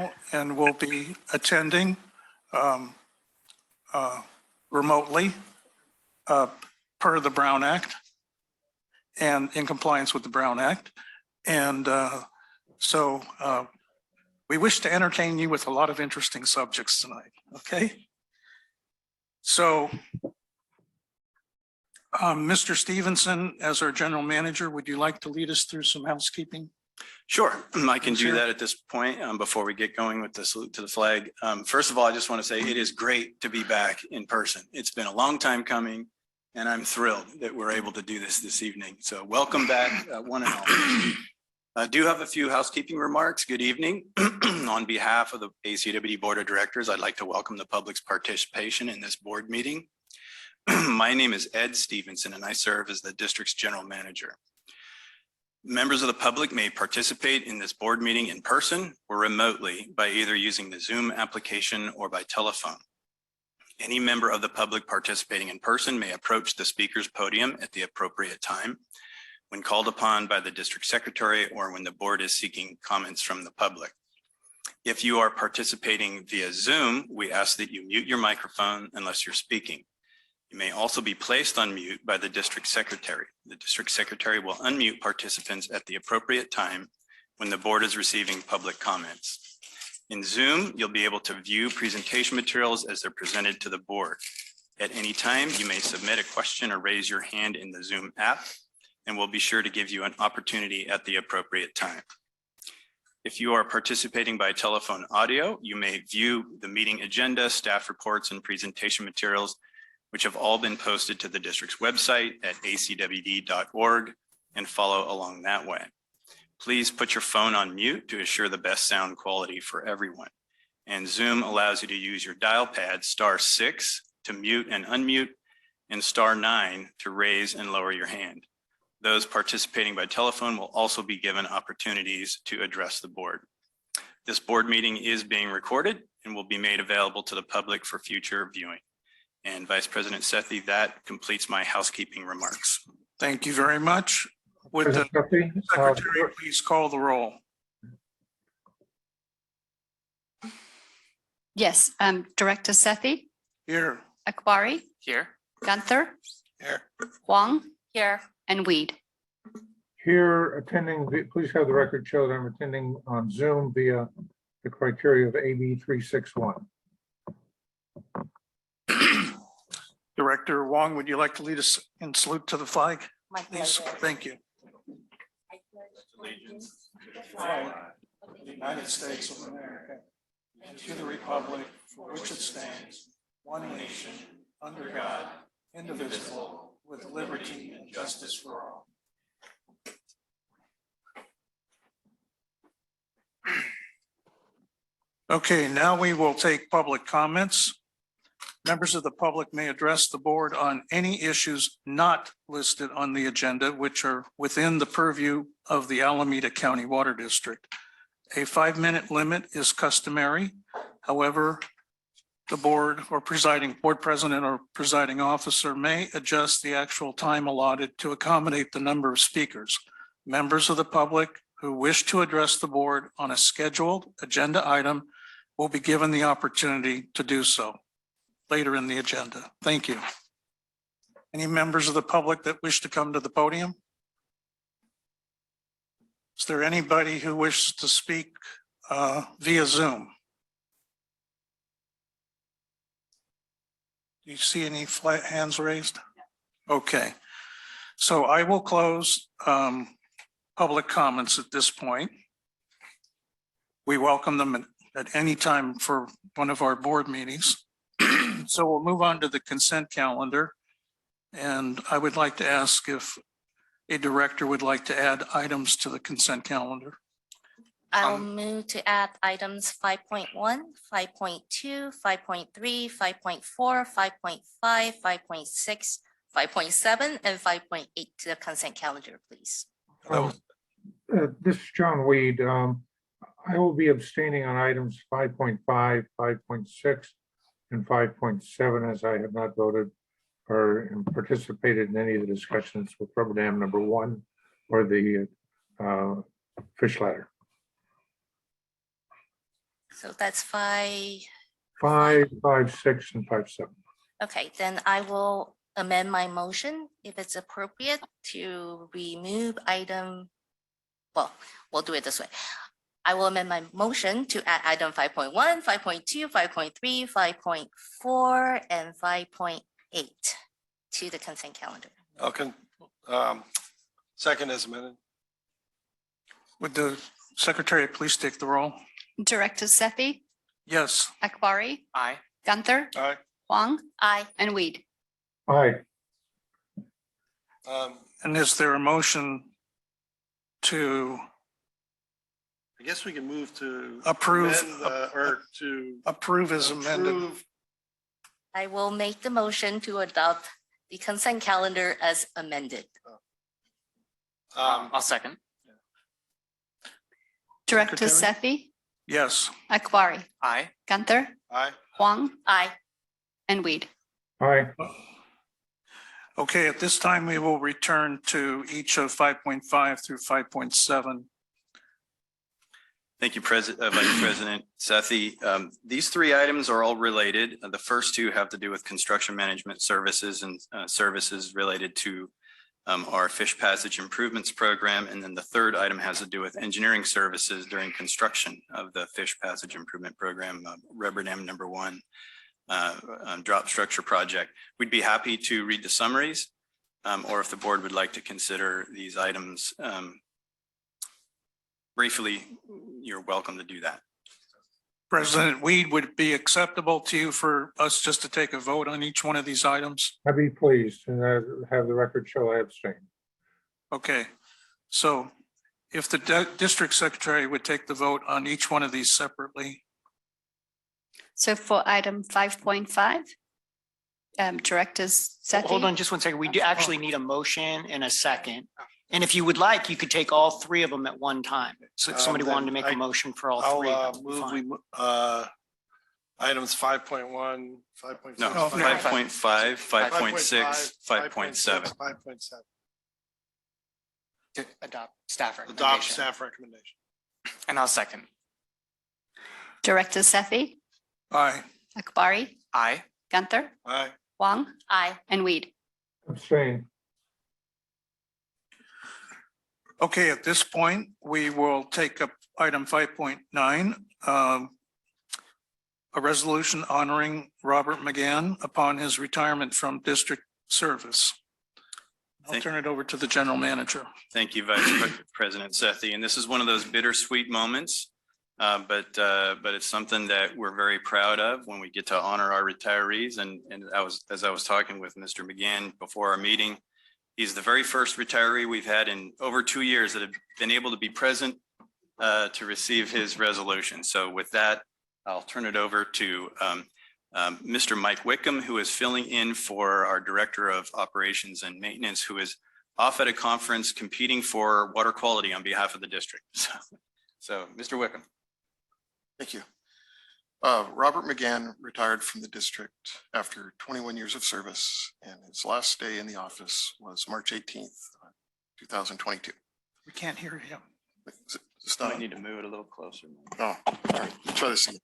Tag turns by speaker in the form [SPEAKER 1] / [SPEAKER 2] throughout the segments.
[SPEAKER 1] now and will be attending remotely per the Brown Act and in compliance with the Brown Act. And so we wish to entertain you with a lot of interesting subjects tonight, okay? So Mr. Stevenson, as our general manager, would you like to lead us through some housekeeping?
[SPEAKER 2] Sure, I can do that at this point before we get going with the salute to the flag. First of all, I just want to say it is great to be back in person. It's been a long time coming, and I'm thrilled that we're able to do this evening. So welcome back, one and all. I do have a few housekeeping remarks. Good evening. On behalf of the ACWD Board of Directors, I'd like to welcome the public's participation in this board meeting. My name is Ed Stevenson, and I serve as the district's general manager. Members of the public may participate in this board meeting in person or remotely by either using the Zoom application or by telephone. Any member of the public participating in person may approach the speaker's podium at the appropriate time when called upon by the district secretary or when the board is seeking comments from the public. If you are participating via Zoom, we ask that you mute your microphone unless you're speaking. You may also be placed on mute by the district secretary. The district secretary will unmute participants at the appropriate time when the board is receiving public comments. In Zoom, you'll be able to view presentation materials as they're presented to the board. At any time, you may submit a question or raise your hand in the Zoom app, and we'll be sure to give you an opportunity at the appropriate time. If you are participating by telephone audio, you may view the meeting agenda, staff reports, and presentation materials, which have all been posted to the district's website at acwd.org and follow along that way. Please put your phone on mute to assure the best sound quality for everyone. And Zoom allows you to use your dial pad *6 to mute and unmute and *9 to raise and lower your hand. Those participating by telephone will also be given opportunities to address the board. This board meeting is being recorded and will be made available to the public for future viewing. And Vice President Sethy, that completes my housekeeping remarks.
[SPEAKER 1] Thank you very much. Would the secretary please call the roll?
[SPEAKER 3] Yes, Director Sethy.
[SPEAKER 1] Here.
[SPEAKER 3] Akbari.
[SPEAKER 2] Here.
[SPEAKER 3] Gunther.
[SPEAKER 1] Here.
[SPEAKER 3] Huang. Here. And Weed.
[SPEAKER 4] Here attending, please have the record show that I'm attending on Zoom via the criteria of AB 361.
[SPEAKER 1] Director Huang, would you like to lead us in salute to the flag? Please. Thank you. Allegiance to the flag of the United States of America and to the republic for which it stands, one nation, under God, indivisible, with liberty and justice for all. Okay, now we will take public comments. Members of the public may address the board on any issues not listed on the agenda, which are within the purview of the Alameda County Water District. A 5-minute limit is customary. However, the board or board president or presiding officer may adjust the actual time allotted to accommodate the number of speakers. Members of the public who wish to address the board on a scheduled agenda item will be given the opportunity to do so later in the agenda. Thank you. Any members of the public that wish to come to the podium? Is there anybody who wishes to speak via Zoom? Do you see any hands raised? Okay, so I will close public comments at this point. We welcome them at any time for one of our board meetings. So we'll move on to the consent calendar. And I would like to ask if a director would like to add items to the consent calendar.
[SPEAKER 5] I'll move to add items 5.1, 5.2, 5.3, 5.4, 5.5, 5.6, 5.7, and 5.8 to the consent calendar, please.
[SPEAKER 4] This is John Weed. I will be abstaining on items 5.5, 5.6, and 5.7 as I have not voted or participated in any of the discussions with rubber dam number 1 or the fish ladder.
[SPEAKER 5] So that's 5.
[SPEAKER 4] 5, 5, 6, and 5, 7.
[SPEAKER 5] Okay, then I will amend my motion if it's appropriate to remove item. Well, we'll do it this way. I will amend my motion to add item 5.1, 5.2, 5.3, 5.4, and 5.8 to the consent calendar.
[SPEAKER 6] Okay. Second as amended.
[SPEAKER 1] Would the secretary please take the roll?
[SPEAKER 3] Director Sethy,
[SPEAKER 1] Yes.
[SPEAKER 3] Akbari,
[SPEAKER 6] Aye.
[SPEAKER 3] Gunther,
[SPEAKER 6] Aye.
[SPEAKER 3] Huang,
[SPEAKER 5] Aye.
[SPEAKER 3] and Weed.
[SPEAKER 4] Aye.
[SPEAKER 1] And is there a motion to
[SPEAKER 6] I guess we can move to
[SPEAKER 1] approve,
[SPEAKER 6] amend, or to
[SPEAKER 1] approve as amended?
[SPEAKER 6] approve.
[SPEAKER 5] I will make the motion to adopt the consent calendar as amended.
[SPEAKER 7] I'll second.
[SPEAKER 3] Director
[SPEAKER 1] Secretary?
[SPEAKER 3] Sethy,
[SPEAKER 1] Yes.
[SPEAKER 3] Akbari,
[SPEAKER 7] Aye.
[SPEAKER 3] Gunther,
[SPEAKER 6] Aye.
[SPEAKER 3] Huang,
[SPEAKER 5] Aye.
[SPEAKER 3] and Weed.
[SPEAKER 4] Aye.
[SPEAKER 1] Okay, at this time, we will return to each of 5.5 through 5.7.
[SPEAKER 2] Thank you, Vice President Sethy. These three items are all related. The first two have to do with construction management services and services related to our fish passage improvements program. And then the third item has to do with engineering services during construction of the fish passage improvement program, Rubber Dam number 1 drop structure project. We'd be happy to read the summaries, or if the board would like to consider these items briefly, you're welcome to do that.
[SPEAKER 1] President Weed, would it be acceptable to you for us just to take a vote on each one of these items?
[SPEAKER 4] I'd be pleased and have the record show I abstain.
[SPEAKER 1] Okay, so if the district secretary would take the vote on each one of these separately.
[SPEAKER 3] So for item 5.5, Directors Sethy.
[SPEAKER 7] Hold on just one second. We do actually need a motion and a second. And if you would like, you could take all three of them at one time. So if somebody wanted to make a motion for all three.
[SPEAKER 6] I'll
[SPEAKER 7] that would be
[SPEAKER 6] move
[SPEAKER 7] fine.
[SPEAKER 6] items 5.1, 5.6.
[SPEAKER 2] No, 5.5, 5.6, 5.7.
[SPEAKER 6] 5.7.
[SPEAKER 7] To adopt staff
[SPEAKER 6] Adopt
[SPEAKER 7] recommendation.
[SPEAKER 6] staff recommendation.
[SPEAKER 7] And I'll second.
[SPEAKER 3] Director Sethy,
[SPEAKER 1] Aye.
[SPEAKER 3] Akbari,
[SPEAKER 7] Aye.
[SPEAKER 3] Gunther,
[SPEAKER 6] Aye.
[SPEAKER 3] Huang,
[SPEAKER 5] Aye.
[SPEAKER 3] and Weed.
[SPEAKER 4] Abstain.
[SPEAKER 1] Okay, at this point, we will take up item 5.9, a resolution honoring Robert Mcgann upon his retirement from district service. I'll turn it over to the general manager.
[SPEAKER 2] Thank you, Vice President Sethy. And this is one of those bittersweet moments, but it's something that we're very proud of when we get to honor our retirees. And as I was talking with Mr. Mcgann before our meeting, he's the very first retiree we've had in over 2 years that have been able to be present to receive his resolution. So with that, I'll turn it over to Mr. Mike Wickham, who is filling in for our Director of Operations and Maintenance, who is off at a conference competing for water quality on behalf of the district. So Mr. Wickham.
[SPEAKER 8] Thank you. Robert Mcgann retired from the district after 21 years of service, and his last day in the office was March 18th, 2022.
[SPEAKER 1] We can't hear him.
[SPEAKER 8] Is this not
[SPEAKER 2] Might
[SPEAKER 8] on?
[SPEAKER 2] need to move it a little closer.
[SPEAKER 8] Oh, all right. Let's try this again.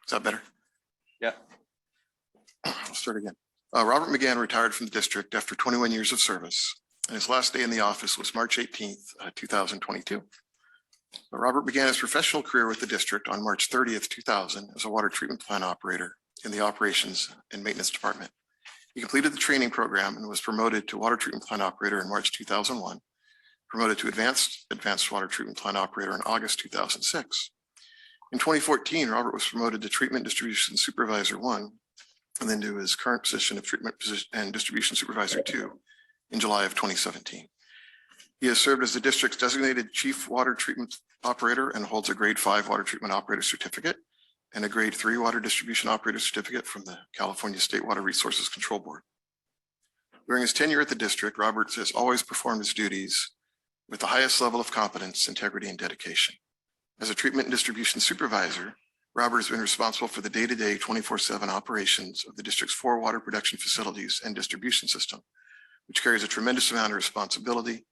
[SPEAKER 8] Is that better?
[SPEAKER 2] Yeah.
[SPEAKER 8] I'll start again. Robert Mcgann retired from the district after 21 years of service, and his last day in the office was March 18th, 2022. Robert began his professional career with the district on March 30th, 2000 as a water treatment plant operator in the operations and maintenance department. He completed the training program and was promoted to water treatment plant operator in March 2001, promoted to advanced water treatment plant operator in August 2006. In 2014, Robert was promoted to treatment distribution supervisor 1, and then to his current position of treatment and distribution supervisor 2 in July of 2017. He has served as the district's designated chief water treatment operator and holds a grade 5 water treatment operator certificate and a grade 3 water distribution operator certificate from the California State Water Resources Control Board. During his tenure at the district, Roberts has always performed his duties with the highest level of competence, integrity, and dedication. As a treatment and distribution supervisor, Robert has been responsible for the day-to-day 24/7 operations of the district's 4 water production facilities and distribution system, which carries a tremendous amount of responsibility,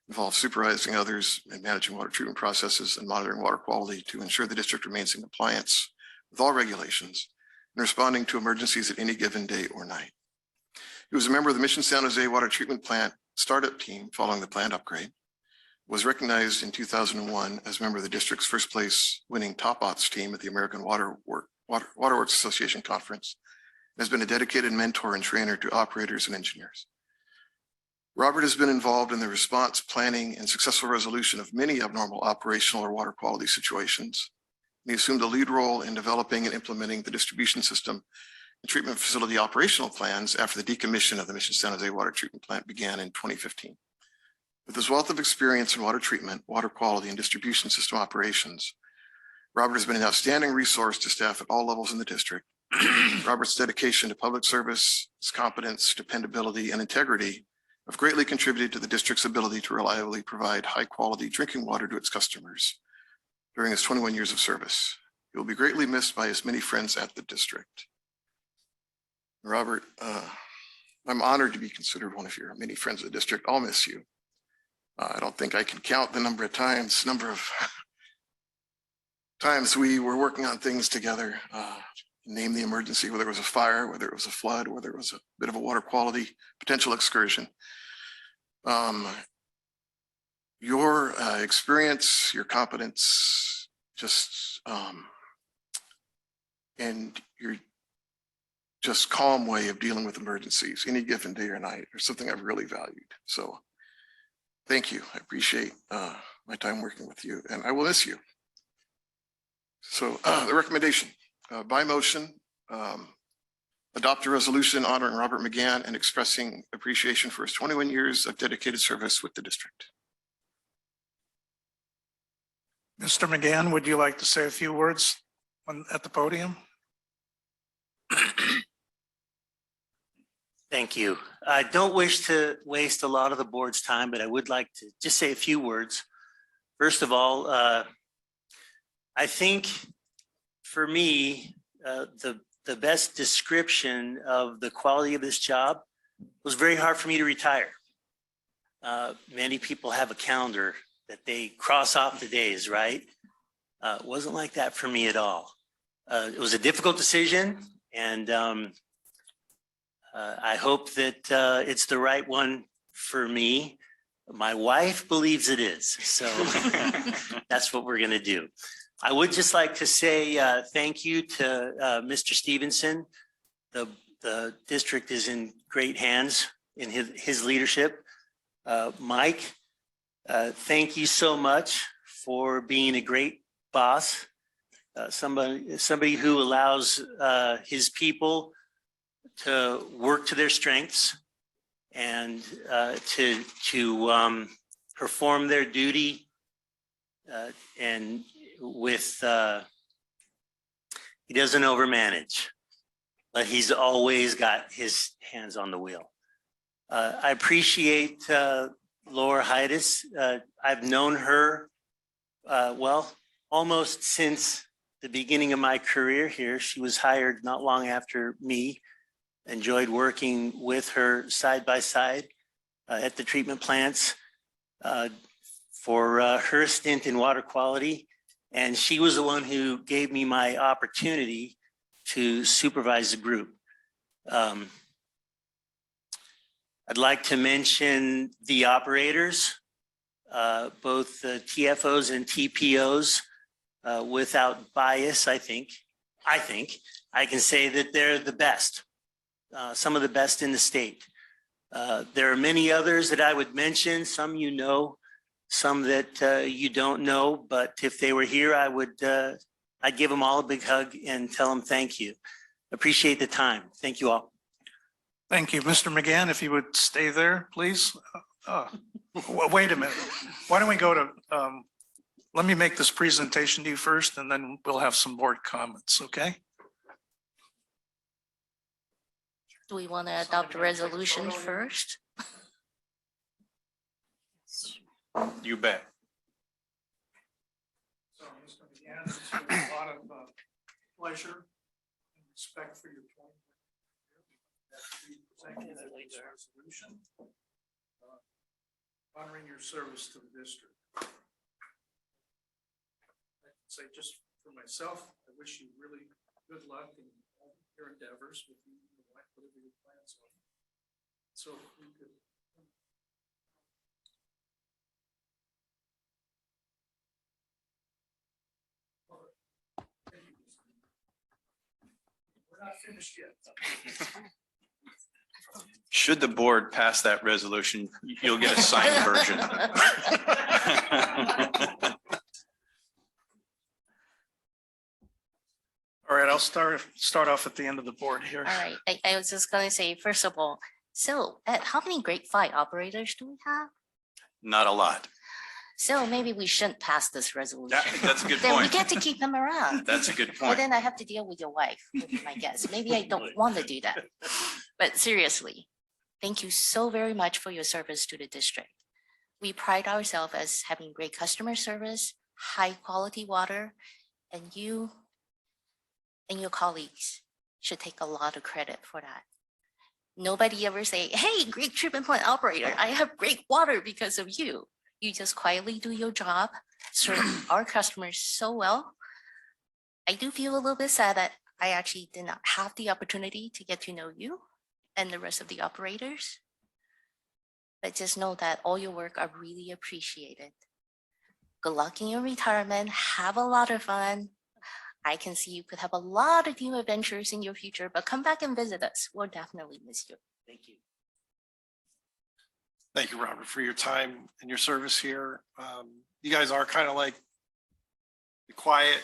[SPEAKER 8] involves supervising others and managing water treatment processes and monitoring water quality to ensure the district remains in compliance with all regulations and responding to emergencies at any given day or night. He was a member of the Mission San Jose Water Treatment Plant startup team following the plant upgrade, was recognized in 2001 as a member of the district's first place winning Top Ops team at the American Waterworks Association Conference, and has been a dedicated mentor and trainer to operators and engineers. Robert has been involved in the response, planning, and successful resolution of many abnormal operational or water quality situations. And he assumed a lead role in developing and implementing the distribution system and treatment facility operational plans after the decommission of the Mission San Jose Water Treatment Plant began in 2015. With his wealth of experience in water treatment, water quality, and distribution system operations, Robert has been an outstanding resource to staff at all levels in the district. Robert's dedication to public service, his competence, dependability, and integrity have greatly contributed to the district's ability to reliably provide high-quality drinking water to its customers during his 21 years of service. He will be greatly missed by his many friends at the district. Robert, I'm honored to be considered one of your many friends of the district. I'll miss you. I don't think I can count the number of times we were working on things together, name the emergency, whether it was a fire, whether it was a flood, whether it was a bit of a water quality potential excursion. Your experience, your competence, and your just calm way of dealing with emergencies any given day or night are something I've really valued. So thank you. I appreciate my time working with you, and I will miss you. So the recommendation by motion, adopt a resolution honoring Robert Mcgann and expressing appreciation for his 21 years of dedicated service with the district.
[SPEAKER 1] Mr. Mcgann, would you like to say a few words at the podium?
[SPEAKER 9] Thank you. I don't wish to waste a lot of the board's time, but I would like to just say a few words. First of all, I think for me, the best description of the quality of this job was very hard for me to retire. Many people have a calendar that they cross off the days, right? It wasn't like that for me at all. It was a difficult decision, and I hope that it's the right one for me. My wife believes it is, so that's what we're gonna do. I would just like to say thank you to Mr. Stevenson. The district is in great hands in his leadership. Mike, thank you so much for being a great boss. Somebody who allows his people to work to their strengths and to perform their duty and with he doesn't overmanage, but he's always got his hands on the wheel. I appreciate Laura Heides. I've known her well almost since the beginning of my career here. She was hired not long after me. Enjoyed working with her side by side at the treatment plants for her stint in water quality. And she was the one who gave me my opportunity to supervise the group. I'd like to mention the operators, both the TFOs and TPOs, without bias, I think I can say that they're the best. Some of the best in the state. There are many others that I would mention, some you know, some that you don't know, but if they were here, I'd give them all a big hug and tell them thank you. Appreciate the time. Thank you all.
[SPEAKER 1] Thank you. Mr. Mcgann, if you would stay there, please. Wait a minute. Why don't we go to, let me make this presentation to you first, and then we'll have some board comments, okay?
[SPEAKER 5] Do we want to adopt a resolution first?
[SPEAKER 6] You bet.
[SPEAKER 1] So, Mr. Mcgann, it's with a lot of pleasure and respect for your 20 years of resolution, honoring your service to the district. I can say just for myself, I wish you really good luck in all your endeavors with you and your wife, whatever your plans are. So if we could. We're not finished yet.
[SPEAKER 2] Should the board pass that resolution, you'll get a signed version.
[SPEAKER 1] All right, I'll start off at the end of the board here.
[SPEAKER 5] All right, I was just gonna say, first of all, so Ed, how many grade 5 operators do we have?
[SPEAKER 2] Not a lot.
[SPEAKER 5] So maybe we shouldn't pass this resolution.
[SPEAKER 2] That's a good
[SPEAKER 5] Then we
[SPEAKER 2] point.
[SPEAKER 5] get to keep them around.
[SPEAKER 2] That's a good
[SPEAKER 5] And
[SPEAKER 2] point.
[SPEAKER 5] then I have to deal with your wife, would be my guess. Maybe I don't want to do that. But seriously, thank you so very much for your service to the district. We pride ourselves as having great customer service, high quality water, and you and your colleagues should take a lot of credit for that. Nobody ever say, hey, great treatment plant operator, I have great water because of you. You just quietly do your job, serve our customers so well. I do feel a little bit sad that I actually did not have the opportunity to get to know you and the rest of the operators. But just know that all your work are really appreciated. Good luck in your retirement. Have a lot of fun. I can see you could have a lot of new adventures in your future, but come back and visit us. We'll definitely miss you.
[SPEAKER 9] Thank you.
[SPEAKER 10] Thank you, Robert, for your time and your service here. You guys are kind of like the quiet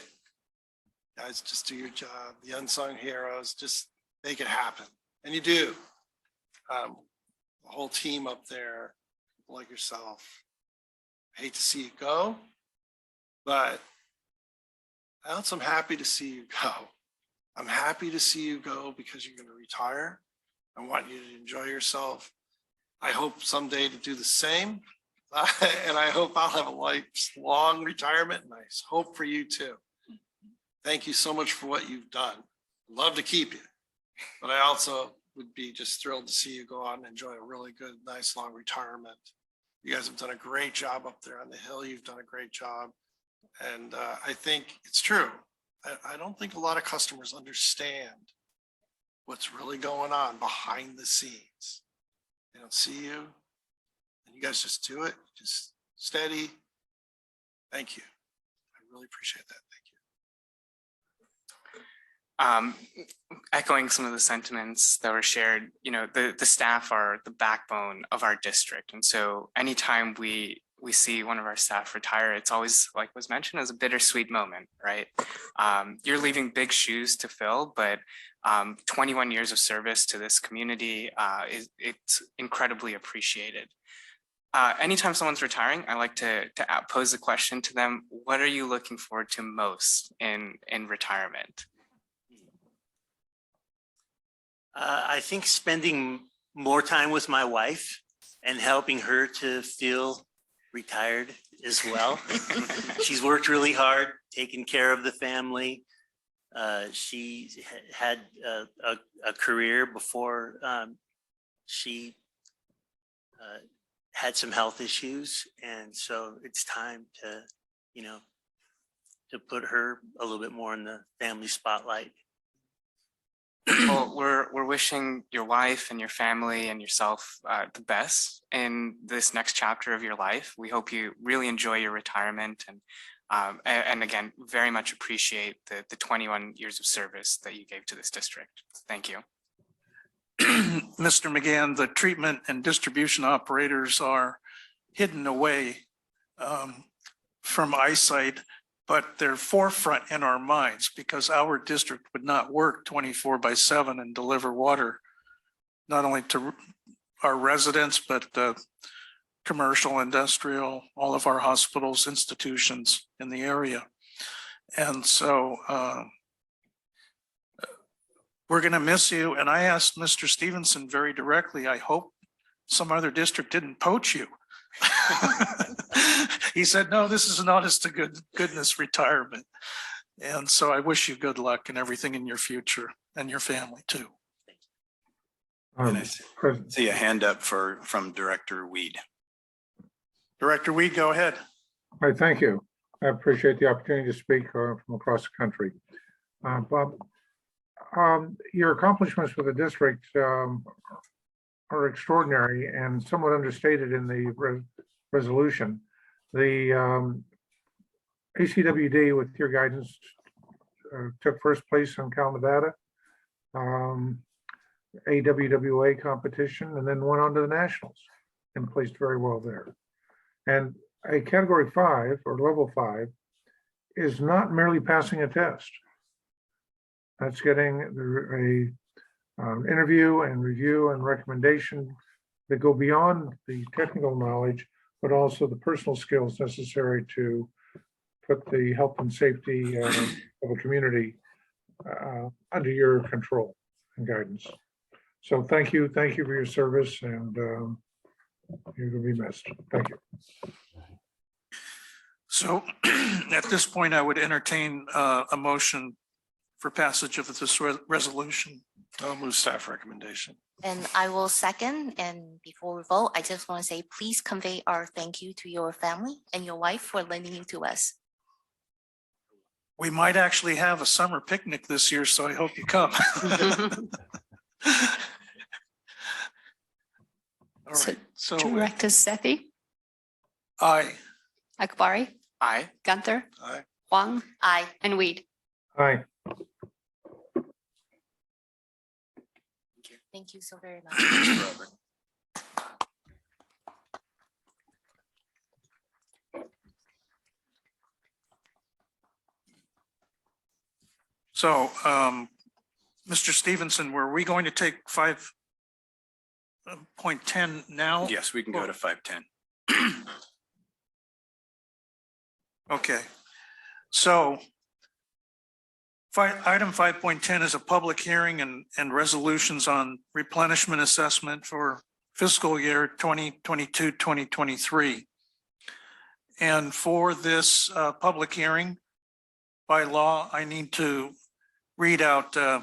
[SPEAKER 10] guys, just do your job, the unsung heroes, just make it happen. And you do. The whole team up there, people like yourself. I hate to see you go, but else I'm happy to see you go. I'm happy to see you go because you're going to retire. I want you to enjoy yourself. I hope someday to do the same. And I hope I'll have a lifelong retirement, and I hope for you too. Thank you so much for what you've done. Love to keep you, but I also would be just thrilled to see you go out and enjoy a really good, nice, long retirement. You guys have done a great job up there on the hill. You've done a great job. And I think it's true. I don't think a lot of customers understand what's really going on behind the scenes. They don't see you, and you guys just do it, just steady. Thank you. I really appreciate that. Thank you.
[SPEAKER 11] Echoing some of the sentiments that were shared, you know, the staff are the backbone of our district. And so anytime we see one of our staff retire, it's always, like was mentioned, as a bittersweet moment, right? You're leaving big shoes to fill, but 21 years of service to this community, it's incredibly appreciated. Anytime someone's retiring, I like to pose the question to them: what are you looking forward to most in retirement?
[SPEAKER 9] I think spending more time with my wife and helping her to feel retired as well. She's worked really hard, taking care of the family. She had a career before she had some health issues. And so it's time to, you know, to put her a little bit more in the family spotlight.
[SPEAKER 11] Well, we're wishing your wife and your family and yourself the best in this next chapter of your life. We hope you really enjoy your retirement, and again, very much appreciate the 21 years of service that you gave to this district. Thank you.
[SPEAKER 1] Mr. Mcgann, the treatment and distribution operators are hidden away from eyesight, but they're forefront in our minds because our district would not work 24/7 and deliver water not only to our residents, but commercial, industrial, all of our hospitals, institutions in the area. And so we're going to miss you. And I asked Mr. Stevenson very directly, I hope some other district didn't poach you. He said, no, this is an honest to goodness retirement. And so I wish you good luck and everything in your future and your family too.
[SPEAKER 2] And I see a hand up from Director Weed.
[SPEAKER 1] Director Weed, go ahead.
[SPEAKER 4] All right, thank you. I appreciate the opportunity to speak from across the country. Bob, Your accomplishments with the district are extraordinary and somewhat understated in the resolution. The ACWD, with your guidance, took first place in Cal Nevada, AWWA competition, and then went on to the nationals and placed very well there. And a category 5 or level 5 is not merely passing a test. That's getting a interview and review and recommendation that go beyond the technical knowledge, but also the personal skills necessary to put the health and safety of a community under your control and guidance. So thank you for your service, and you're going to be missed. Thank you.
[SPEAKER 1] So at this point, I would entertain a motion for passage of this resolution.
[SPEAKER 10] I'll move staff recommendation.
[SPEAKER 5] And I will second. And before we vote, I just want to say, please convey our thank you to your family and your wife for lending you to us.
[SPEAKER 1] We might actually have a summer picnic this year, so I hope you come. All right, so
[SPEAKER 3] Director Sethy,
[SPEAKER 1] aye.
[SPEAKER 3] Akbari,
[SPEAKER 11] Aye.
[SPEAKER 3] Gunther,
[SPEAKER 10] Aye.
[SPEAKER 3] Huang,
[SPEAKER 5] Aye.
[SPEAKER 3] and Weed.
[SPEAKER 4] Aye.
[SPEAKER 5] Thank you so very much.
[SPEAKER 1] So, Mr. Stevenson, were we going to take 5.10 now?
[SPEAKER 2] Yes, we can go to 5:10.
[SPEAKER 1] Okay, so item 5.10 is a public hearing and resolutions on replenishment assessment for fiscal year 2022, 2023. And for this public hearing, by law, I need to read out a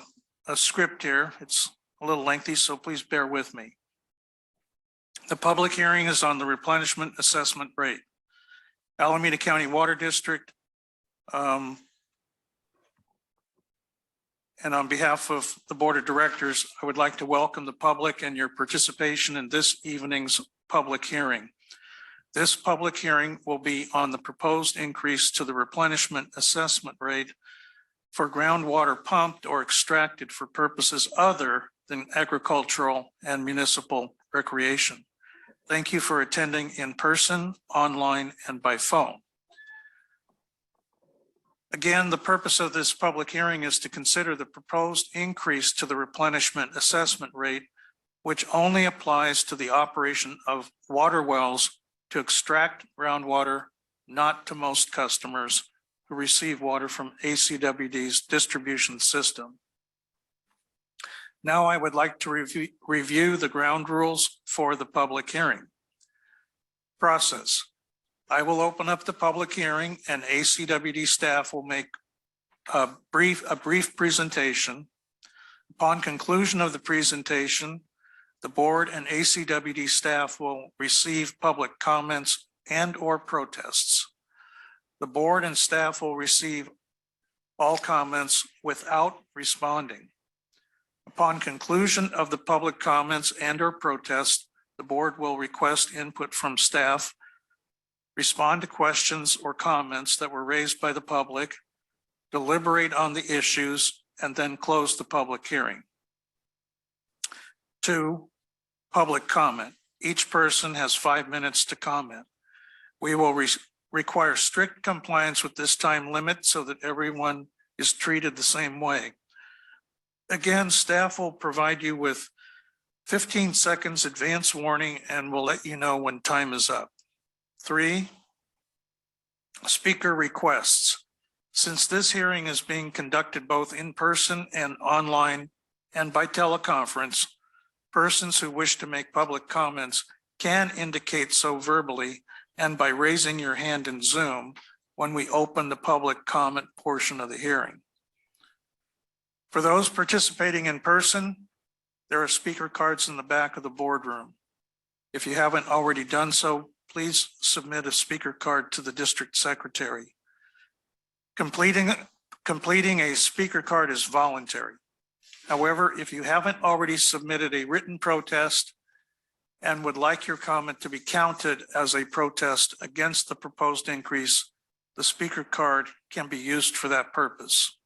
[SPEAKER 1] script here. It's a little lengthy, so please bear with me. The public hearing is on the replenishment assessment rate. Alameda County Water District. And on behalf of the Board of Directors, I would like to welcome the public and your participation in this evening's public hearing. This public hearing will be on the proposed increase to the replenishment assessment rate for groundwater pumped or extracted for purposes other than agricultural and municipal recreation. Thank you for attending in person, online, and by phone. Again, the purpose of this public hearing is to consider the proposed increase to the replenishment assessment rate, which only applies to the operation of water wells to extract groundwater, not to most customers who receive water from ACWD's distribution system. Now I would like to review the ground rules for the public hearing process. I will open up the public hearing and ACWD staff will make a brief presentation. Upon conclusion of the presentation, the board and ACWD staff will receive public comments and/or protests. The board and staff will receive all comments without responding. Upon conclusion of the public comments and/or protests, the board will request input from staff, respond to questions or comments that were raised by the public, deliberate on the issues, and then close the public hearing. 2, public comment. Each person has 5 minutes to comment. We will require strict compliance with this time limit so that everyone is treated the same way. Again, staff will provide you with 15 seconds advance warning and will let you know when time is up. 3, speaker requests. Since this hearing is being conducted both in person and online and by teleconference, persons who wish to make public comments can indicate so verbally and by raising your hand in Zoom when we open the public comment portion of the hearing. For those participating in person, there are speaker cards in the back of the boardroom. If you haven't already done so, please submit a speaker card to the district secretary. Completing a speaker card is voluntary. However, if you haven't already submitted a written protest and would like your comment to be counted as a protest against the proposed increase, the speaker card can be used for that purpose.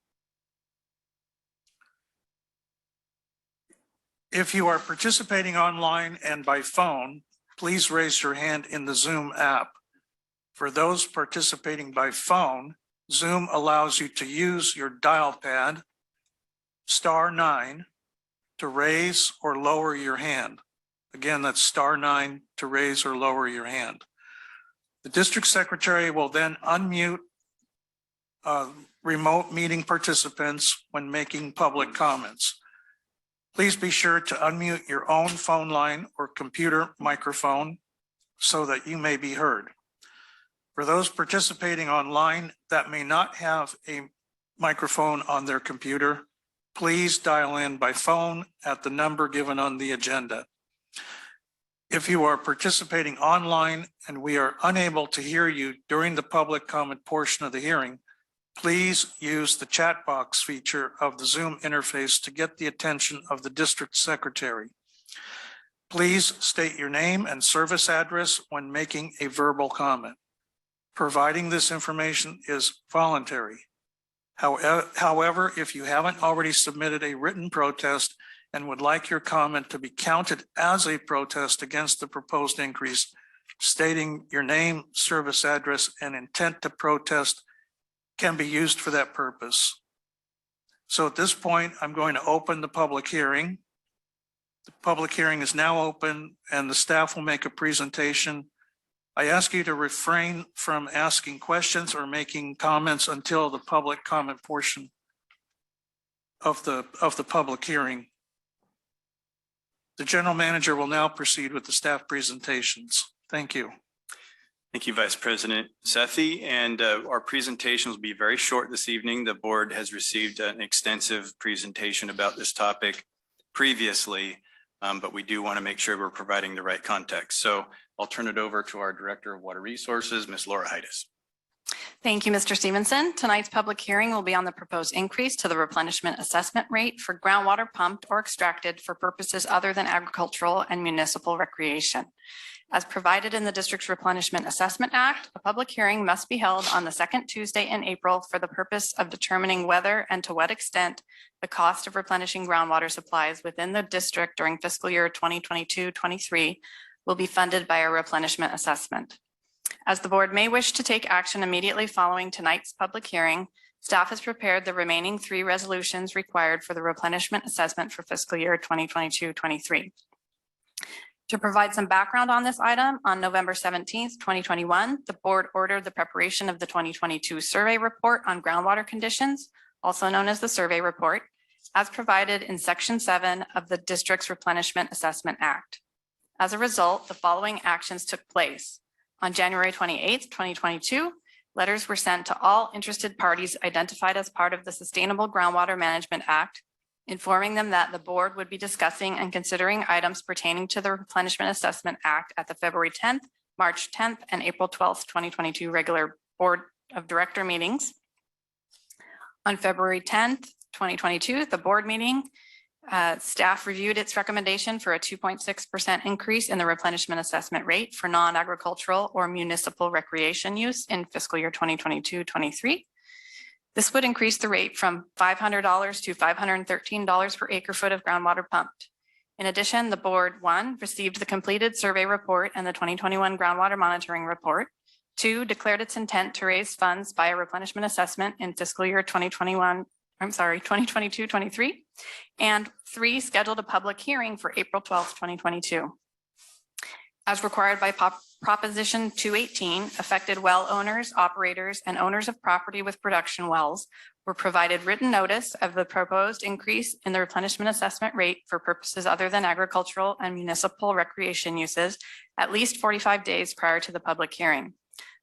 [SPEAKER 1] If you are participating online and by phone, please raise your hand in the Zoom app. For those participating by phone, Zoom allows you to use your dial pad, *9, to raise or lower your hand. Again, that's *9 to raise or lower your hand. The district secretary will then unmute remote meeting participants when making public comments. Please be sure to unmute your own phone line or computer microphone so that you may be heard. For those participating online that may not have a microphone on their computer, please dial in by phone at the number given on the agenda. If you are participating online and we are unable to hear you during the public comment portion of the hearing, please use the chat box feature of the Zoom interface to get the attention of the district secretary. Please state your name and service address when making a verbal comment. Providing this information is voluntary. However, if you haven't already submitted a written protest and would like your comment to be counted as a protest against the proposed increase, stating your name, service address, and intent to protest can be used for that purpose. So at this point, I'm going to open the public hearing. The public hearing is now open and the staff will make a presentation. I ask you to refrain from asking questions or making comments until the public comment portion of the public hearing. The general manager will now proceed with the staff presentations. Thank you.
[SPEAKER 2] Thank you, Vice President Sethy. And our presentations will be very short this evening. The board has received an extensive presentation about this topic previously, but we do want to make sure we're providing the right context. So I'll turn it over to our Director of Water Resources, Ms. Laura Heides.
[SPEAKER 12] Thank you, Mr. Stevenson. Tonight's public hearing will be on the proposed increase to the replenishment assessment rate for groundwater pumped or extracted for purposes other than agricultural and municipal recreation. As provided in the District's Replenishment Assessment Act, a public hearing must be held on the second Tuesday in April for the purpose of determining whether and to what extent the cost of replenishing groundwater supplies within the district during fiscal year 2022-23 will be funded by a replenishment assessment. As the board may wish to take action immediately following tonight's public hearing, staff has prepared the remaining 3 resolutions required for the replenishment assessment for fiscal year 2022-23. To provide some background on this item, on November 17th, 2021, the board ordered the preparation of the 2022 survey report on groundwater conditions, also known as the survey report, as provided in Section 7 of the District's Replenishment Assessment Act. As a result, the following actions took place. On January 28th, 2022, letters were sent to all interested parties identified as part of the Sustainable Groundwater Management Act, informing them that the board would be discussing and considering items pertaining to the Replenishment Assessment Act at the February 10th, March 10th, and April 12th, 2022 regular Board of Director meetings. On February 10th, 2022, the board meeting, staff reviewed its recommendation for a 2.6% increase in the replenishment assessment rate for non-agricultural or municipal recreation use in fiscal year 2022-23. This would increase the rate from $500 to $513 per acre foot of groundwater pumped. In addition, the board, 1, received the completed survey report and the 2021 groundwater monitoring report. 2, declared its intent to raise funds by a replenishment assessment in fiscal year 2022-23. And 3, scheduled a public hearing for April 12th, 2022. As required by Proposition 218, affected well owners, operators, and owners of property with production wells were provided written notice of the proposed increase in the replenishment assessment rate for purposes other than agricultural and municipal recreation uses at least 45 days prior to the public hearing.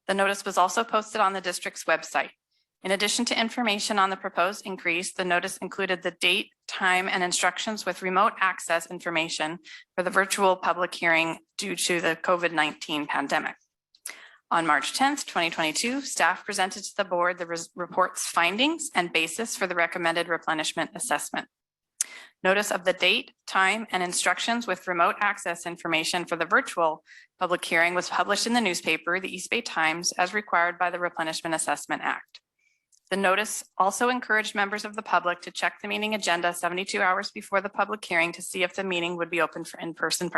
[SPEAKER 12] The notice was also posted on the district's website. In addition to information on the proposed increase, the notice included the date, time, and instructions with remote access information for the virtual public hearing due to the COVID-19 pandemic. On March 10th, 2022, staff presented to the board the report's findings and basis for the recommended replenishment assessment. Notice of the date, time, and instructions with remote access information for the virtual public hearing was published in the newspaper, the East Bay Times, as required by the Replenishment Assessment Act. The notice also encouraged members of the public to check the meeting agenda 72 hours before the public hearing to see if the meeting would be open for in-person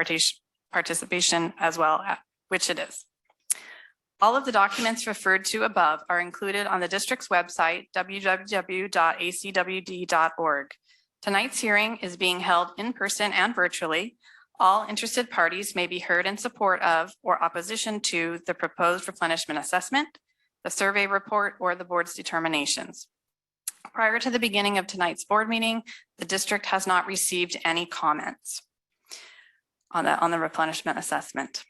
[SPEAKER 12] participation as well, which it is. All of the documents referred to above are included on the district's website, www.acwd.org. Tonight's hearing is being held in person and virtually. All interested parties may be heard in support of or opposition to the proposed replenishment assessment, the survey report, or the board's determinations. Prior to the beginning of tonight's board meeting, the district has not received any comments on the replenishment assessment.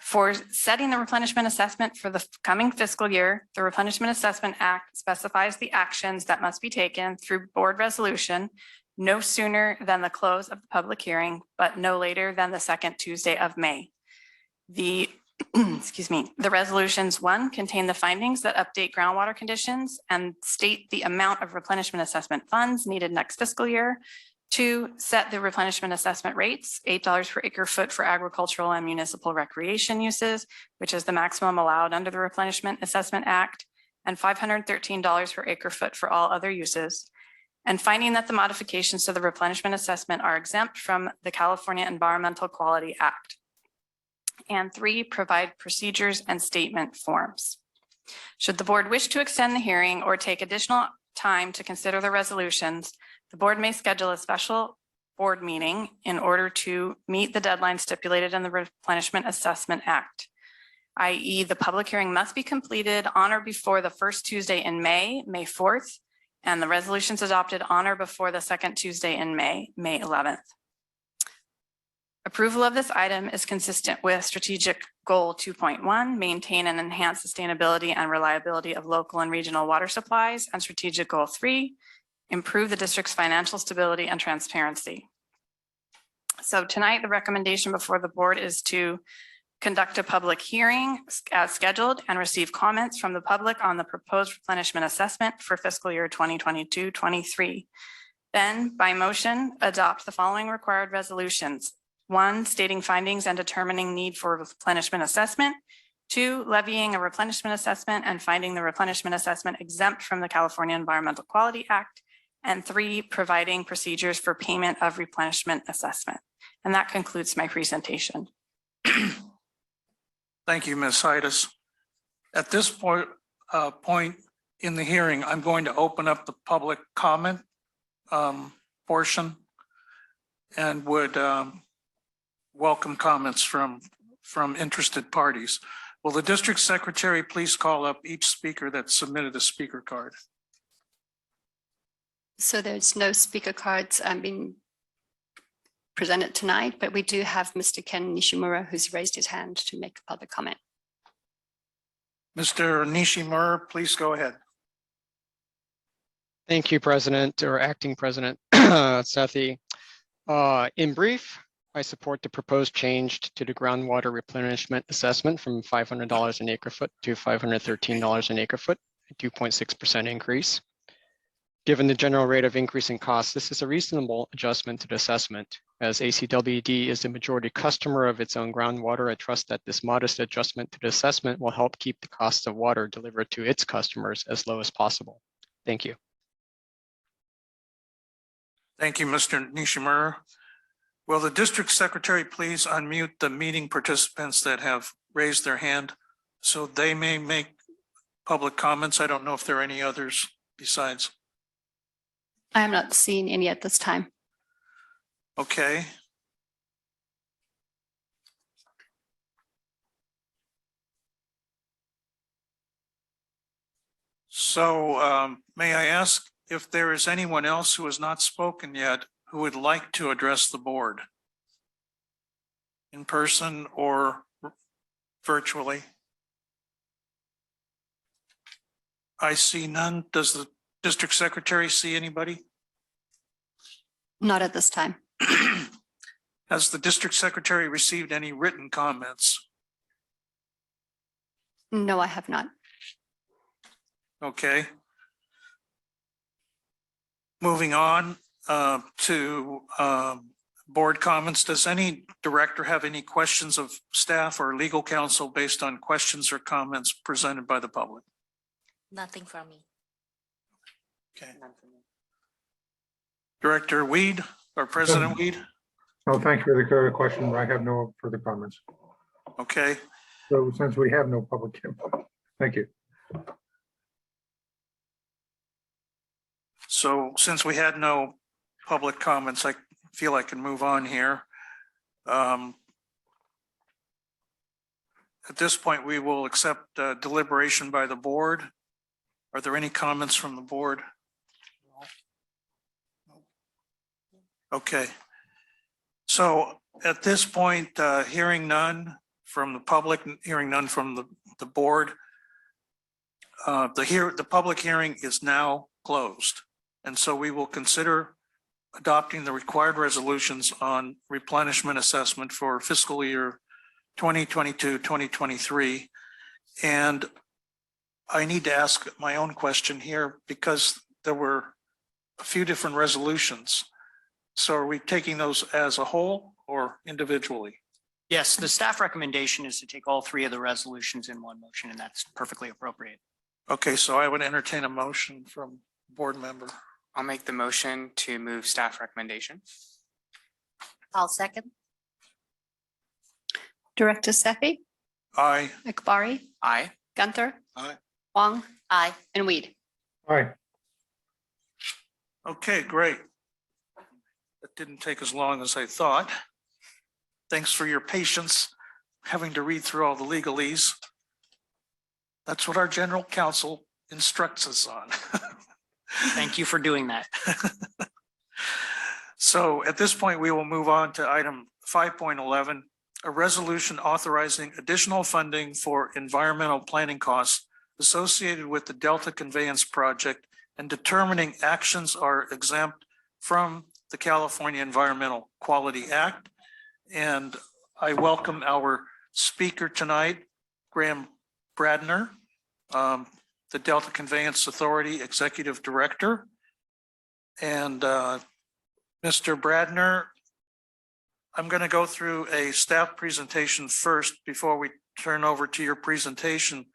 [SPEAKER 12] For setting the replenishment assessment for the coming fiscal year, the Replenishment Assessment Act specifies the actions that must be taken through board resolution no sooner than the close of the public hearing, but no later than the second Tuesday of May. The the resolutions, 1, contain the findings that update groundwater conditions and state the amount of replenishment assessment funds needed next fiscal year. 2, set the replenishment assessment rates, $8 per acre foot for agricultural and municipal recreation uses, which is the maximum allowed under the Replenishment Assessment Act, and $513 per acre foot for all other uses. And finding that the modifications to the replenishment assessment are exempt from the California Environmental Quality Act. And 3, provide procedures and statement forms. Should the board wish to extend the hearing or take additional time to consider the resolutions, the board may schedule a special board meeting in order to meet the deadline stipulated in the Replenishment Assessment Act, i.e. the public hearing must be completed on or before the first Tuesday in May, May 4th, and the resolutions adopted on or before the second Tuesday in May, May 11th. Approval of this item is consistent with Strategic Goal 2.1, maintain and enhance sustainability and reliability of local and regional water supplies, and Strategic Goal 3, improve the district's financial stability and transparency. So tonight, the recommendation before the board is to conduct a public hearing as scheduled and receive comments from the public on the proposed replenishment assessment for fiscal year 2022-23. Then, by motion, adopt the following required resolutions. 1, stating findings and determining need for replenishment assessment. 2, levying a replenishment assessment and finding the replenishment assessment exempt from the California Environmental Quality Act. And 3, providing procedures for payment of replenishment assessment. And that concludes my presentation.
[SPEAKER 1] Thank you, Ms. Heides. At this point in the hearing, I'm going to open up the public comment portion and would welcome comments from interested parties. Will the district secretary please call up each speaker that submitted a speaker card?
[SPEAKER 3] So there's no speaker cards being presented tonight, but we do have Mr. Ken Nishimura who's raised his hand to make a public comment.
[SPEAKER 1] Mr. Nishimura, please go ahead.
[SPEAKER 13] Thank you, President or Acting President Sethy. In brief, I support the proposed change to the groundwater replenishment assessment from $500 an acre foot to $513 an acre foot, a 2.6% increase. Given the general rate of increase in costs, this is a reasonable adjustment to the assessment. As ACWD is the majority customer of its own groundwater, I trust that this modest adjustment to the assessment will help keep the cost of water delivered to its customers as low as possible. Thank you.
[SPEAKER 1] Thank you, Mr. Nishimura. Will the district secretary please unmute the meeting participants that have raised their hand so they may make public comments? I don't know if there are any others besides.
[SPEAKER 3] I am not seeing any at this time.
[SPEAKER 1] Okay. So may I ask if there is anyone else who has not spoken yet who would like to address the board in person or virtually? I see none. Does the district secretary see anybody?
[SPEAKER 3] Not at this time.
[SPEAKER 1] Has the district secretary received any written comments?
[SPEAKER 3] No, I have not.
[SPEAKER 1] Okay. Moving on, to board comments. Does any director have any questions of staff or legal counsel based on questions or comments presented by the public?
[SPEAKER 5] Nothing from me.
[SPEAKER 1] Okay. Director Weed or President Weed?
[SPEAKER 4] No, thank you for the question. I have no further comments.
[SPEAKER 1] Okay.
[SPEAKER 4] So since we have no public input, thank you.
[SPEAKER 1] So since we had no public comments, I feel I can move on here. At this point, we will accept deliberation by the board. Are there any comments from the board? Okay. So at this point, hearing none from the public, hearing none from the board, the public hearing is now closed. And so we will consider adopting the required resolutions on replenishment assessment for fiscal year 2022, 2023. And I need to ask my own question here because there were a few different resolutions. So are we taking those as a whole or individually?
[SPEAKER 7] Yes, the staff recommendation is to take all three of the resolutions in one motion, and that's perfectly appropriate.
[SPEAKER 1] Okay, so I would entertain a motion from board member.
[SPEAKER 11] I'll make the motion to move staff recommendation.
[SPEAKER 5] I'll second.
[SPEAKER 3] Director Sethy,
[SPEAKER 1] Aye.
[SPEAKER 3] Akbari,
[SPEAKER 11] Aye.
[SPEAKER 3] Gunther.
[SPEAKER 1] Aye.
[SPEAKER 3] Huang
[SPEAKER 5] Aye.
[SPEAKER 3] and Weed.
[SPEAKER 4] All right.
[SPEAKER 1] Okay, great. That didn't take as long as I thought. Thanks for your patience, having to read through all the legalese. That's what our general counsel instructs us on.
[SPEAKER 7] Thank you for doing that.
[SPEAKER 1] So at this point, we will move on to item 5.11, a resolution authorizing additional funding for environmental planning costs associated with the Delta Conveyance project and determining actions are exempt from the California Environmental Quality Act. And I welcome our speaker tonight, Graham Bradner, the Delta Conveyance Authority Executive Director. And Mr. Bradner, I'm going to go through a staff presentation first before we turn over to your presentation.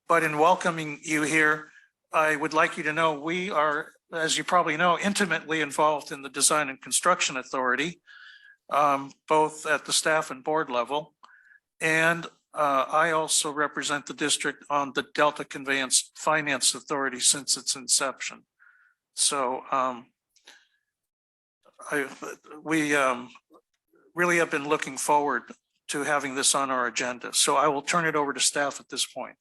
[SPEAKER 1] But in welcoming you here, I would like you to know we are, as you probably know, intimately involved in the Design and Construction Authority, both at the staff and board level. And I also represent the district on the Delta Conveyance Finance Authority since its inception. So we really have been looking forward to having this on our agenda. So I will turn it over to staff at this point.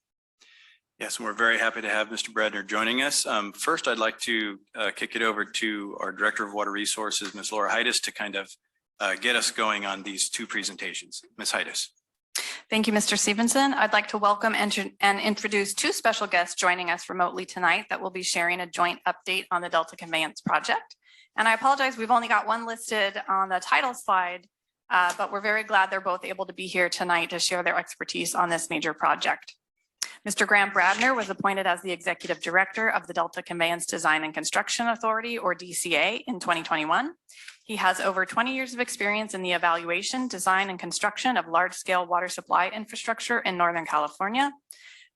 [SPEAKER 2] Yes, and we're very happy to have Mr. Bradner joining us. First, I'd like to kick it over to our Director of Water Resources, Ms. Laura Heides, to kind of get us going on these two presentations. Ms. Heides.
[SPEAKER 12] Thank you, Mr. Stevenson. I'd like to welcome and introduce two special guests joining us remotely tonight that will be sharing a joint update on the Delta Conveyance project. And I apologize, we've only got one listed on the title slide, but we're very glad they're both able to be here tonight to share their expertise on this major project. Mr. Graham Bradner was appointed as the Executive Director of the Delta Conveyance Design and Construction Authority, or DCA, in 2021. He has over 20 years of experience in the evaluation, design, and construction of large-scale water supply infrastructure in Northern California.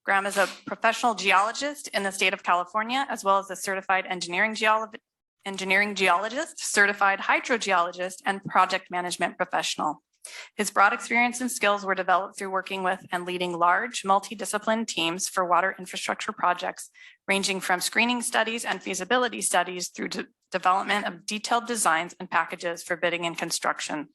[SPEAKER 12] Graham is a professional geologist in the state of California, as well as a certified engineering geologist, certified hydrogeologist, and project management professional. His broad experience and skills were developed through working with and leading large multidisciplinary teams for water infrastructure projects, ranging from screening studies and feasibility studies through to development of detailed designs and packages for bidding and construction.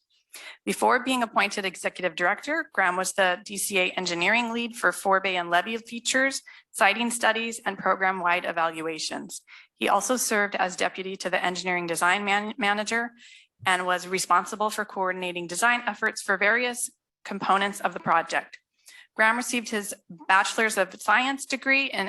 [SPEAKER 12] Before being appointed Executive Director, Graham was the DCA engineering lead for forebay and levee features, siting studies, and program-wide evaluations. He also served as deputy to the engineering design manager and was responsible for coordinating design efforts for various components of the project. Graham received his Bachelor's of Science degree in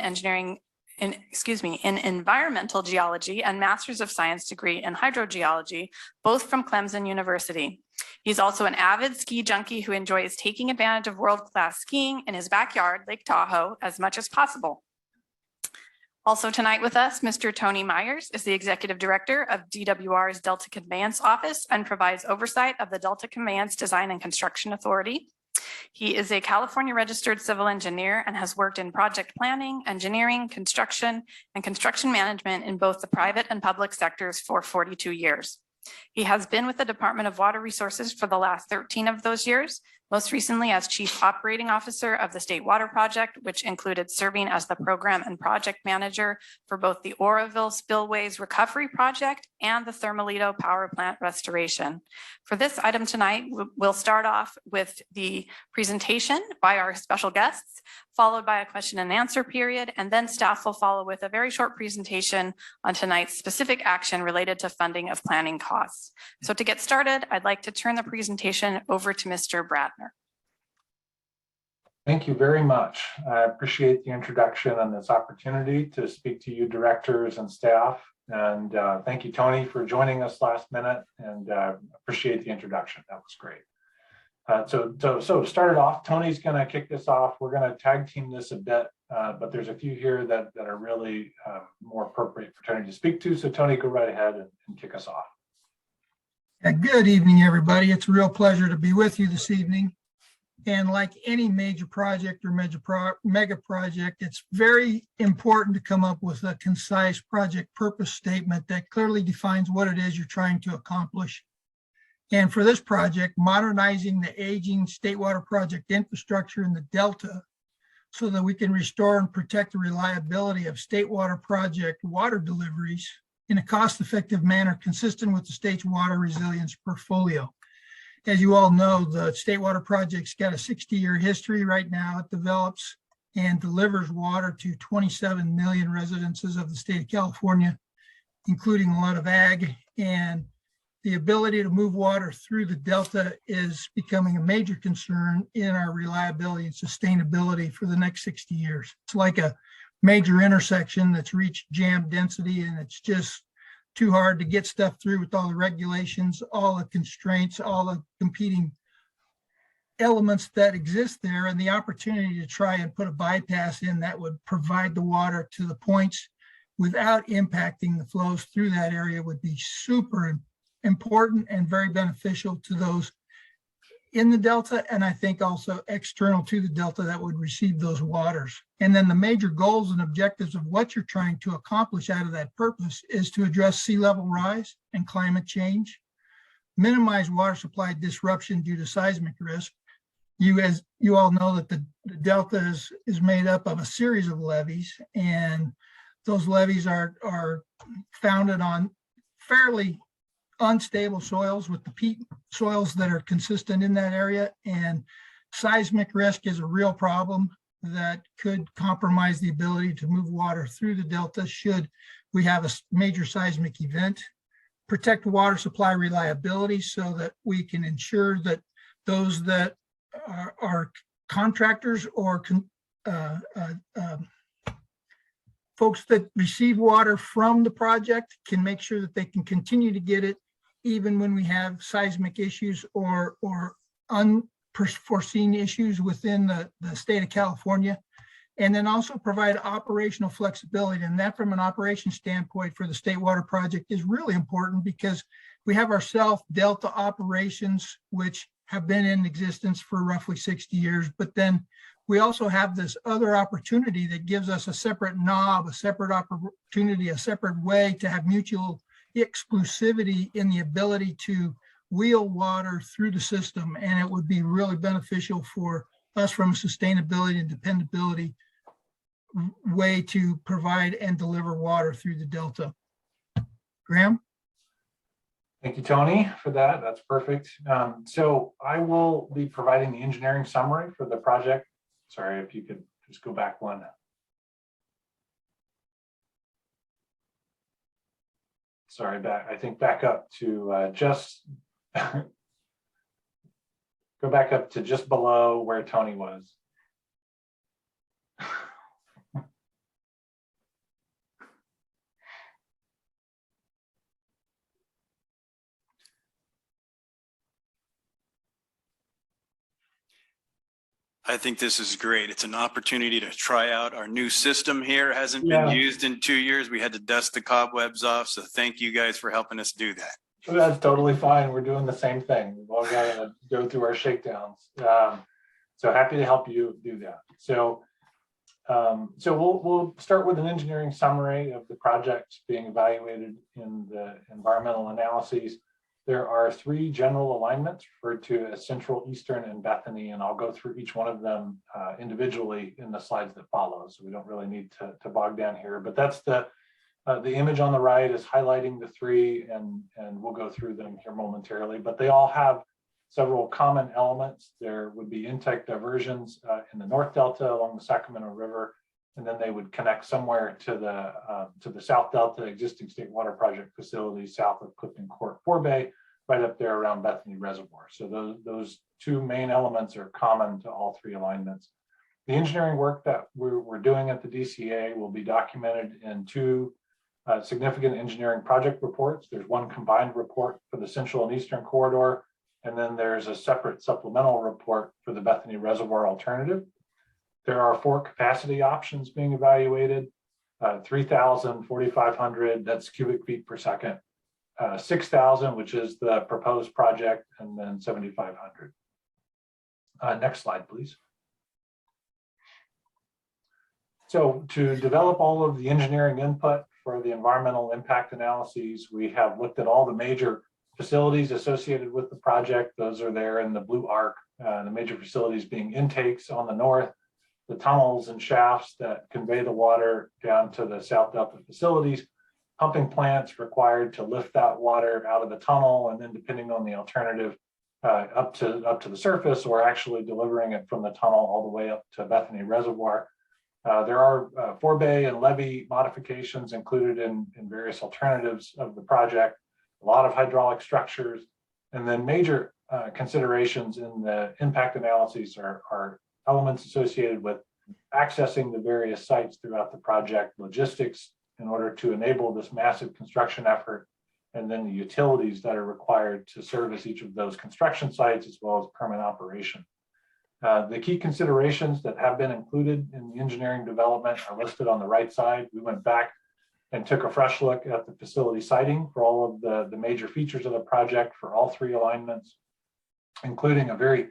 [SPEAKER 12] environmental geology and Master's of Science degree in hydrogeology, both from Clemson University. He's also an avid ski junkie who enjoys taking advantage of world-class skiing in his backyard, Lake Tahoe, as much as possible. Also tonight with us, Mr. Tony Myers is the Executive Director of DWR's Delta Conveyance Office and provides oversight of the Delta Conveyance Design and Construction Authority. He is a California registered civil engineer and has worked in project planning, engineering, construction, and construction management in both the private and public sectors for 42 years. He has been with the Department of Water Resources for the last 13 of those years, most recently as Chief Operating Officer of the State Water Project, which included serving as the program and project manager for both the Oroville Spillways Recovery Project and the Thermalito Power Plant Restoration. For this item tonight, we'll start off with the presentation by our special guests, followed by a question and answer period, and then staff will follow with a very short presentation on tonight's specific action related to funding of planning costs. So to get started, I'd like to turn the presentation over to Mr. Bradner.
[SPEAKER 14] Thank you very much. I appreciate the introduction and this opportunity to speak to you directors and staff. And thank you, Tony, for joining us last minute, and appreciate the introduction. That was great. So to start it off, Tony's going to kick this off. We're going to tag team this a bit, but there's a few here that are really more appropriate for Tony to speak to. So Tony, go right ahead and kick us off.
[SPEAKER 15] Good evening, everybody. It's a real pleasure to be with you this evening. And like any major project or mega project, it's very important to come up with a concise project purpose statement that clearly defines what it is you're trying to accomplish. And for this project, modernizing the aging state water project infrastructure in the Delta so that we can restore and protect the reliability of state water project water deliveries in a cost-effective manner consistent with the state's water resilience portfolio. As you all know, the state water project's got a 60-year history right now. It develops and delivers water to 27 million residences of the state of California, including a lot of ag. And the ability to move water through the Delta is becoming a major concern in our reliability and sustainability for the next 60 years. It's like a major intersection that's reached jam density, and it's just too hard to get stuff through with all the regulations, all the constraints, all the competing elements that exist there, and the opportunity to try and put a bypass in that would provide the water to the points without impacting the flows through that area would be super important and very beneficial to those in the Delta, and I think also external to the Delta that would receive those waters. And then the major goals and objectives of what you're trying to accomplish out of that purpose is to address sea level rise and climate change, minimize water supply disruption due to seismic risk. As you all know that the Delta is made up of a series of levees, and those levees are founded on fairly unstable soils with the peat soils that are consistent in that area, and seismic risk is a real problem that could compromise the ability to move water through the Delta should we have a major seismic event. Protect water supply reliability so that we can ensure that those that are contractors or folks that receive water from the project can make sure that they can continue to get it even when we have seismic issues or unforeseen issues within the state of California. And then also provide operational flexibility. And that from an operation standpoint for the state water project is really important because we have our self-Delta operations, which have been in existence for roughly 60 years. But then we also have this other opportunity that gives us a separate knob, a separate opportunity, a separate way to have mutual exclusivity in the ability to wheel water through the system. And it would be really beneficial for us from a sustainability and dependability way to provide and deliver water through the Delta. Graham?
[SPEAKER 14] Thank you, Tony, for that. That's perfect. So I will be providing the engineering summary for the project. Sorry, if you could just go back one. Sorry, I think back up to just go back up to just below where Tony was.
[SPEAKER 2] I think this is great. It's an opportunity to try out our new system here. It hasn't been
[SPEAKER 14] Yeah.
[SPEAKER 2] used in 2 years. We had to dust the cobwebs off. So thank you guys for helping us do that.
[SPEAKER 14] That's totally fine. We're doing the same thing. We've all got to go through our shakedowns. So happy to help you do that. So we'll start with an engineering summary of the projects being evaluated in the environmental analyses. There are 3 general alignments referred to as Central, Eastern, and Bethany, and I'll go through each one of them individually in the slides that follow. So we don't really need to bog down here, but that's the image on the right is highlighting the 3, and we'll go through them here momentarily, but they all have several common elements. There would be intake diversions in the North Delta along the Sacramento River, and then they would connect somewhere to the South Delta existing state water project facilities south of Clifton Court Forebay, right up there around Bethany Reservoir. So those 2 main elements are common to all 3 alignments. The engineering work that we're doing at the DCA will be documented in 2 significant engineering project reports. There's one combined report for the Central and Eastern corridor, and then there's a separate supplemental report for the Bethany Reservoir alternative. There are 4 capacity options being evaluated, 3,000, 4,500, that's cubic feet per second, 6,000, which is the proposed project, and then 7,500. Next slide, please. So to develop all of the engineering input for the environmental impact analyses, we have looked at all the major facilities associated with the project. Those are there in the blue arc, the major facilities being intakes on the north, the tunnels and shafts that convey the water down to the South Delta facilities, pumping plants required to lift that water out of the tunnel, and then depending on the alternative, up to the surface, or actually delivering it from the tunnel all the way up to Bethany Reservoir. There are forebay and levee modifications included in various alternatives of the project, a lot of hydraulic structures, and then major considerations in the impact analyses are elements associated with accessing the various sites throughout the project, logistics in order to enable this massive construction effort, and then the utilities that are required to service each of those construction sites as well as permanent operation. The key considerations that have been included in the engineering development are listed on the right side. We went back and took a fresh look at the facility siting for all of the major features of the project for all 3 alignments, including a very,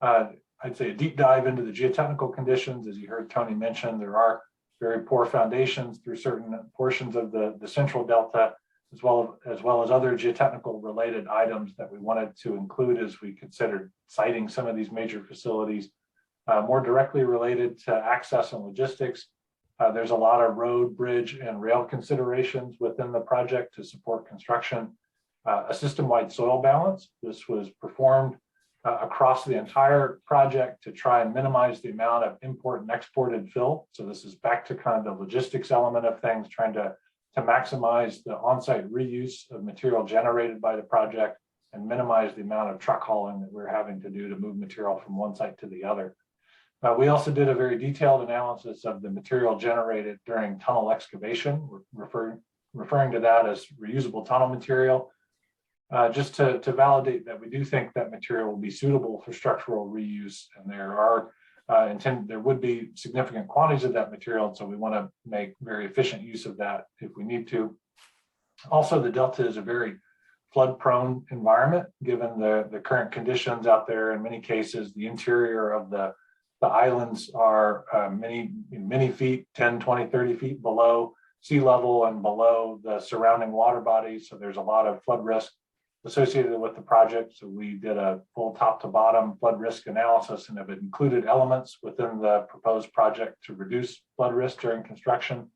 [SPEAKER 14] I'd say, a deep dive into the geotechnical conditions. As you heard Tony mention, there are very poor foundations through certain portions of the Central Delta, as well as other geotechnical related items that we wanted to include as we considered siting some of these major facilities. More directly related to access and logistics, there's a lot of road, bridge, and rail considerations within the project to support construction. A system-wide soil balance. This was performed across the entire project to try and minimize the amount of import and exported fill. So this is back to kind of the logistics element of things, trying to maximize the on-site reuse of material generated by the project and minimize the amount of truck hauling that we're having to do to move material from one site to the other. We also did a very detailed analysis of the material generated during tunnel excavation. We're referring to that as reusable tunnel material, just to validate that we do think that material will be suitable for structural reuse, and there would be significant quantities of that material, and so we want to make very efficient use of that if we need to. Also, the Delta is a very flood-prone environment, given the current conditions out there. In many cases, the interior of the islands are many feet, 10, 20, 30 feet below sea level and below the surrounding water bodies. So there's a lot of flood risk associated with the project. So we did a full top to bottom flood risk analysis and have included elements within the proposed project to reduce flood risk during construction.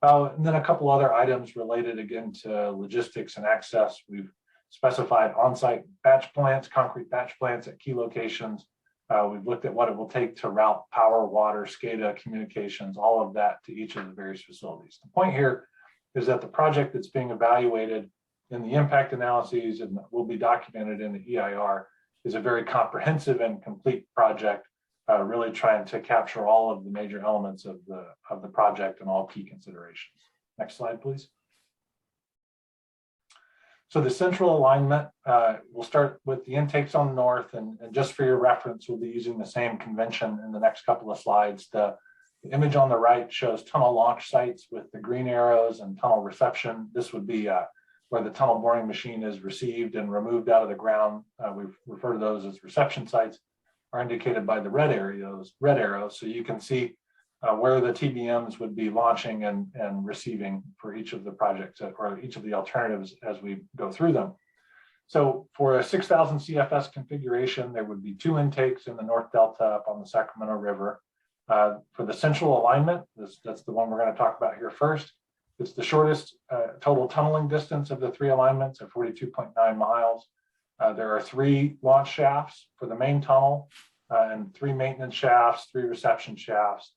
[SPEAKER 14] And then a couple other items related again to logistics and access. We've specified on-site batch plants, concrete batch plants at key locations. We've looked at what it will take to route power, water, SCADA, communications, all of that to each of the various facilities. The point here is that the project that's being evaluated in the impact analyses and will be documented in the EIR is a very comprehensive and complete project, really trying to capture all of the major elements of the project and all key considerations. Next slide, please. So the central alignment, we'll start with the intakes on the north, and just for your reference, we'll be using the same convention in the next couple of slides. The image on the right shows tunnel launch sites with the green arrows and tunnel reception. This would be where the tunnel boring machine is received and removed out of the ground. We refer to those as reception sites, are indicated by the red arrows. So you can see where the TBMs would be launching and receiving for each of the projects or each of the alternatives as we go through them. So for a 6,000 CFS configuration, there would be 2 intakes in the North Delta up on the Sacramento River. For the central alignment, that's the one we're going to talk about here first. It's the shortest total tunneling distance of the 3 alignments at 42.9 miles. There are 3 launch shafts for the main tunnel and 3 maintenance shafts, 3 reception shafts.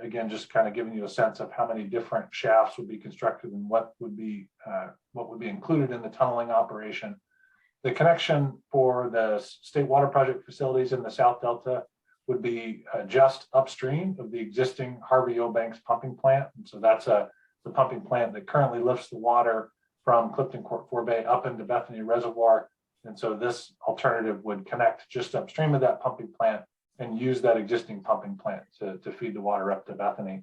[SPEAKER 14] Again, just kind of giving you a sense of how many different shafts would be constructed and what would be included in the tunneling operation. The connection for the State Water Project facilities in the South Delta would be just upstream of the existing Harvey O. Banks pumping plant. And so that's the pumping plant that currently lifts the water from Clifton Court 4 Bay up into Bethany Reservoir. And so this alternative would connect just upstream of that pumping plant and use that existing pumping plant to feed the water up to Bethany.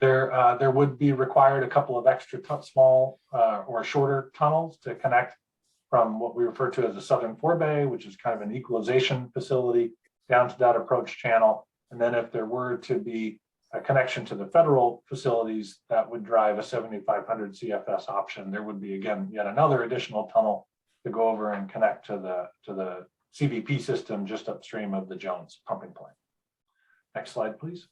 [SPEAKER 14] There would be required a couple of extra small or shorter tunnels to connect from what we refer to as the Southern 4 Bay, which is kind of an equalization facility, down to that approach channel. And then if there were to be a connection to the federal facilities, that would drive a 7,500 CFS option. There would be, again, yet another additional tunnel to go over and connect to the CVP system just upstream of the Jones pumping plant. Next slide, please.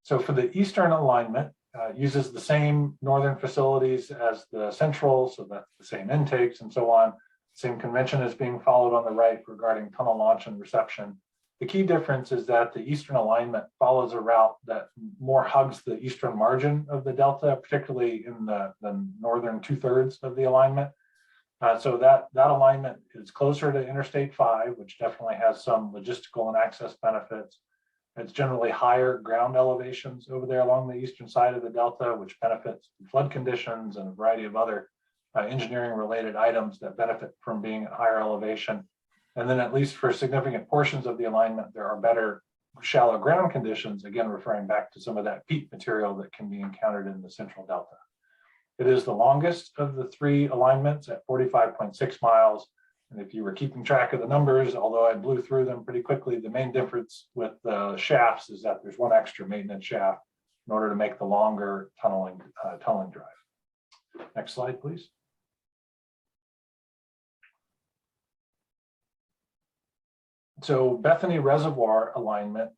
[SPEAKER 14] So for the eastern alignment, uses the same northern facilities as the central, so that's the same intakes and so on. Same convention is being followed on the right regarding tunnel launch and reception. The key difference is that the eastern alignment follows a route that more hugs the eastern margin of the Delta, particularly in the northern 2/3 of the alignment. So that alignment is closer to Interstate 5, which definitely has some logistical and access benefits. It's generally higher ground elevations over there along the eastern side of the Delta, which benefits flood conditions and a variety of other engineering related items that benefit from being at higher elevation. And then at least for significant portions of the alignment, there are better shallow ground conditions, again, referring back to some of that peat material that can be encountered in the central Delta. It is the longest of the 3 alignments at 45.6 miles. And if you were keeping track of the numbers, although I blew through them pretty quickly, the main difference with the shafts is that there's 1 extra maintenance shaft in order to make the longer tunneling drive. Next slide, please. So Bethany Reservoir alignment,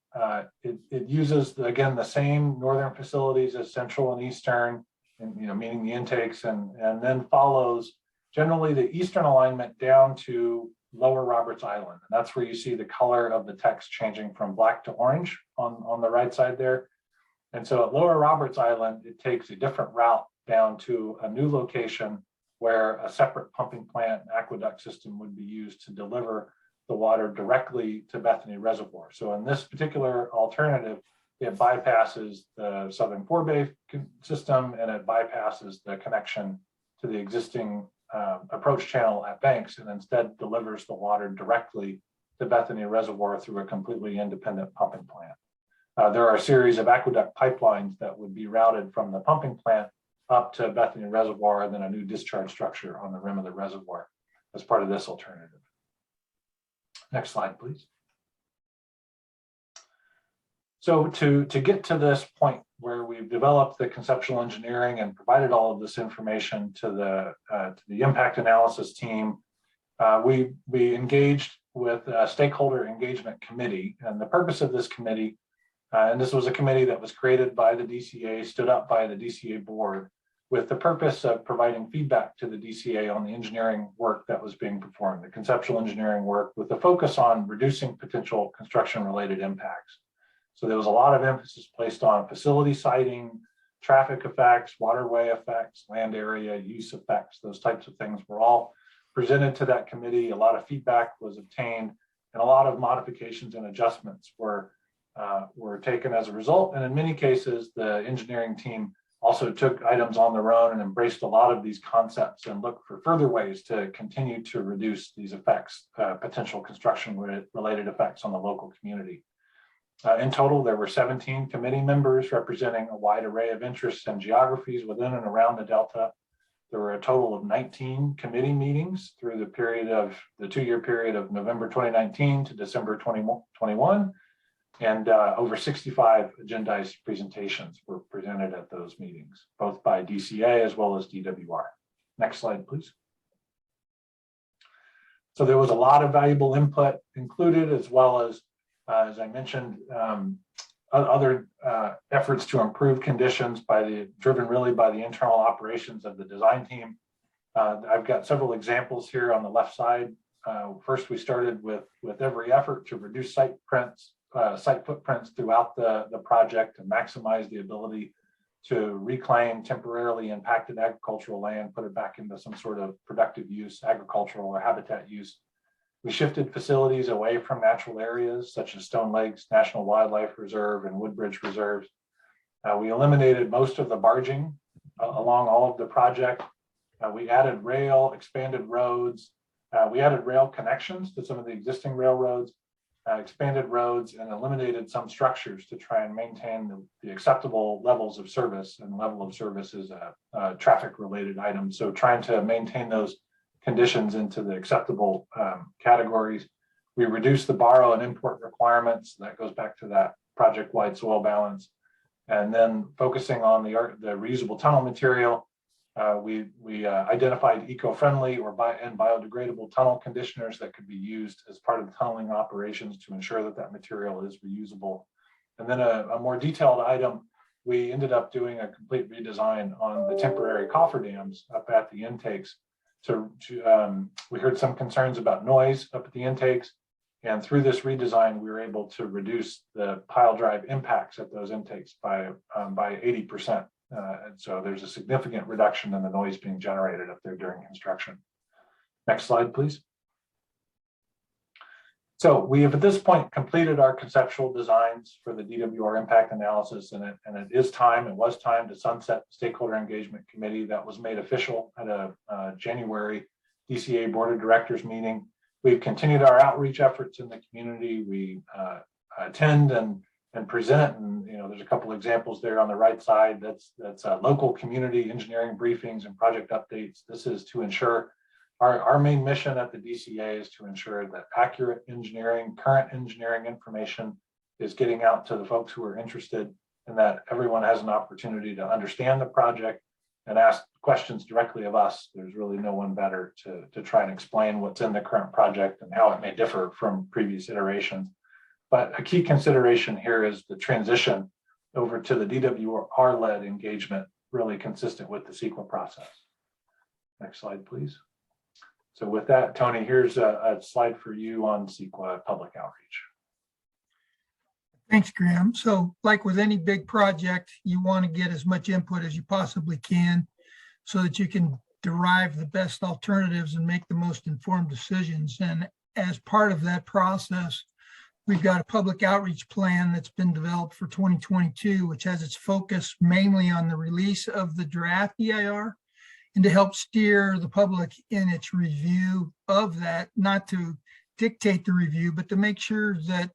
[SPEAKER 14] it uses, again, the same northern facilities as central and eastern, and meaning the intakes, and then follows generally the eastern alignment down to Lower Roberts Island. And that's where you see the color of the text changing from black to orange on the right side there. And so at Lower Roberts Island, it takes a different route down to a new location where a separate pumping plant and aqueduct system would be used to deliver the water directly to Bethany Reservoir. So in this particular alternative, it bypasses the Southern 4 Bay system and it bypasses the connection to the existing approach channel at Banks, and instead delivers the water directly to Bethany Reservoir through a completely independent pumping plant. There are a series of aqueduct pipelines that would be routed from the pumping plant up to Bethany Reservoir, and then a new discharge structure on the rim of the reservoir as part of this alternative. Next slide, please. So to get to this point where we've developed the conceptual engineering and provided all of this information to the impact analysis team, we engaged with a stakeholder engagement committee. And the purpose of this committee, and this was a committee that was created by the DCA, stood up by the DCA board, with the purpose of providing feedback to the DCA on the engineering work that was being performed, the conceptual engineering work, with the focus on reducing potential construction-related impacts. So there was a lot of emphasis placed on facility siting, traffic effects, waterway effects, land area use effects. Those types of things were all presented to that committee. A lot of feedback was obtained, and a lot of modifications and adjustments were taken as a result. And in many cases, the engineering team also took items on their own and embraced a lot of these concepts and looked for further ways to continue to reduce these effects, potential construction related effects on the local community. In total, there were 17 committee members representing a wide array of interests and geographies within and around the Delta. There were a total of 19 committee meetings through the period of the 2-year period of November 2019 to December 2021. And over 65 agendized presentations were presented at those meetings, both by DCA as well as DWR. Next slide, please. So there was a lot of valuable input included, as well as I mentioned, other efforts to improve conditions driven really by the internal operations of the design team. I've got several examples here on the left side. First, we started with every effort to reduce site footprints throughout the project and maximize the ability to reclaim temporarily impacted agricultural land, put it back into some sort of productive use, agricultural or habitat use. We shifted facilities away from natural areas such as Stone Lakes National Wildlife Reserve and Woodbridge Reserves. We eliminated most of the barging along all of the project. We added rail, expanded roads. We added rail connections to some of the existing railroads, expanded roads, and eliminated some structures to try and maintain the acceptable levels of service. And level of service is a traffic related item. So trying to maintain those conditions into the acceptable categories. We reduced the borrow and import requirements. That goes back to that project-wide soil balance. And then focusing on the reusable tunnel material, we identified eco-friendly and biodegradable tunnel conditioners that could be used as part of the tunneling operations to ensure that that material is reusable. And then a more detailed item, we ended up doing a complete redesign on the temporary cofferdams up at the intakes. We heard some concerns about noise up at the intakes, and through this redesign, we were able to reduce the pile drive impacts at those intakes by 80%. And so there's a significant reduction in the noise being generated up there during construction. Next slide, please. So we have at this point completed our conceptual designs for the DWR impact analysis, and it was time to sunset the Stakeholder Engagement Committee that was made official at a January DCA Board of Directors meeting. We've continued our outreach efforts in the community. We attend and present, and there's a couple examples there on the right side. That's local community engineering briefings and project updates. This is to ensure our main mission at the DCA is to ensure that accurate engineering, current engineering information is getting out to the folks who are interested, and that everyone has an opportunity to understand the project and ask questions directly of us. There's really no one better to try and explain what's in the current project and how it may differ from previous iterations. But a key consideration here is the transition over to the DWR-led engagement, really consistent with the CEQA process. Next slide, please. So with that, Tony, here's a slide for you on CEQA public outreach.
[SPEAKER 15] Thanks, Graham. So like with any big project, you want to get as much input as you possibly can so that you can derive the best alternatives and make the most informed decisions. And as part of that process, we've got a public outreach plan that's been developed for 2022, which has its focus mainly on the release of the draft EIR and to help steer the public in its review of that, not to dictate the review, but to make sure that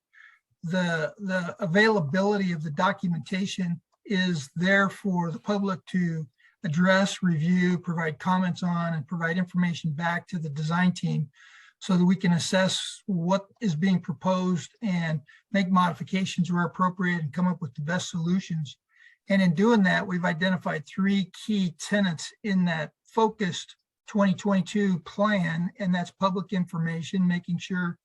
[SPEAKER 15] the availability of the documentation is there for the public to address, review, provide comments on, and provide information back to the design team so that we can assess what is being proposed and make modifications where appropriate and come up with the best solutions. And in doing that, we've identified 3 key tenets in that focused 2022 plan, and that's public information, making sure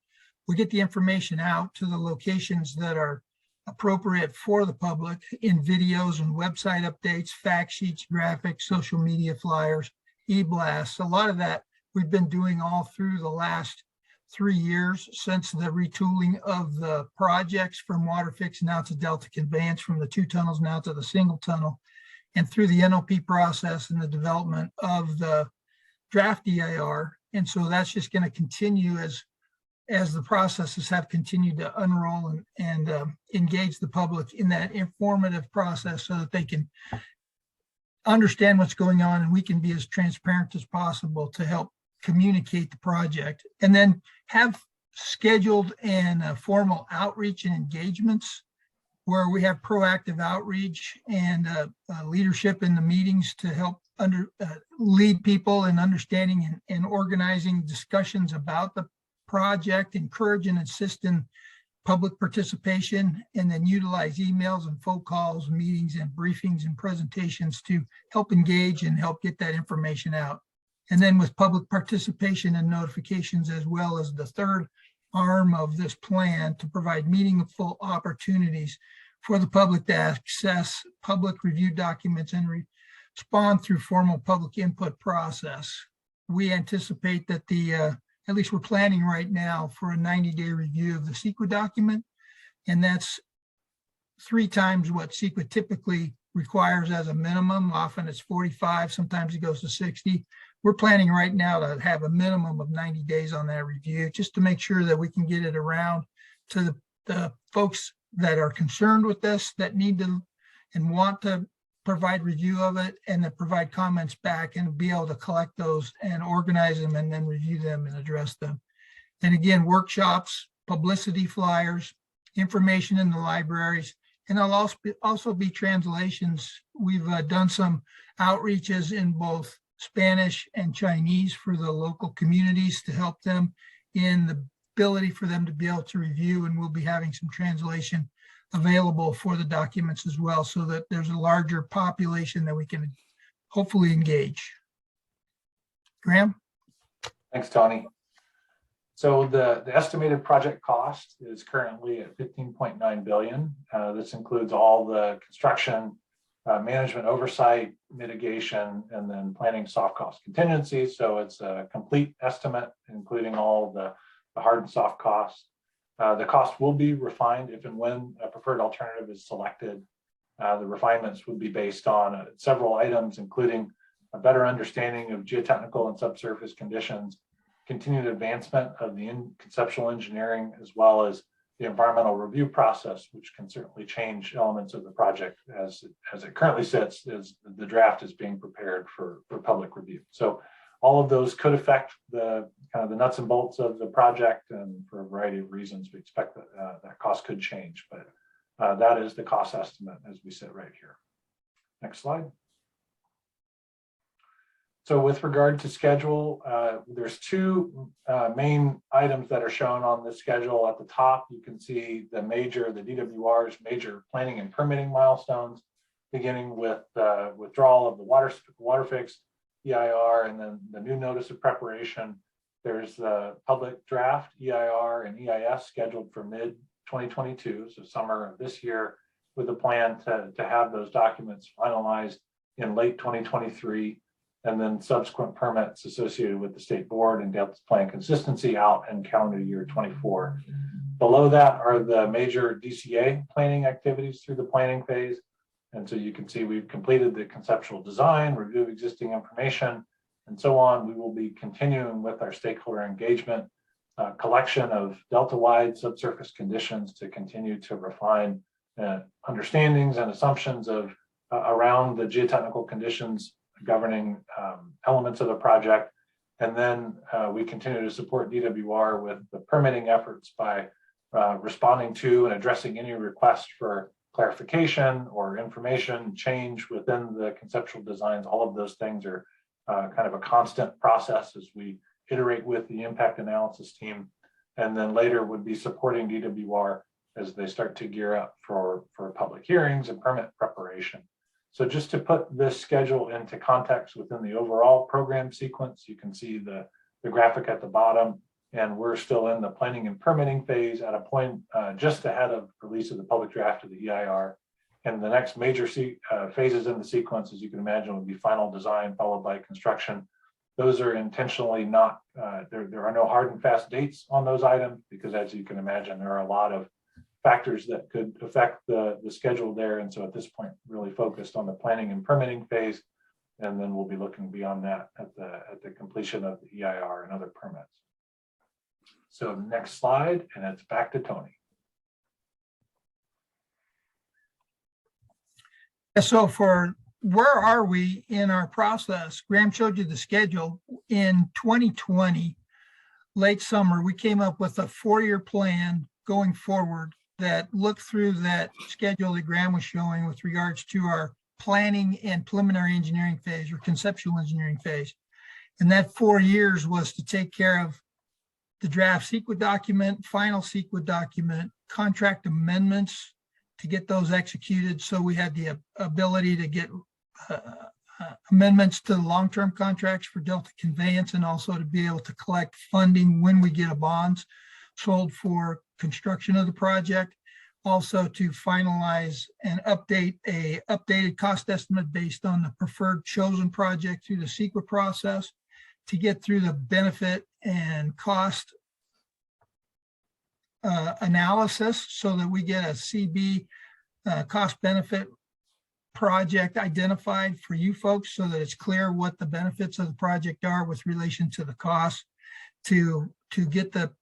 [SPEAKER 15] we get the information out to the locations that are appropriate for the public in videos and website updates, fact sheets, graphics, social media flyers, e-blasts. A lot of that we've been doing all through the last 3 years since the retooling of the projects from WaterFix now to Delta Conveyance, from the 2 tunnels now to the single tunnel, and through the NOP process and the development of the draft EIR. And so that's just going to continue as the processes have continued to unroll and engage the public in that informative process so that they can understand what's going on and we can be as transparent as possible to help communicate the project. And then have scheduled and formal outreach and engagements where we have proactive outreach and leadership in the meetings to help lead people in understanding and organizing discussions about the project, encourage and assist in public participation, and then utilize emails and phone calls, meetings and briefings and presentations to help engage and help get that information out. And then with public participation and notifications, as well as the third arm of this plan, to provide meaningful opportunities for the public to access public review documents and respond through formal public input process. We anticipate that at least we're planning right now for a 90-day review of the CEQA document. And that's 3 times what CEQA typically requires as a minimum. Often it's 45, sometimes it goes to 60. We're planning right now to have a minimum of 90 days on that review, just to make sure that we can get it around to the folks that are concerned with this, that need to and want to provide review of it, and then provide comments back and be able to collect those and organize them and then review them and address them. And again, workshops, publicity flyers, information in the libraries, and there'll also be translations. We've done some outreaches in both Spanish and Chinese for the local communities to help them in the ability for them to be able to review, and we'll be having some translation available for the documents as well, so that there's a larger population that we can hopefully engage. Graham?
[SPEAKER 14] Thanks, Tony. So the estimated project cost is currently at 15.9 billion. This includes all the construction, management oversight, mitigation, and then planning soft cost contingencies. So it's a complete estimate, including all the hard and soft costs. The cost will be refined if and when a preferred alternative is selected. The refinements would be based on several items, including a better understanding of geotechnical and subsurface conditions, continued advancement of the conceptual engineering, as well as the environmental review process, which can certainly change elements of the project as it currently sits, as the draft is being prepared for public review. So all of those could affect the kind of the nuts and bolts of the project, and for a variety of reasons, we expect that that cost could change, but that is the cost estimate as we sit right here. Next slide. So with regard to schedule, there's 2 main items that are shown on the schedule. At the top, you can see the DWR's major planning and permitting milestones, beginning with the withdrawal of the water fix, EIR, and then the new notice of preparation. There's the public draft EIR and EIS scheduled for mid-2022, so summer of this year, with a plan to have those documents finalized in late 2023, and then subsequent permits associated with the state board and Delta's plan consistency out in calendar year 24. Below that are the major DCA planning activities through the planning phase. And so you can see we've completed the conceptual design, review of existing information, and so on. We will be continuing with our stakeholder engagement, collection of Delta-wide subsurface conditions to continue to refine understandings and assumptions of around the geotechnical conditions governing elements of the project. And then we continue to support DWR with the permitting efforts by responding to and addressing any requests for clarification or information change within the conceptual designs. All of those things are kind of a constant process as we iterate with the impact analysis team, and then later would be supporting DWR as they start to gear up for public hearings and permit preparation. So just to put this schedule into context within the overall program sequence, you can see the graphic at the bottom, and we're still in the planning and permitting phase at a point just ahead of release of the public draft of the EIR. And the next major phases in the sequence, as you can imagine, would be final design followed by construction. Those are intentionally not, there are no hard and fast dates on those items, because as you can imagine, there are a lot of factors that could affect the schedule there. And so at this point, really focused on the planning and permitting phase. And then we'll be looking beyond that at the completion of the EIR and other permits. So next slide, and it's back to Tony.
[SPEAKER 15] So for where are we in our process? Graham showed you the schedule. In 2020, late summer, we came up with a 4-year plan going forward that looked through that schedule that Graham was showing with regards to our planning and preliminary engineering phase or conceptual engineering phase. And that 4 years was to take care of the draft CEQA document, final CEQA document, contract amendments to get those executed. So we had the ability to get amendments to the long-term contracts for Delta Conveyance, and also to be able to collect funding when we get a bonds sold for construction of the project. Also to finalize and update a updated cost estimate based on the preferred chosen project through the CEQA process, to get through the benefit and cost analysis so that we get a CB cost benefit project identified for you folks so that it's clear what the benefits of the project are with relation to the cost, to get the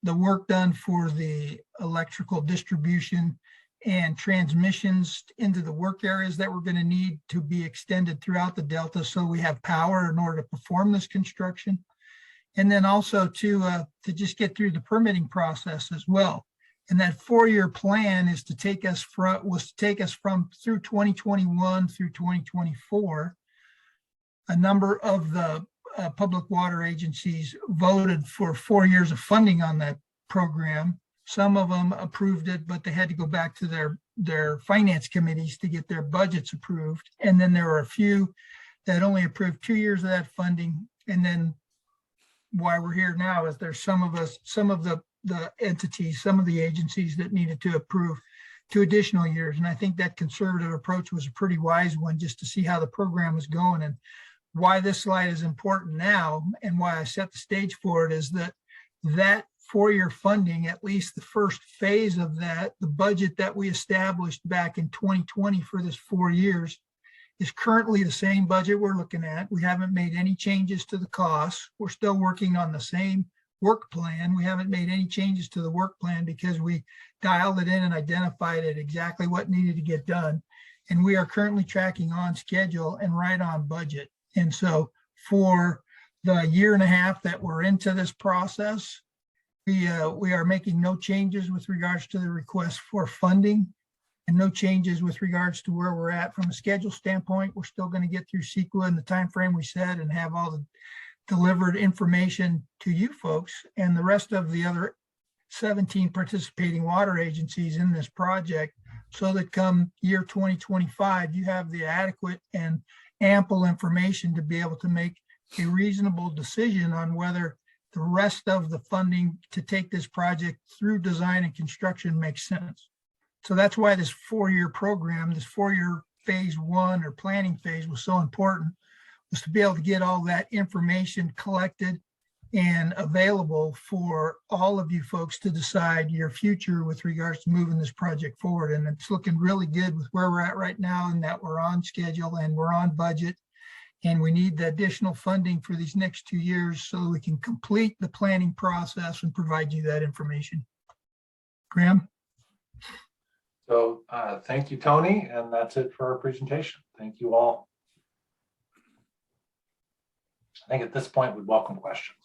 [SPEAKER 15] work done for the electrical distribution and transmissions into the work areas that we're going to need to be extended throughout the Delta so we have power in order to perform this construction. And then also to just get through the permitting process as well. And that 4-year plan is to take us from through 2021 through 2024. A number of the public water agencies voted for 4 years of funding on that program. Some of them approved it, but they had to go back to their finance committees to get their budgets approved. And then there were a few that only approved 2 years of that funding. And then why we're here now is there's some of the entities, some of the agencies that needed to approve 2 additional years. And I think that conservative approach was a pretty wise one, just to see how the program was going. And why this slide is important now, and why I set the stage for it, is that 4-year funding, at least the first phase of that, the budget that we established back in 2020 for this 4 years, is currently the same budget we're looking at. We haven't made any changes to the costs. We're still working on the same work plan. We haven't made any changes to the work plan because we dialed it in and identified it exactly what needed to get done. And we are currently tracking on schedule and right on budget. And so for the 1.5 years that we're into this process, we are making no changes with regards to the request for funding, and no changes with regards to where we're at from a schedule standpoint. We're still going to get through CEQA in the time frame we set and have all the delivered information to you folks and the rest of the other 17 participating water agencies in this project, so that come year 2025, you have the adequate and ample information to be able to make a reasonable decision on whether the rest of the funding to take this project through design and construction makes sense. So that's why this 4-year program, this 4-year phase 1 or planning phase was so important, was to be able to get all that information collected and available for all of you folks to decide your future with regards to moving this project forward. And it's looking really good with where we're at right now, and that we're on schedule and we're on budget. And we need the additional funding for these next 2 years so we can complete the planning process and provide you that information. Graham?
[SPEAKER 14] So thank you, Tony. And that's it for our presentation. Thank you all. I think at this point, we'd welcome questions.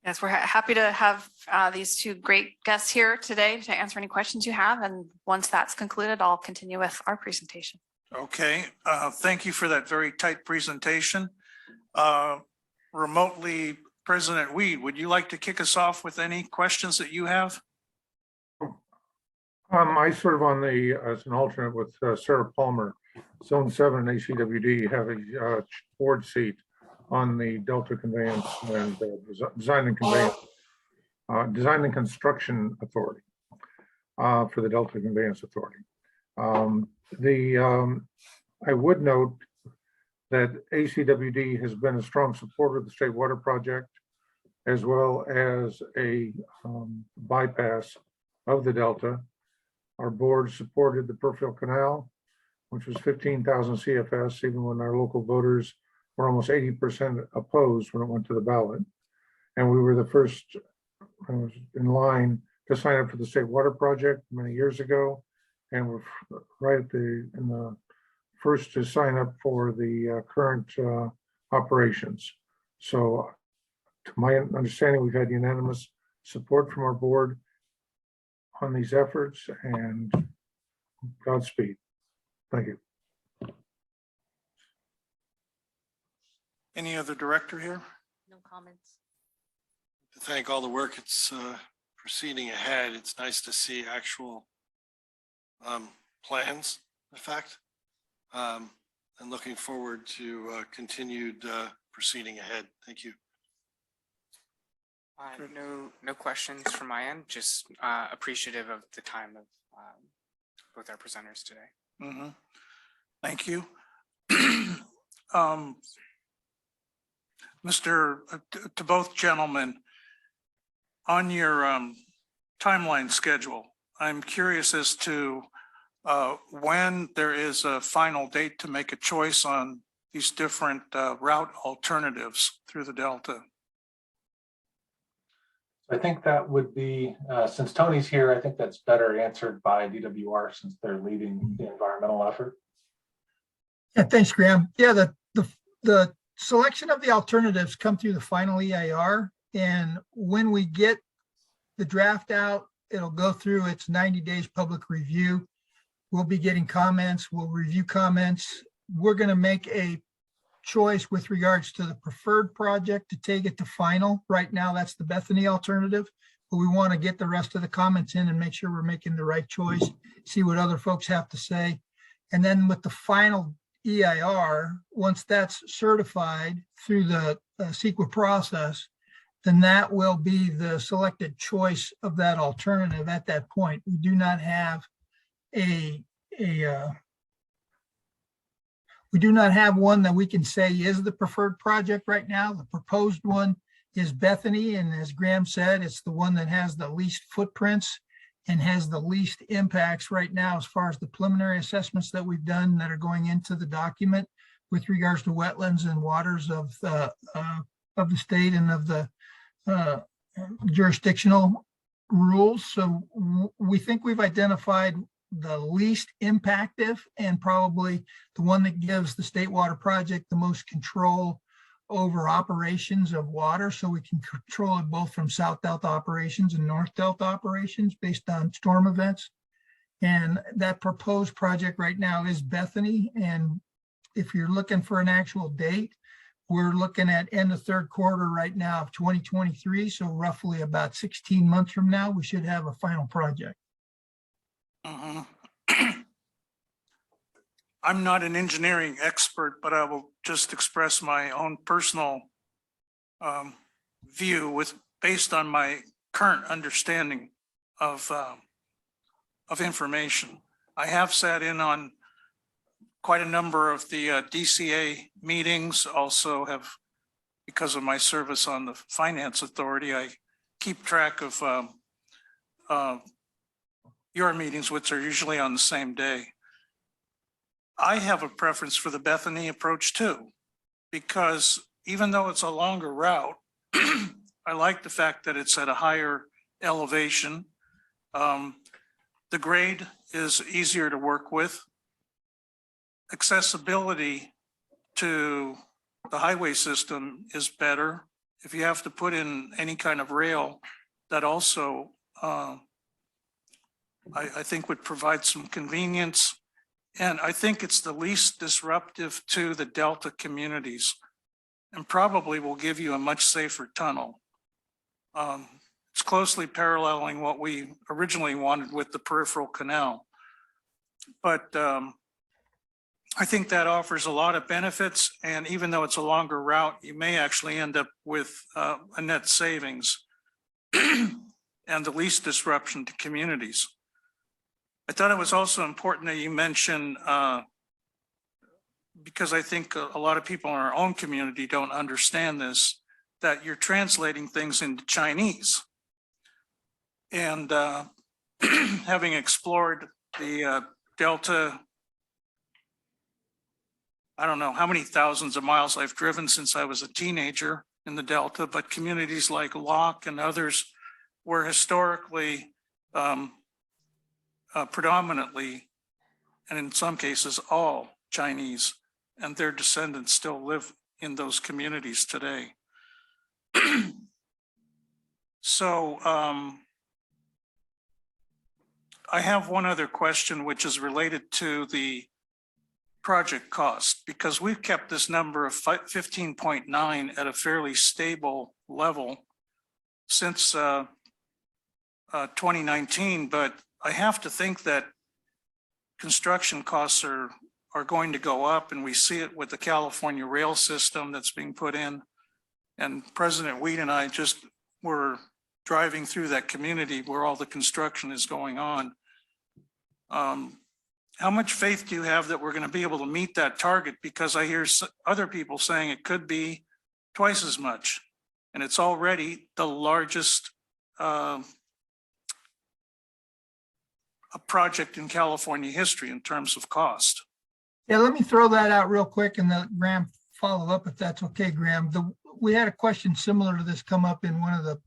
[SPEAKER 12] Yes, we're happy to have these 2 great guests here today to answer any questions you have. And once that's concluded, I'll continue with our presentation.
[SPEAKER 1] Okay, thank you for that very tight presentation. Remotely, President Weed, would you like to kick us off with any questions that you have?
[SPEAKER 4] I serve on as an alternate with Sarah Palmer, Zone 7 and ACWD, have a board seat on the Delta Conveyance and Design and Conveyance, Design and Construction Authority for the Delta Conveyance Authority. I would note that ACWD has been a strong supporter of the State Water Project, as well as a bypass of the Delta. Our board supported the Perfield Canal, which was 15,000 CFS, even when our local voters were almost 80% opposed when it went to the ballot. And we were the first in line to sign up for the State Water Project many years ago. And we're right at in the first to sign up for the current operations. So to my understanding, we've had unanimous support from our board on these efforts, and Godspeed. Thank you.
[SPEAKER 1] Any other director here?
[SPEAKER 5] No comments.
[SPEAKER 10] To thank all the work it's proceeding ahead. It's nice to see actual plans, in fact, and looking forward to continued proceeding ahead. Thank you.
[SPEAKER 11] No questions from my end, just appreciative of the time of both our presenters today.
[SPEAKER 1] Mm-hmm. Thank you. To both gentlemen, on your timeline schedule, I'm curious as to when there is a final date to make a choice on these different route alternatives through the Delta.
[SPEAKER 14] I think that would be, since Tony's here, I think that's better answered by DWR since they're leading the environmental effort.
[SPEAKER 15] Yeah, thanks, Graham. Yeah, the selection of the alternatives come through the final EIR. And when we get the draft out, it'll go through its 90 days public review. We'll be getting comments. We'll review comments. We're going to make a choice with regards to the preferred project to take it to final. Right now, that's the Bethany alternative, but we want to get the rest of the comments in and make sure we're making the right choice, see what other folks have to say. And then with the final EIR, once that's certified through the CEQA process, then that will be the selected choice of that alternative at that point. We do not have we do not have one that we can say is the preferred project right now. The proposed one is Bethany, and as Graham said, it's the one that has the least footprints and has the least impacts right now as far as the preliminary assessments that we've done that are going into the document with regards to wetlands and waters of the state and of the jurisdictional rules. So we think we've identified the least impactive and probably the one that gives the State Water Project the most control over operations of water, so we can control it both from South Delta operations and North Delta operations based on storm events. And that proposed project right now is Bethany. And if you're looking for an actual date, we're looking at end of third quarter right now of 2023. So roughly about 16 months from now, we should have a final project.
[SPEAKER 1] I'm not an engineering expert, but I will just express my own personal view based on my current understanding of information. I have sat in on quite a number of the DCA meetings, also have, because of my service on the Finance Authority, I keep track of your meetings, which are usually on the same day. I have a preference for the Bethany approach too, because even though it's a longer route, I like the fact that it's at a higher elevation. The grade is easier to work with. Accessibility to the highway system is better. If you have to put in any kind of rail, that also I think would provide some convenience. And I think it's the least disruptive to the Delta communities and probably will give you a much safer tunnel. It's closely paralleling what we originally wanted with the peripheral canal. But I think that offers a lot of benefits. And even though it's a longer route, you may actually end up with a net savings and the least disruption to communities. I thought it was also important that you mention, because I think a lot of people in our own community don't understand this, that you're translating things into Chinese. And having explored the Delta, I don't know how many thousands of miles I've driven since I was a teenager in the Delta, but communities like Locke and others were historically predominantly, and in some cases all Chinese, and their descendants still live in those communities today. So I have one other question, which is related to the project cost, because we've kept this number of 15.9 at a fairly stable level since 2019, but I have to think that construction costs are going to go up, and we see it with the California rail system that's being put in. And President Weed and I just were driving through that community where all the construction is going on. How much faith do you have that we're going to be able to meet that target? Because I hear other people saying it could be twice as much, and it's already the largest a project in California history in terms of cost.
[SPEAKER 15] Yeah, let me throw that out real quick and then Graham follow up if that's okay, Graham. We had a question similar to this come up in one of the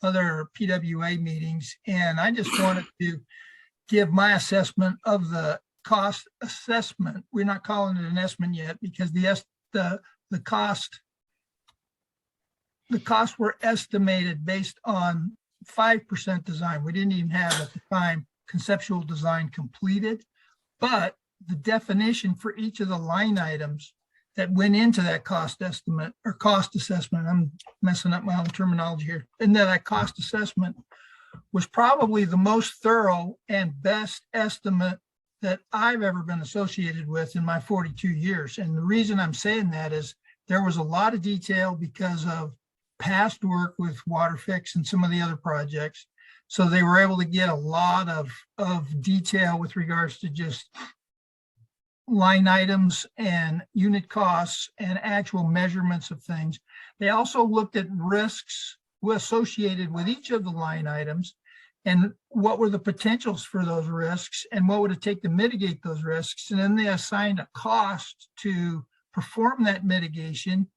[SPEAKER 15] other PWA meetings, and I just wanted to give my assessment of the cost assessment. We're not calling it an estimate yet because the costs were estimated based on 5% design. We didn't even have at the time conceptual design completed, but the definition for each of the line items that went into that cost estimate or cost assessment, I'm messing up my own terminology here, and that cost assessment was probably the most thorough and best estimate that I've ever been associated with in my 42 years. And the reason I'm saying that is there was a lot of detail because of past work with WaterFix and some of the other projects. So they were able to get a lot of detail with regards to just line items and unit costs and actual measurements of things. They also looked at risks associated with each of the line items and what were the potentials for those risks and what would it take to mitigate those risks. And then they assigned a cost to perform that mitigation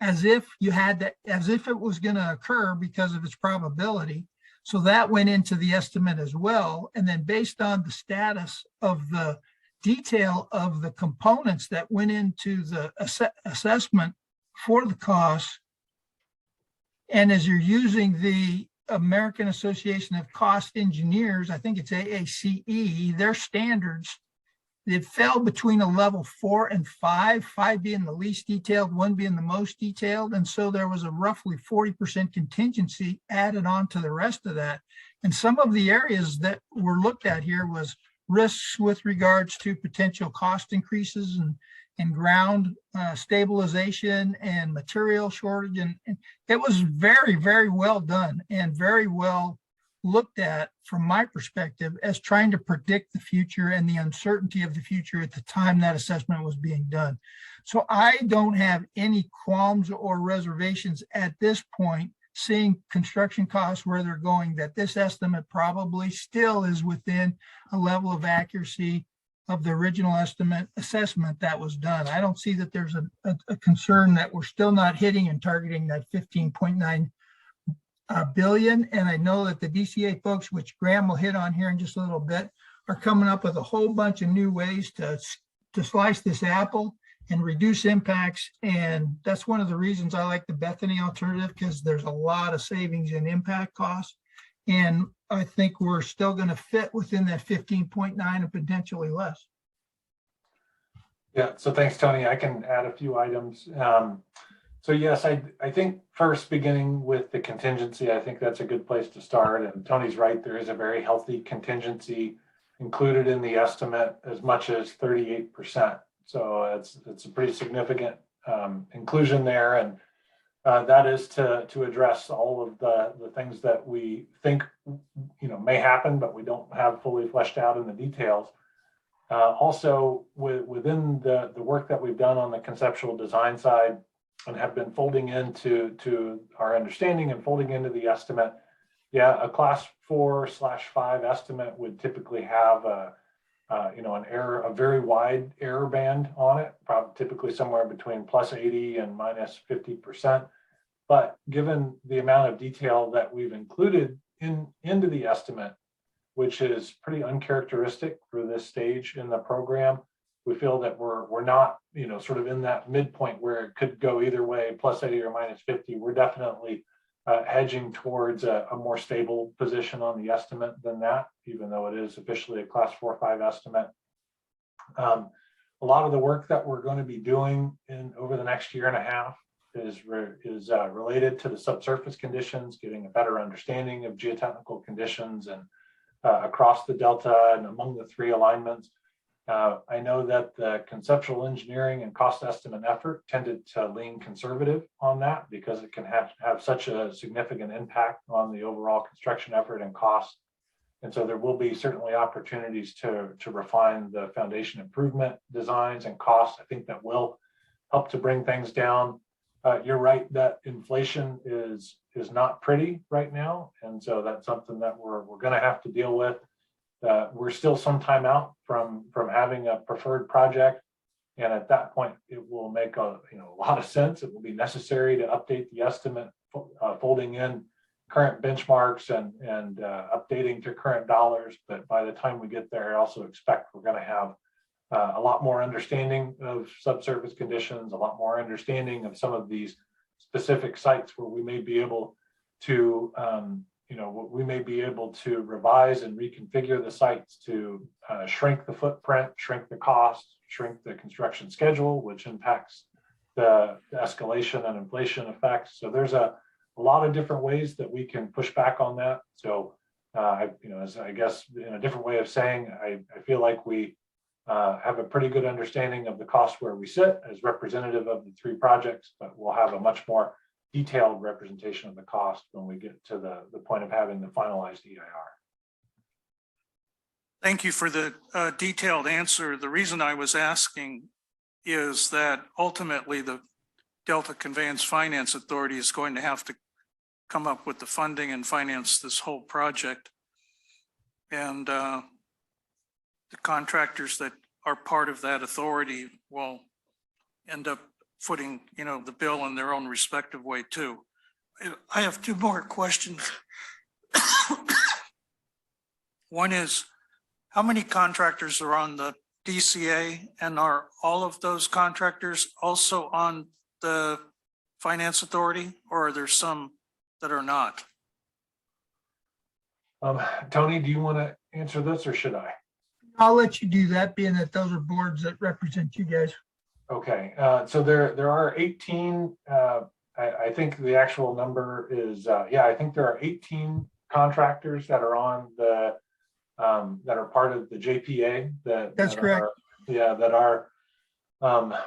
[SPEAKER 15] as if it was going to occur because of its probability. So that went into the estimate as well. And then based on the status of the detail of the components that went into the assessment for the cost, and as you're using the American Association of Cost Engineers, I think it's AACE, their standards, it fell between a level 4 and 5, 5 being the least detailed, 1 being the most detailed. And so there was a roughly 40% contingency added on to the rest of that. And some of the areas that were looked at here was risks with regards to potential cost increases and ground stabilization and material shortage. And it was very, very well done and very well looked at from my perspective as trying to predict the future and the uncertainty of the future at the time that assessment was being done. So I don't have any qualms or reservations at this point, seeing construction costs where they're going, that this estimate probably still is within a level of accuracy of the original assessment that was done. I don't see that there's a concern that we're still not hitting and targeting that 15.9 billion. And I know that the DCA folks, which Graham will hit on here in just a little bit, are coming up with a whole bunch of new ways to slice this apple and reduce impacts. And that's one of the reasons I like the Bethany alternative, because there's a lot of savings in impact costs. And I think we're still going to fit within that 15.9 and potentially less.
[SPEAKER 14] Yeah, so thanks, Tony. I can add a few items. So yes, I think first beginning with the contingency, I think that's a good place to start. And Tony's right, there is a very healthy contingency included in the estimate, as much as 38%. So it's a pretty significant inclusion there. And that is to address all of the things that we think may happen, but we don't have fully fleshed out in the details. Also, within the work that we've done on the conceptual design side and have been folding into our understanding and folding into the estimate, yeah, a class 4/5 estimate would typically have an error, a very wide error band on it, probably typically somewhere between +80 and -50%. But given the amount of detail that we've included into the estimate, which is pretty uncharacteristic for this stage in the program, we feel that we're not, sort of in that midpoint where it could go either way, plus 80 or minus 50. We're definitely hedging towards a more stable position on the estimate than that, even though it is officially a class 4-5 estimate. A lot of the work that we're going to be doing over the next year and a half is related to the subsurface conditions, getting a better understanding of geotechnical conditions and across the delta and among the 3 alignments. I know that the conceptual engineering and cost estimate effort tended to lean conservative on that because it can have such a significant impact on the overall construction effort and cost. And so there will be certainly opportunities to refine the foundation improvement designs and costs. I think that will help to bring things down. You're right that inflation is not pretty right now. And so that's something that we're going to have to deal with. We're still some time out from having a preferred project. And at that point, it will make a lot of sense. It will be necessary to update the estimate, folding in current benchmarks and updating to current dollars. But by the time we get there, I also expect we're going to have a lot more understanding of subsurface conditions, a lot more understanding of some of these specific sites where we may be able to revise and reconfigure the sites to shrink the footprint, shrink the cost, shrink the construction schedule, which impacts the escalation and inflation effects. So there's a lot of different ways that we can push back on that. So, as I guess in a different way of saying, I feel like we have a pretty good understanding of the cost where we sit as representative of the 3 projects, but we'll have a much more detailed representation of the cost when we get to the point of having the finalized EIR.
[SPEAKER 1] Thank you for the detailed answer. The reason I was asking is that ultimately the Delta Conveyance Finance Authority is going to have to come up with the funding and finance this whole project. And the contractors that are part of that authority will end up footing, the bill in their own respective way too. I have 2 more questions. One is, how many contractors are on the DCA, and are all of those contractors also on the Finance Authority, or are there some that are not?
[SPEAKER 14] Tony, do you want to answer this or should I?
[SPEAKER 15] I'll let you do that, being that those are boards that represent you guys.
[SPEAKER 14] Okay, so there are 18, I think the actual number is, I think there are 18 contractors that are on the, that are part of the JPA.
[SPEAKER 15] That's correct.
[SPEAKER 14] That are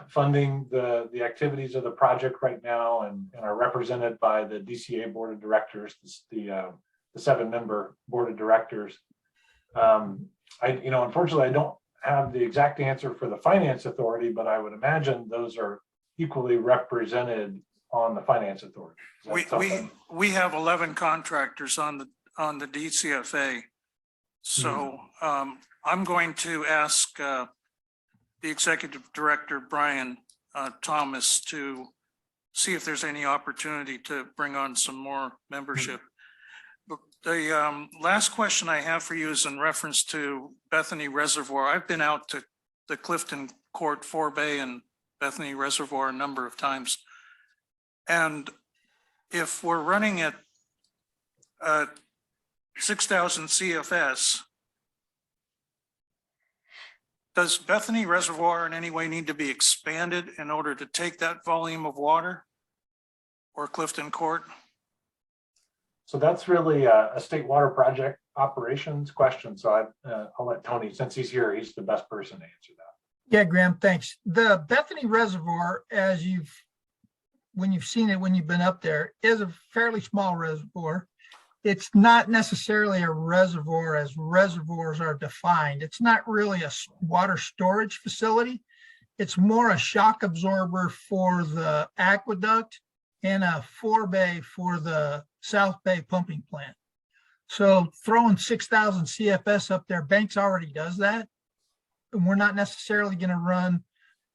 [SPEAKER 14] funding the activities of the project right now and are represented by the DCA Board of Directors, the 7-member Board of Directors. Unfortunately, I don't have the exact answer for the Finance Authority, but I would imagine those are equally represented on the Finance Authority.
[SPEAKER 1] We have 11 contractors on the DCFA. So I'm going to ask the Executive Director, Brian Thomas, to see if there's any opportunity to bring on some more membership. The last question I have for you is in reference to Bethany Reservoir. I've been out to the Clifton Court Forebay and Bethany Reservoir a number of times. And if we're running at 6,000 CFS, does Bethany Reservoir in any way need to be expanded in order to take that volume of water, or Clifton Court?
[SPEAKER 14] So that's really a state water project operations question. So I'll let Tony, since he's here, he's the best person to answer that.
[SPEAKER 15] Yeah, Graham, thanks. The Bethany Reservoir, when you've seen it, when you've been up there, is a fairly small reservoir. It's not necessarily a reservoir as reservoirs are defined. It's not really a water storage facility. It's more a shock absorber for the aqueduct and a forebay for the South Bay pumping plant. So throwing 6,000 CFS up there, Banks already does that. And we're not necessarily going to run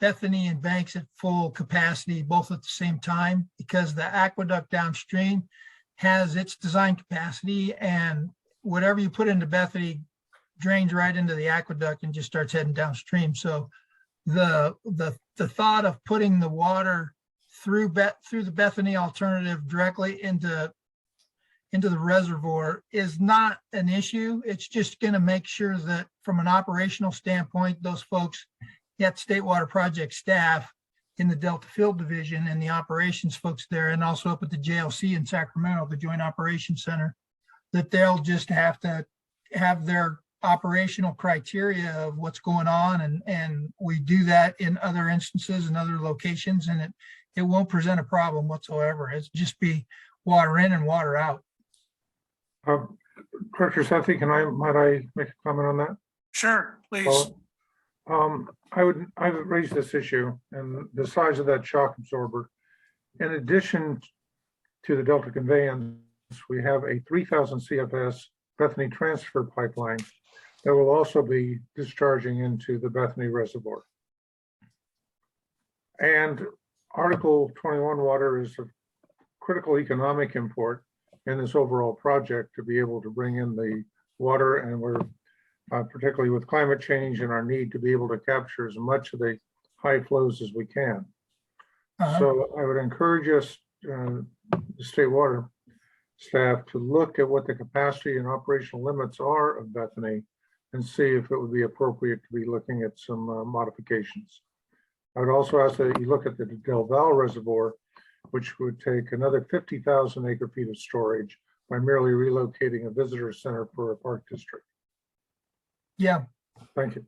[SPEAKER 15] Bethany and Banks at full capacity, both at the same time, because the aqueduct downstream has its design capacity, and whatever you put into Bethany drains right into the aqueduct and just starts heading downstream. So the thought of putting the water through the Bethany alternative directly into the reservoir is not an issue. It's just going to make sure that from an operational standpoint, those folks at State Water Project staff in the Delta Field Division and the operations folks there, and also up at the JLC in Sacramento, the Joint Operations Center, that they'll just have to have their operational criteria of what's going on. And we do that in other instances and other locations, and it won't present a problem whatsoever. It's just be water in and water out.
[SPEAKER 4] Director Sethy, might I make a comment on that?
[SPEAKER 1] Sure, please.
[SPEAKER 4] I would raise this issue and the size of that shock absorber. In addition to the Delta Conveyance, we have a 3,000 CFS Bethany transfer pipeline that will also be discharging into the Bethany Reservoir. And Article 21 water is of critical economic import in this overall project to be able to bring in the water, and we're particularly with climate change and our need to be able to capture as much of the high flows as we can. So I would encourage us, the State Water staff, to look at what the capacity and operational limits are of Bethany and see if it would be appropriate to be looking at some modifications. I would also ask that you look at the Del Val Reservoir, which would take another 50,000 acre feet of storage by merely relocating a visitor center for a park district.
[SPEAKER 15] Yeah.
[SPEAKER 4] Thank you.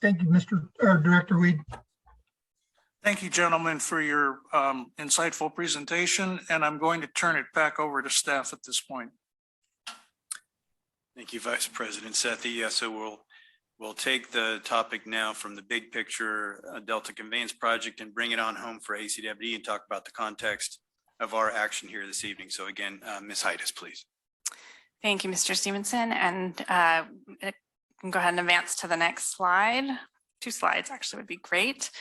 [SPEAKER 15] Thank you, Director Weed.
[SPEAKER 1] Thank you, gentlemen, for your insightful presentation, and I'm going to turn it back over to staff at this point.
[SPEAKER 2] Thank you, Vice President Sethy. Yeah, so we'll take the topic now from the big picture Delta Conveyance project and bring it on home for ACWD and talk about the context of our action here this evening. So again, Ms. Heides, please.
[SPEAKER 12] Thank you, Mr. Stevenson. And can go ahead and advance to the next slide. 2 slides actually would be great.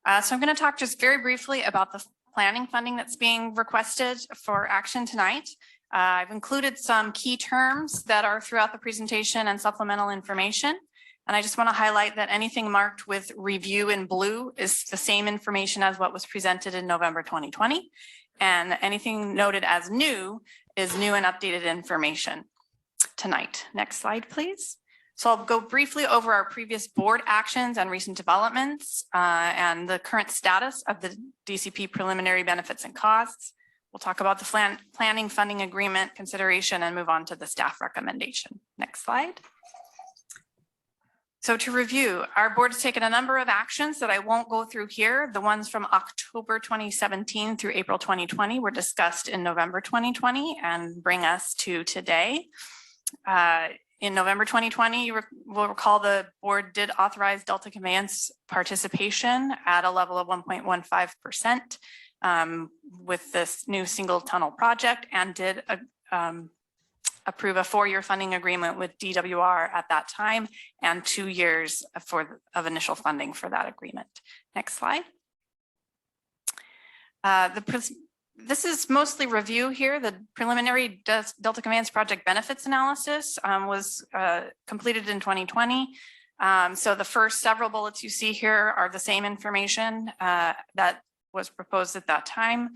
[SPEAKER 12] So I'm going to talk just very briefly about the planning funding that's being requested for action tonight. I've included some key terms that are throughout the presentation and supplemental information. And I just want to highlight that anything marked with review in blue is the same information as what was presented in November 2020. And anything noted as new is new and updated information tonight. Next slide, please. So I'll go briefly over our previous board actions and recent developments and the current status of the DCP preliminary benefits and costs. We'll talk about the planning funding agreement consideration and move on to the staff recommendation. Next slide. So to review, our board has taken a number of actions that I won't go through here. The ones from October 2017 through April 2020 were discussed in November 2020 and bring us to today. In November 2020, you will recall the board did authorize Delta Conveyance participation at a level of 1.15% with this new single tunnel project, and did approve a 4-year funding agreement with DWR at that time and 2 years of initial funding for that agreement. Next slide. This is mostly review here. The preliminary Delta Conveyance project benefits analysis was completed in 2020. So the first several bullets you see here are the same information that was proposed at that time.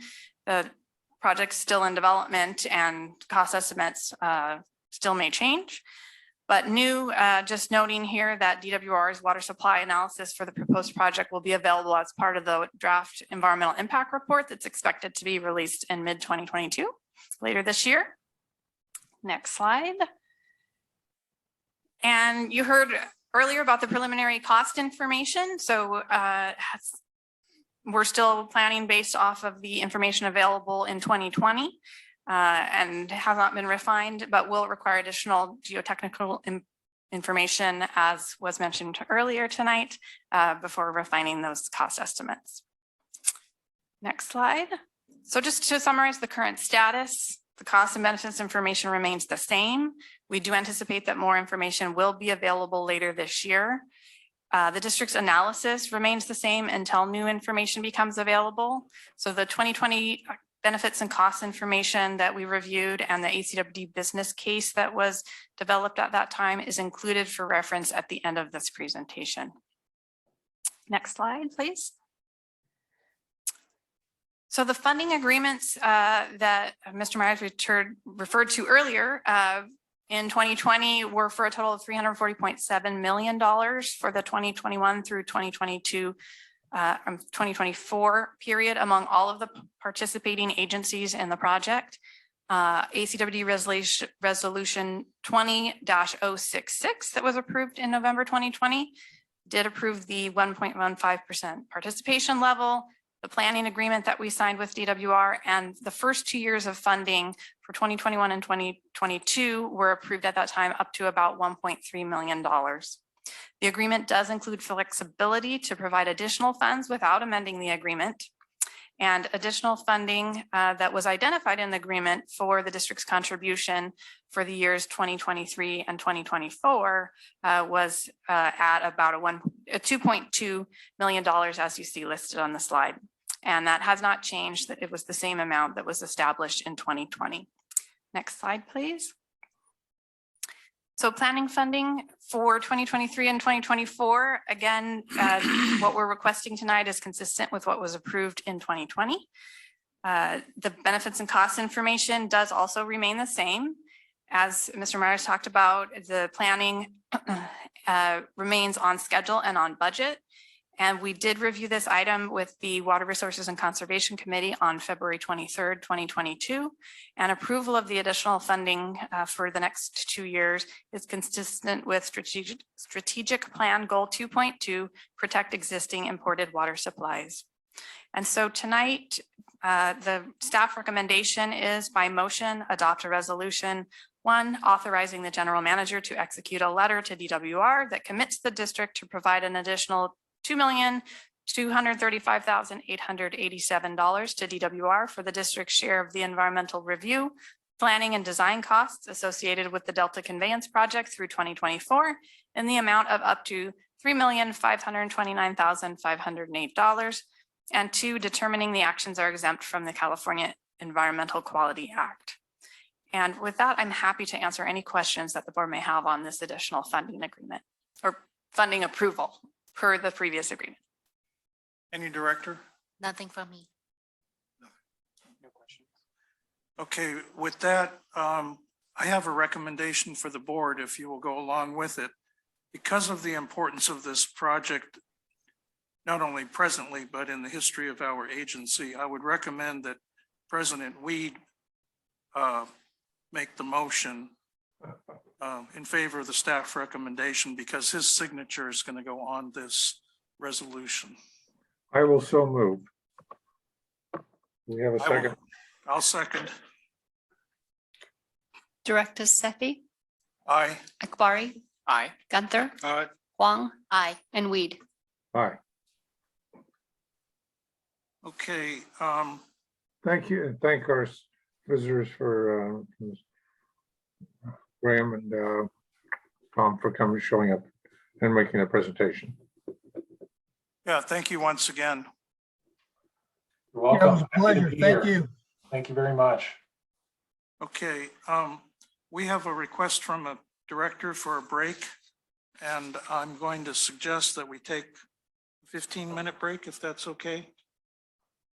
[SPEAKER 12] The project's still in development and cost estimates still may change. But new, just noting here that DWR's water supply analysis for the proposed project will be available as part of the draft environmental impact report that's expected to be released in mid-2022, later this year. Next slide. And you heard earlier about the preliminary cost information. So we're still planning based off of the information available in 2020. And has not been refined, but will require additional geotechnical information, as was mentioned earlier tonight, before refining those cost estimates. Next slide. So just to summarize the current status, the cost and benefits information remains the same. We do anticipate that more information will be available later this year. The district's analysis remains the same until new information becomes available. So the 2020 benefits and cost information that we reviewed and the ACWD business case that was developed at that time is included for reference at the end of this presentation. Next slide, please. So the funding agreements that Mr. Myers referred to earlier in 2020 were for a total of $340.7 million for the 2021 through 2024 period among all of the participating agencies in the project. ACWD resolution 20-066 that was approved in November 2020 did approve the 1.15% participation level. The planning agreement that we signed with DWR and the first 2 years of funding for 2021 and 2022 were approved at that time up to about $1.3 million. The agreement does include flexibility to provide additional funds without amending the agreement. And additional funding that was identified in the agreement for the district's contribution for the years 2023 and 2024 was at about a $2.2 million, as you see listed on the slide. And that has not changed, that it was the same amount that was established in 2020. Next slide, please. So planning funding for 2023 and 2024, again, what we're requesting tonight is consistent with what was approved in 2020. The benefits and cost information does also remain the same. As Mr. Myers talked about, the planning remains on schedule and on budget. And we did review this item with the Water Resources and Conservation Committee on February 23rd, 2022. And approval of the additional funding for the next 2 years is consistent with strategic plan goal 2.2, protect existing imported water supplies. And so tonight, the staff recommendation is by motion, adopt a resolution 1, authorizing the general manager to execute a letter to DWR that commits the district to provide an additional $2,235,887 to DWR for the district's share of the environmental review, planning and design costs associated with the Delta Conveyance project through 2024 in the amount of up to $3,529,508, and 2, determining the actions are exempt from the California Environmental Quality Act. And with that, I'm happy to answer any questions that the board may have on this additional funding agreement or funding approval per the previous agreement.
[SPEAKER 1] Any director?
[SPEAKER 5] Nothing from me.
[SPEAKER 1] No questions. Okay, with that, I have a recommendation for the board if you will go along with it. Because of the importance of this project, not only presently, but in the history of our agency, I would recommend that President Weed make the motion in favor of the staff recommendation because his signature is going to go on this resolution.
[SPEAKER 4] I will so move. We have a
[SPEAKER 1] I will-
[SPEAKER 4] second.
[SPEAKER 1] I'll second.
[SPEAKER 3] Directors Sethy,
[SPEAKER 1] Aye.
[SPEAKER 3] Akbari,
[SPEAKER 11] Aye.
[SPEAKER 3] Gunther,
[SPEAKER 6] Aye.
[SPEAKER 3] Huang,
[SPEAKER 5] Aye.
[SPEAKER 3] and Weed.
[SPEAKER 4] Aye.
[SPEAKER 1] Okay,
[SPEAKER 4] Thank you. And thank our visitors for Graham and Tom for showing up and making a presentation.
[SPEAKER 1] yeah, thank you once again.
[SPEAKER 14] You're
[SPEAKER 15] Yeah, it
[SPEAKER 14] welcome.
[SPEAKER 15] was a
[SPEAKER 14] Happy to
[SPEAKER 15] pleasure.
[SPEAKER 14] be
[SPEAKER 15] Thank
[SPEAKER 14] here.
[SPEAKER 15] you.
[SPEAKER 14] Thank you very much.
[SPEAKER 1] Okay, we have a request from a director for a break, and I'm going to suggest that we take a 15-minute break, if that's okay.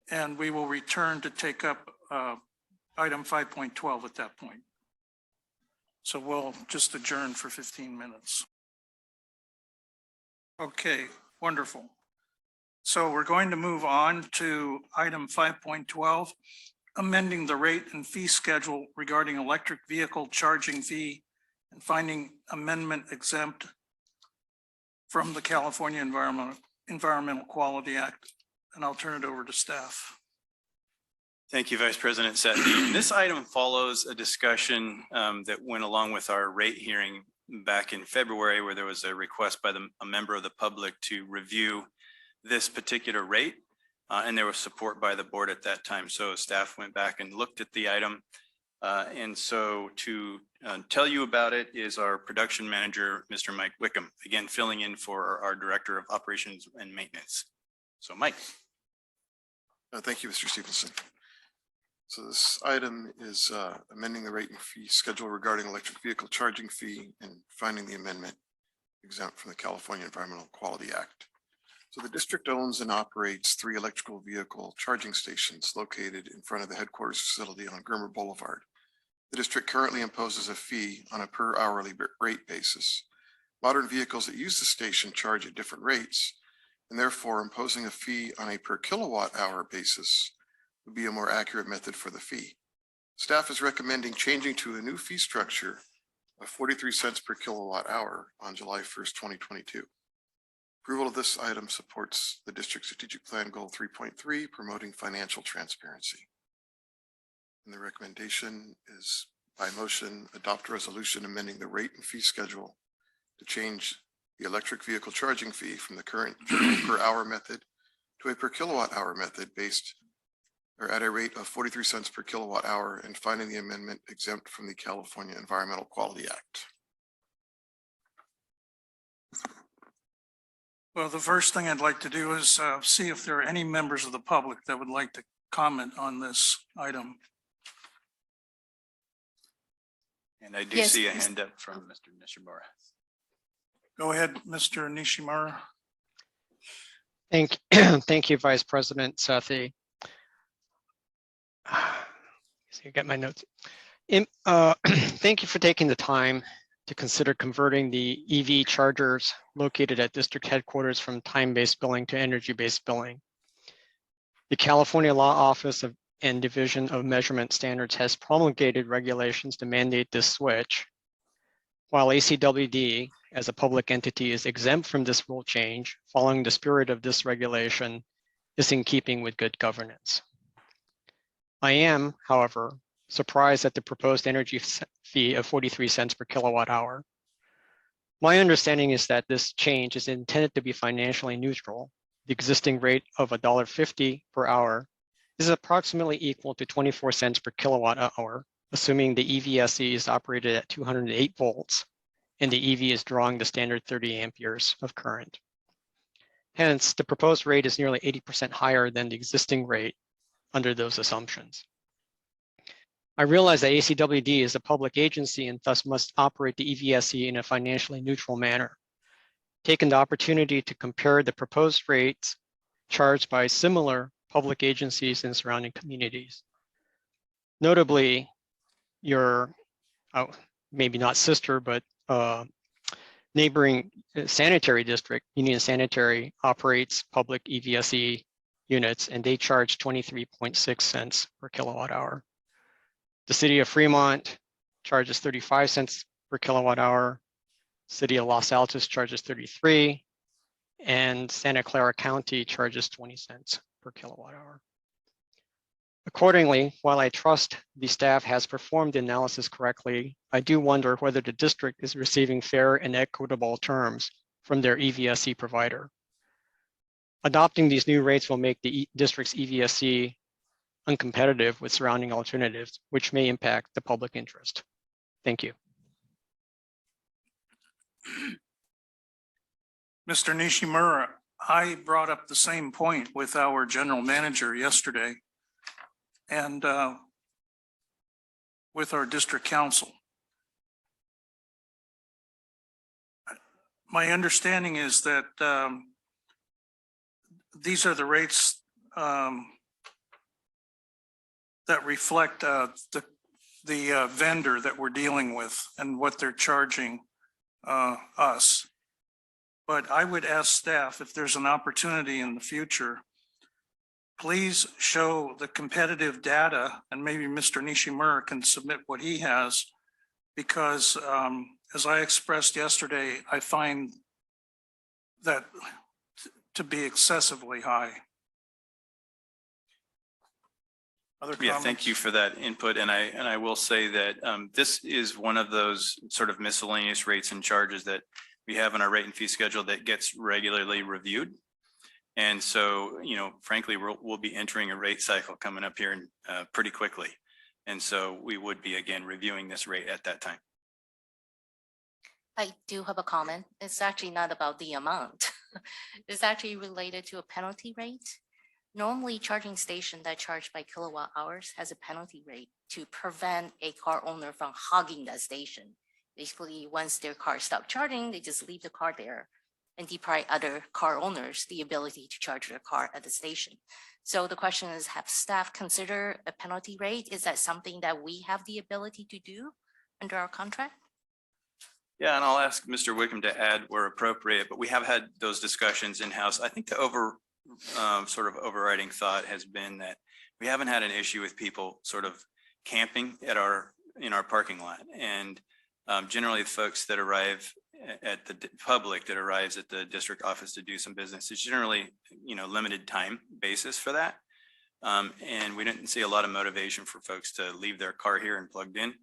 [SPEAKER 1] And we will return to take up item 5.12 at that point. So we'll just adjourn for 15 minutes. Okay, wonderful. So we're going to move on to item 5.12, amending the rate and fee schedule regarding electric vehicle charging fee and finding amendment exempt from the California Environmental Quality Act. And I'll turn it over to staff.
[SPEAKER 2] Thank you, Vice President Sethy. This item follows a discussion that went along with our rate hearing back in February, where there was a request by a member of the public to review this particular rate. And there was support by the board at that time. So staff went back and looked at the item. And so to tell you about it is our production manager, Mr. Mike Wickham, again, filling in for our Director of Operations and Maintenance. So Mike.
[SPEAKER 8] Thank you, Mr. Stevenson. So this item is amending the rate and fee schedule regarding electric vehicle charging fee and finding the amendment exempt from the California Environmental Quality Act. So the district owns and operates 3 electrical vehicle charging stations located in front of the headquarters facility on Grimmer Boulevard. The district currently imposes a fee on a per hourly rate basis. Modern vehicles that use the station charge at different rates, and therefore imposing a fee on a per kilowatt hour basis would be a more accurate method for the fee. Staff is recommending changing to a new fee structure of 43 cents per kilowatt hour on July 1st, 2022. Approval of this item supports the district strategic plan goal 3.3, promoting financial transparency. And the recommendation is by motion, adopt a resolution amending the rate and fee schedule to change the electric vehicle charging fee from the current per hour method to a per kilowatt hour method based or at a rate of 43 cents per kilowatt hour, and finding the amendment exempt from the California Environmental Quality Act.
[SPEAKER 1] Well, the first thing I'd like to do is see if there are any members of the public that would like to comment on this item.
[SPEAKER 2] And I do
[SPEAKER 3] Yes,
[SPEAKER 2] see a
[SPEAKER 3] please.
[SPEAKER 2] hand up from Mr. Nishimura.
[SPEAKER 1] Go ahead, Mr. Nishimura.
[SPEAKER 13] Thank you, Vice President Sethy. So you get my notes. Thank you for taking the time to consider converting the EV chargers located at district headquarters from time-based billing to energy-based billing. The California Law Office and Division of Measurement Standards has promulgated regulations to mandate this switch, while ACWD as a public entity is exempt from this rule change. Following the spirit of this regulation is in keeping with good governance. I am, however, surprised at the proposed energy fee of 43 cents per kilowatt hour. My understanding is that this change is intended to be financially neutral. The existing rate of $1.50 per hour is approximately equal to 24 cents per kilowatt hour, assuming the EVSE is operated at 208 volts and the EV is drawing the standard 30 amperes of current. Hence, the proposed rate is nearly 80% higher than the existing rate under those assumptions. I realize that ACWD is a public agency and thus must operate the EVSE in a financially neutral manner. Taking the opportunity to compare the proposed rates charged by similar public agencies in surrounding communities. Notably, your, maybe not sister, but neighboring sanitary district, Union Sanitary, operates public EVSE units, and they charge 23.6 cents per kilowatt hour. The city of Fremont charges 35 cents per kilowatt hour. City of Los Altos charges 33, and Santa Clara County charges 20 cents per kilowatt hour. Accordingly, while I trust the staff has performed the analysis correctly, I do wonder whether the district is receiving fair and equitable terms from their EVSE provider. Adopting these new rates will make the district's EVSE uncompetitive with surrounding alternatives, which may impact the public interest. Thank you.
[SPEAKER 1] Mr. Nishimura, I brought up the same point with our general manager yesterday and with our district council. My understanding is that these are the rates that reflect the vendor that we're dealing with and what they're charging us. But I would ask staff, if there's an opportunity in the future, please show the competitive data, and maybe Mr. Nishimura can submit what he has, because as I expressed yesterday, I find that to be excessively high. Other
[SPEAKER 2] Yeah,
[SPEAKER 1] comments?
[SPEAKER 2] thank you for that input. And I will say that this is one of those sort of miscellaneous rates and charges that we have in our rate and fee schedule that gets regularly reviewed. And so, you know, frankly, we'll be entering a rate cycle coming up here in, pretty quickly. And so we would be, again, reviewing this rate at that time.
[SPEAKER 5] I do have a comment. It's actually not about the amount. It's actually related to a penalty rate. Normally, charging station that charge by kilowatt hours has a penalty rate to prevent a car owner from hogging that station. Basically, once their car stops charging, they just leave the car there and deprive other car owners the ability to charge their car at the station. So the question is, have staff consider a penalty rate? Is that something that we have the ability to do under our contract?
[SPEAKER 2] Yeah, and I'll ask Mr. Wickham to add where appropriate, but we have had those discussions in-house. I think the sort of overriding thought has been that we haven't had an issue with people sort of camping in our parking lot. And generally folks that arrive at the public that arrives at the district office to do some business, it's generally, limited time basis for that. And we didn't see a lot of motivation for folks to leave their car here and plugged in.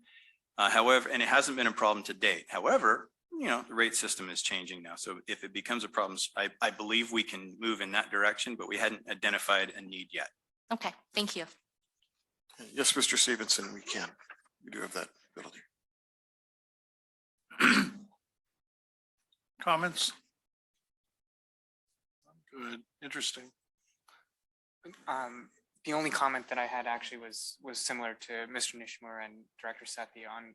[SPEAKER 2] However, and it hasn't been a problem to date. However, the rate system is changing now. So if it becomes a problem, I believe we can move in that direction, but we hadn't identified a need yet.
[SPEAKER 5] Okay, thank you.
[SPEAKER 8] Yes, Mr. Stevenson, we can. We do have that ability.
[SPEAKER 1] Comments?
[SPEAKER 10] Good, interesting.
[SPEAKER 11] The only comment that I had actually was similar to Mr. Nishimura and Director Sethy on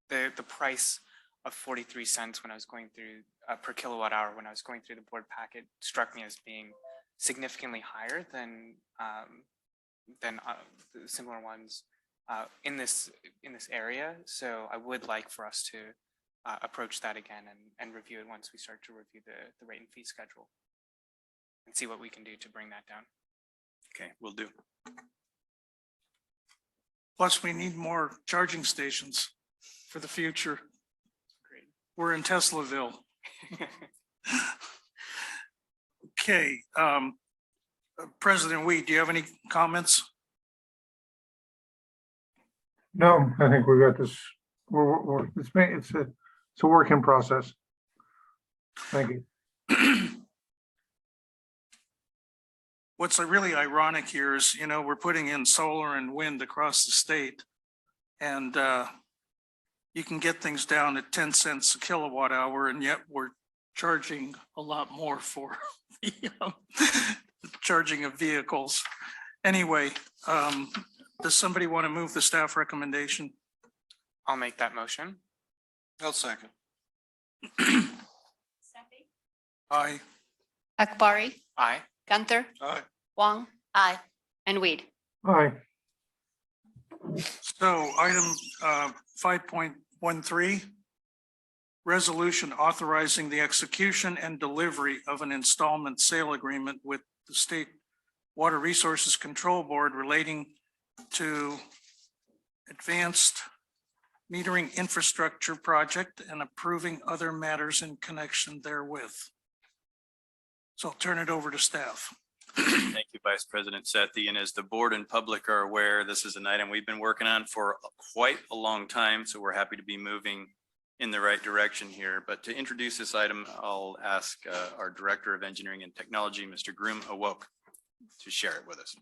[SPEAKER 11] the price of 43 cents when I was going through per kilowatt hour when I was going through the board packet struck me as being significantly higher than the similar ones in this area. So I would like for us to approach that again and review it once we start to review the rate and fee schedule and see what we can do to bring that down.
[SPEAKER 2] Okay, will do.
[SPEAKER 1] Plus, we need more charging stations for the future.
[SPEAKER 11] Great.
[SPEAKER 1] We're in Teslaville. Okay, President Weed, do you have any comments?
[SPEAKER 4] No, I think we got this. It's a work in process. Thank you.
[SPEAKER 1] What's really ironic here is, we're putting in solar and wind across the state, and you can get things down at 10 cents a kilowatt hour, and yet we're charging a lot more for the charging of vehicles. Anyway, does somebody want to move the staff recommendation?
[SPEAKER 11] I'll make that motion.
[SPEAKER 10] I'll second.
[SPEAKER 1] Aye.
[SPEAKER 3] Akbari,
[SPEAKER 11] Aye.
[SPEAKER 3] Gunther,
[SPEAKER 10] Aye.
[SPEAKER 3] Huang,
[SPEAKER 5] Aye.
[SPEAKER 3] and Weed.
[SPEAKER 4] Aye.
[SPEAKER 1] So item 5.13, resolution authorizing the execution and delivery of an installment sale agreement with the State Water Resources Control Board relating to advanced metering infrastructure project and approving other matters in connection therewith. So I'll turn it over to staff.
[SPEAKER 2] Thank you, Vice President Sethy. And as the board and public are aware, this is an item we've been working on for quite a long time. So we're happy to be moving in the right direction here. But to introduce this item, I'll ask our Director of Engineering and Technology, Mr. Groom Awoke, to share it with us.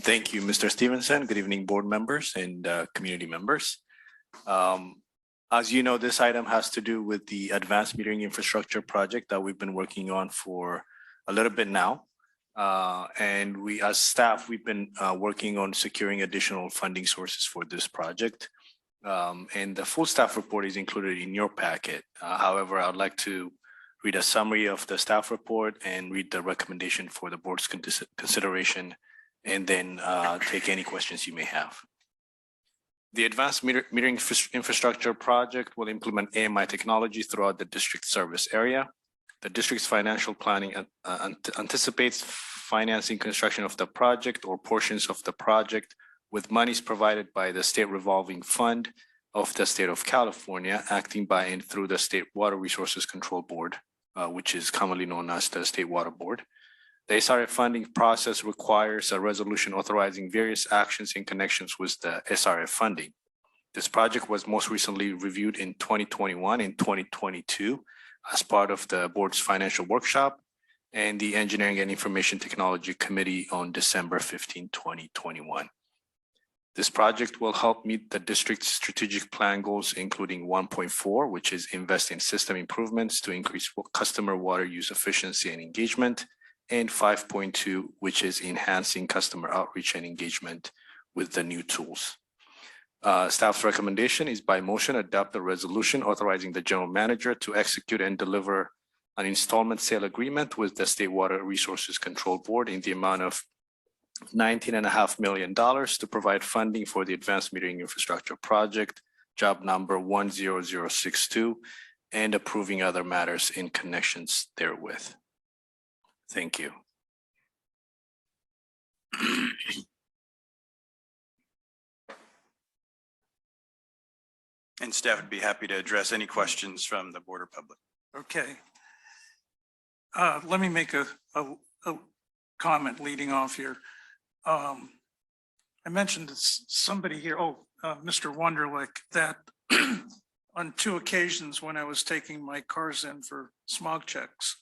[SPEAKER 6] Thank you, Mr. Stevenson. Good evening, board members and community members. As you know, this item has to do with the advanced metering infrastructure project that we've been working on for a little bit now. And we, as staff, we've been working on securing additional funding sources for this project. And the full staff report is included in your packet. However, I'd like to read a summary of the staff report and read the recommendation for the board's consideration, and then take any questions you may have. The advanced metering infrastructure project will implement AMI technology throughout the district service area. The district's financial planning anticipates financing construction of the project or portions of the project with monies provided by the State Revolving Fund of the State of California, acting by and through the State Water Resources Control Board, which is commonly known as the State Water Board. The SRF funding process requires a resolution authorizing various actions in connections with the SRF funding. This project was most recently reviewed in 2021 and 2022 as part of the board's financial workshop and the Engineering and Information Technology Committee on December 15, 2021. This project will help meet the district's strategic plan goals, including 1.4, which is invest in system improvements to increase customer water use efficiency and engagement, and 5.2, which is enhancing customer outreach and engagement with the new tools. Staff's recommendation is by motion, adopt the resolution authorizing the general manager to execute and deliver an installment sale agreement with the State Water Resources Control Board in the amount of $19.5 million to provide funding for the advanced metering infrastructure project, job number 10062, and approving other matters in connections therewith. Thank you.
[SPEAKER 2] And staff would be happy to address any questions from the board or public.
[SPEAKER 1] Okay. Let me make a comment leading off here. I mentioned to somebody here, Mr. Wunderlich, that on 2 occasions when I was taking my cars in for smog checks,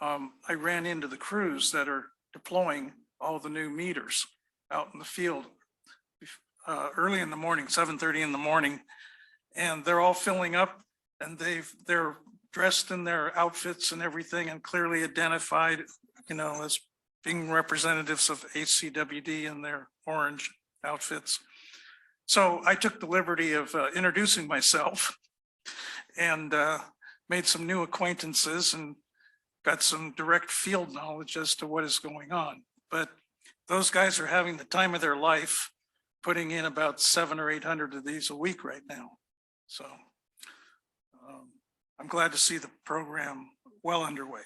[SPEAKER 1] I ran into the crews that are deploying all the new meters out in the field early in the morning, 7:30 in the morning, and they're all filling up, and they're dressed in their outfits and everything, and clearly identified, as being representatives of ACWD in their orange outfits. So I took the liberty of introducing myself and made some new acquaintances and got some direct field knowledge as to what is going on. But those guys are having the time of their life, putting in about 700 or 800 of these a week right now. So I'm glad to see the program well underway.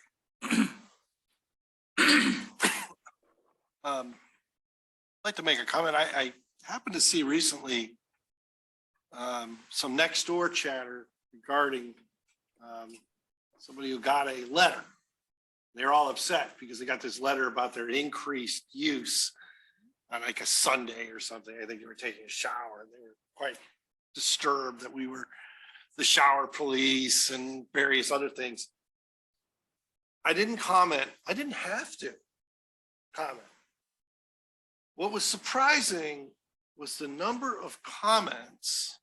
[SPEAKER 10] I'd like to make a comment. I happened to see recently some next door chatter regarding somebody who got a letter. They're all upset because they got this letter about their increased use on like a Sunday or something. I think they were taking a shower and they were quite disturbed that we were the shower police and various other things. I didn't comment. I didn't have to comment. What was surprising was the number of comments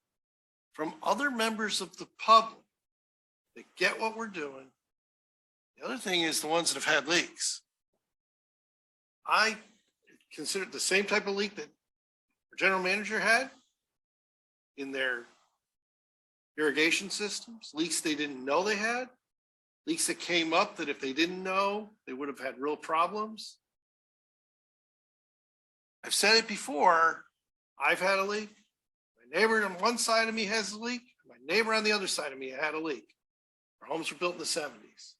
[SPEAKER 10] from other members of the public that get what we're doing. The other thing is the ones that have had leaks. I considered the same type of leak that our general manager had in their irrigation systems, leaks they didn't know they had, leaks that came up that if they didn't know, they would have had real problems. I've said it before, I've had a leak. My neighbor on one side of me has a leak. My neighbor on the other side of me had a leak. Our homes were built in the 70s.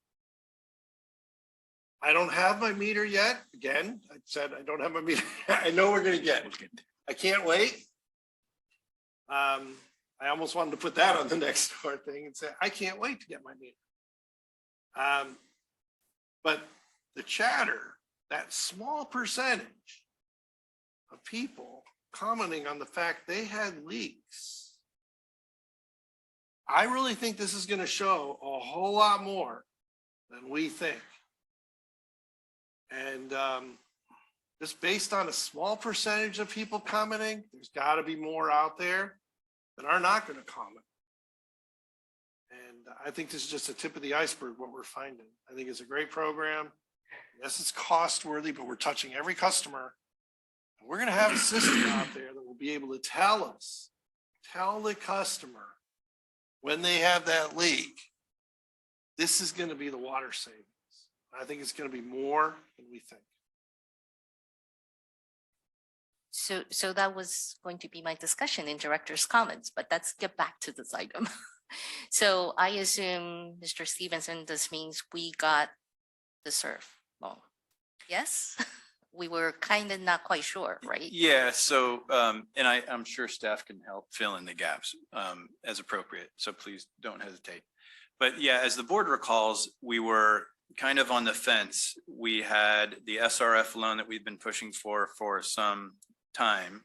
[SPEAKER 10] I don't have my meter yet. Again, I said I don't have my meter. I know we're going to get it. I can't wait. I almost wanted to put that on the next door thing and say, I can't wait to get my meter. But the chatter, that small percentage of people commenting on the fact they had leaks, I really think this is going to show a whole lot more than we think. And just based on a small percentage of people commenting, there's got to be more out there that are not going to comment. And I think this is just a tip of the iceberg, what we're finding. I think it's a great program. Yes, it's cost worthy, but we're touching every customer. And we're going to have a system out there that will be able to tell the customer when they have that leak, this is going to be the water savings. I think it's going to be more than we think.
[SPEAKER 5] So that was going to be my discussion in director's comments, but let's get back to this item. So I assume, Mr. Stevenson, this means we got the surf loan. Yes? We were kind of not quite sure, right?
[SPEAKER 2] Yeah, so, and I'm sure staff can help fill in the gaps as appropriate, so please don't hesitate. But yeah, as the board recalls, we were kind of on the fence. We had the SRF loan that we've been pushing for some time.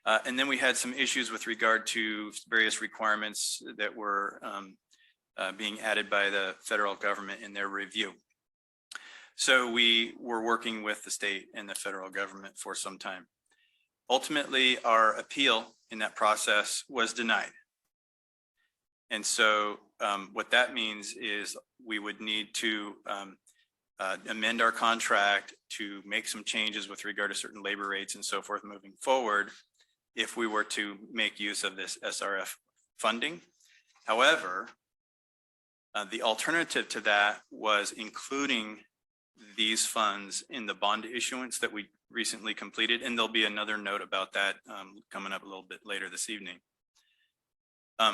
[SPEAKER 2] And then we had some issues with regard to various requirements that were being added by the federal government in their review. So we were working with the state and the federal government for some time. Ultimately, our appeal in that process was denied. And so what that means is we would need to amend our contract to make some changes with regard to certain labor rates and so forth moving forward if we were to make use of this SRF funding. However, The alternative to that was including these funds in the bond issuance that we recently completed, and there'll be another note about that coming up a little bit later this evening.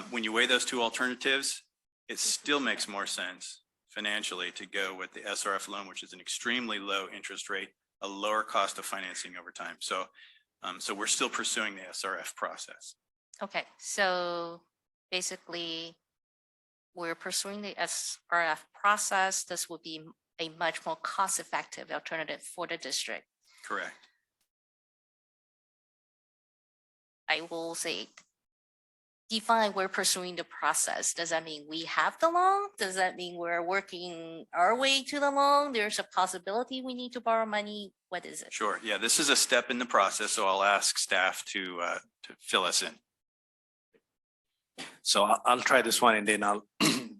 [SPEAKER 2] When you weigh those two alternatives, it still makes more sense financially to go with the SRF loan, which is an extremely low interest rate, a lower cost of financing over time. So, so we're still pursuing the SRF process.
[SPEAKER 5] Okay, so basically, we're pursuing the SRF process. This will be a much more cost-effective alternative for the district.
[SPEAKER 2] Correct.
[SPEAKER 5] I will say, define we're pursuing the process. Does that mean we have the loan? Does that mean we're working our way to the loan? There's a possibility we need to borrow money. What is it?
[SPEAKER 2] Sure. Yeah, this is a step in the process, so I'll ask staff to fill us in.
[SPEAKER 6] So I'll try this one and then I'll,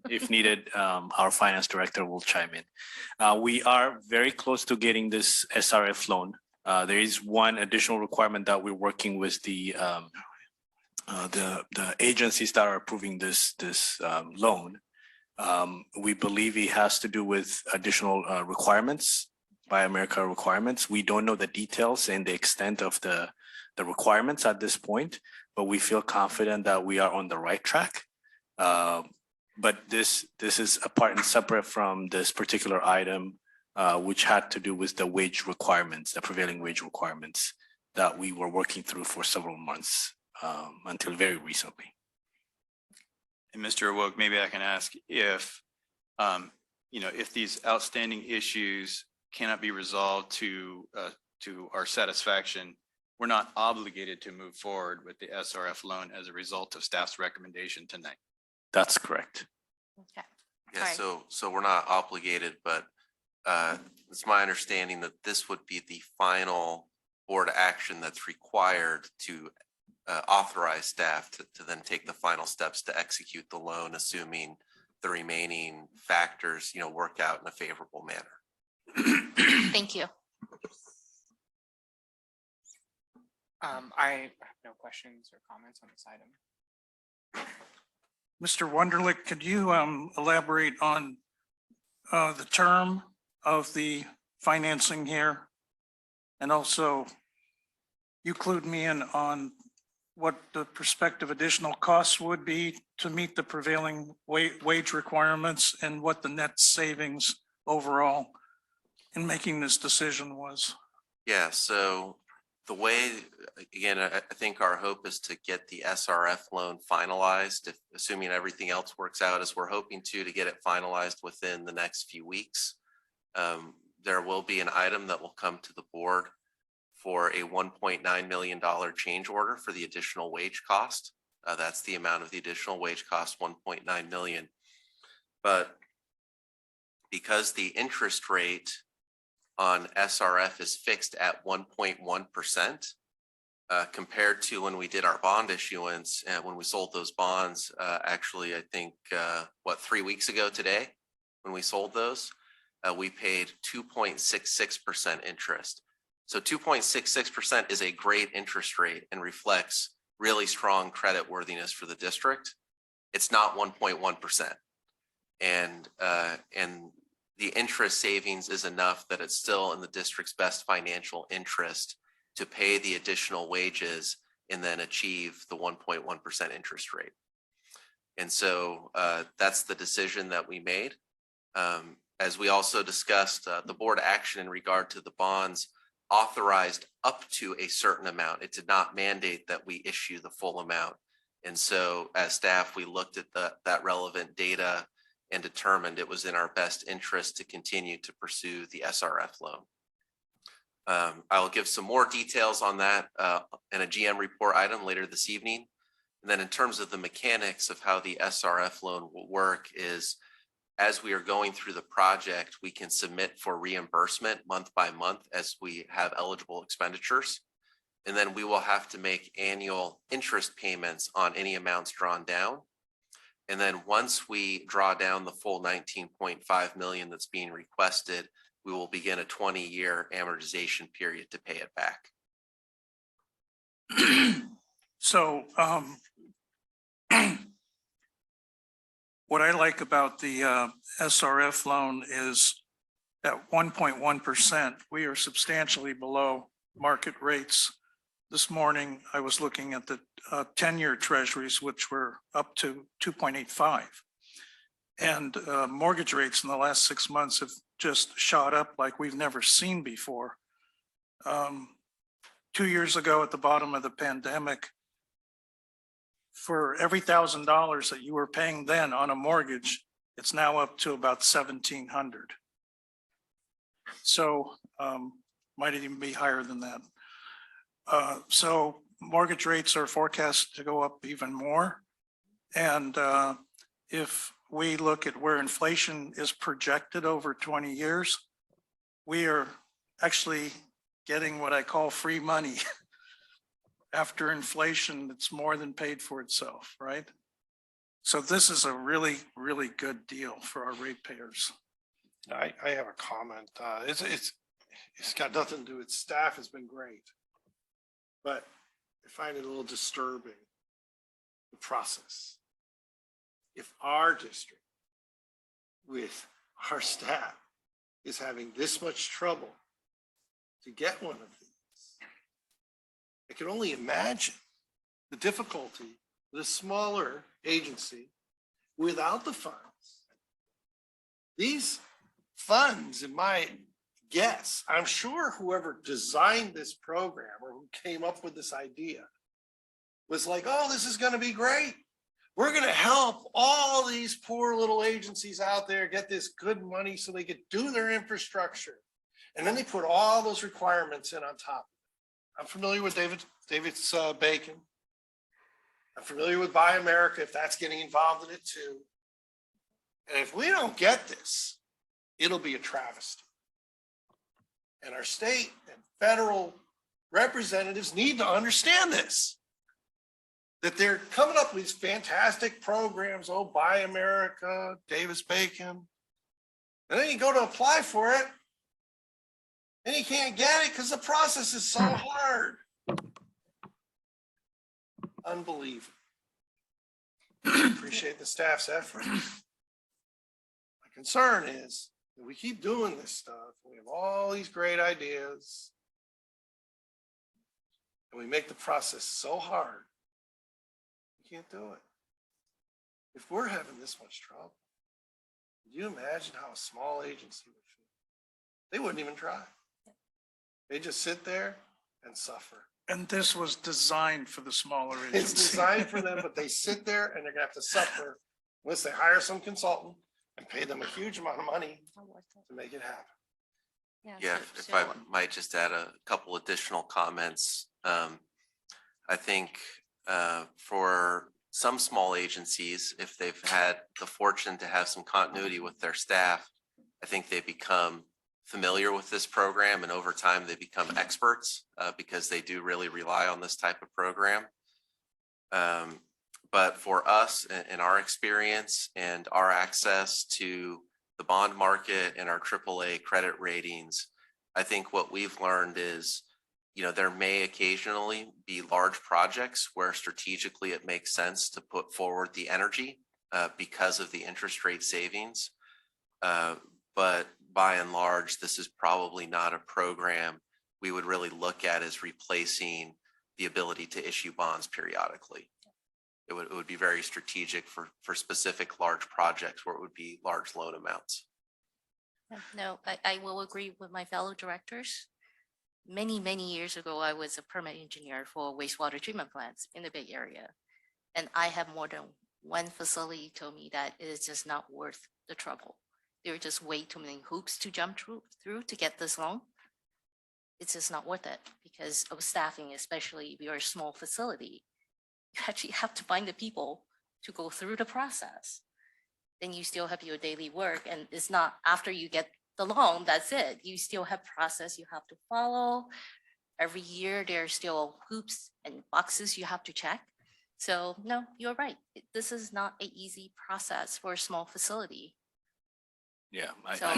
[SPEAKER 6] if needed, our finance director will chime in. We are very close to getting this SRF loan. There is one additional requirement that we're working with the agencies that are approving this loan. We believe it has to do with additional requirements, Buy America requirements. We don't know the details and the extent of the requirements at this point, but we feel confident that we are on the right track. But this is apart and separate from this particular item, which had to do with the wage requirements, the prevailing wage requirements that we were working through for several months until very recently.
[SPEAKER 2] And Mr. Awoke, maybe I can ask if, if these outstanding issues cannot be resolved to our satisfaction, we're not obligated to move forward with the SRF loan as a result of staff's recommendation tonight.
[SPEAKER 6] That's correct.
[SPEAKER 5] Okay.
[SPEAKER 16] Yeah,
[SPEAKER 5] Alright.
[SPEAKER 16] so we're not obligated, but it's my understanding that this would be the final board action that's required to authorize staff to then take the final steps to execute the loan, assuming the remaining factors, work out in a favorable manner.
[SPEAKER 5] Thank you.
[SPEAKER 11] I have no questions or comments on this item.
[SPEAKER 1] Mr. Wunderlich, could you elaborate on the term of the financing here? And also, you clued me in on what the prospective additional costs would be to meet the prevailing wage requirements and what the net savings overall in making this decision was.
[SPEAKER 16] Yeah, so the way, again, I think our hope is to get the SRF loan finalized, assuming everything else works out as we're hoping to get it finalized within the next few weeks. There will be an item that will come to the board for a $1.9 million change order for the additional wage cost. That's the amount of the additional wage cost, 1.9 million. But because the interest rate on SRF is fixed at 1.1%, compared to when we did our bond issuance and when we sold those bonds, actually, I think, 3 weeks ago today, when we sold those, we paid 2.66% interest. So 2.66% is a great interest rate and reflects really strong credit worthiness for the district. It's not 1.1%. And the interest savings is enough that it's still in the district's best financial interest to pay the additional wages and then achieve the 1.1% interest rate. And so that's the decision that we made. As we also discussed, the board action in regard to the bonds authorized up to a certain amount. It did not mandate that we issue the full amount. And so as staff, we looked at that relevant data and determined it was in our best interest to continue to pursue the SRF loan. I'll give some more details on that in a GM report item later this evening. And then in terms of the mechanics of how the SRF loan will work is, as we are going through the project, we can submit for reimbursement month by month as we have eligible expenditures. And then we will have to make annual interest payments on any amounts drawn down. And then once we draw down the full 19.5 million that's being requested, we will begin a 20-year amortization period to pay it back.
[SPEAKER 1] So What I like about the SRF loan is at 1.1%, we are substantially below market rates. This morning, I was looking at the 10-year treasuries, which were up to 2.85. And mortgage rates in the last 6 months have just shot up like we've never seen before. 2 years ago, at the bottom of the pandemic, for every $1,000 that you were paying then on a mortgage, it's now up to about 1,700. So might even be higher than that. So mortgage rates are forecast to go up even more. And if we look at where inflation is projected over 20 years, we are actually getting what I call free money. After inflation, it's more than paid for itself, right? So this is a really, really good deal for our ratepayers.
[SPEAKER 10] I have a comment. It's got nothing to do with staff has been great. But I find it a little disturbing, the process. If our district with our staff is having this much trouble to get one of these, I can only imagine the difficulty with a smaller agency without the funds. These funds, in my guess, I'm sure whoever designed this program or who came up with this idea was like, oh, this is going to be great. We're going to help all these poor little agencies out there get this good money so they could do their infrastructure. And then they put all those requirements in on top. I'm familiar with David's Bacon. I'm familiar with Buy America, if that's getting involved in it too. And if we don't get this, it'll be a travesty. And our state and federal representatives need to understand this. That they're coming up with these fantastic programs, oh, Buy America, Davis Bacon. And then you go to apply for it, and you can't get it because the process is so hard. Unbelievable. Appreciate the staff's effort. My concern is that we keep doing this stuff. We have all these great ideas. And we make the process so hard. We can't do it. If we're having this much trouble, can you imagine how a small agency would feel? They wouldn't even try. They just sit there and suffer.
[SPEAKER 1] And this was designed for the smaller agencies.
[SPEAKER 10] It's designed for them, but they sit there and they're gonna have to suffer unless they hire some consultant and pay them a huge amount of money to make it happen.
[SPEAKER 16] Yeah, if I might just add a couple additional comments. I think for some small agencies, if they've had the fortune to have some continuity with their staff, I think they become familiar with this program, and over time they become experts because they do really rely on this type of program. But for us, in our experience and our access to the bond market and our AAA credit ratings, I think what we've learned is, you know, there may occasionally be large projects where strategically it makes sense to put forward the energy because of the interest rate savings. But by and large, this is probably not a program we would really look at as replacing the ability to issue bonds periodically. It would be very strategic for specific large projects where it would be large loan amounts.
[SPEAKER 5] No, I will agree with my fellow directors. Many, many years ago, I was a permit engineer for wastewater treatment plants in the Bay Area. And I have more than one facility told me that it is just not worth the trouble. There are just way too many hoops to jump through to get this loan. It's just not worth it because of staffing, especially if you're a small facility. You actually have to find the people to go through the process. Then you still have your daily work, and it's not after you get the loan, that's it. You still have process you have to follow. Every year there are still hoops and boxes you have to check. So no, you're right. This is not an easy process for a small facility.
[SPEAKER 6] Yeah.
[SPEAKER 5] So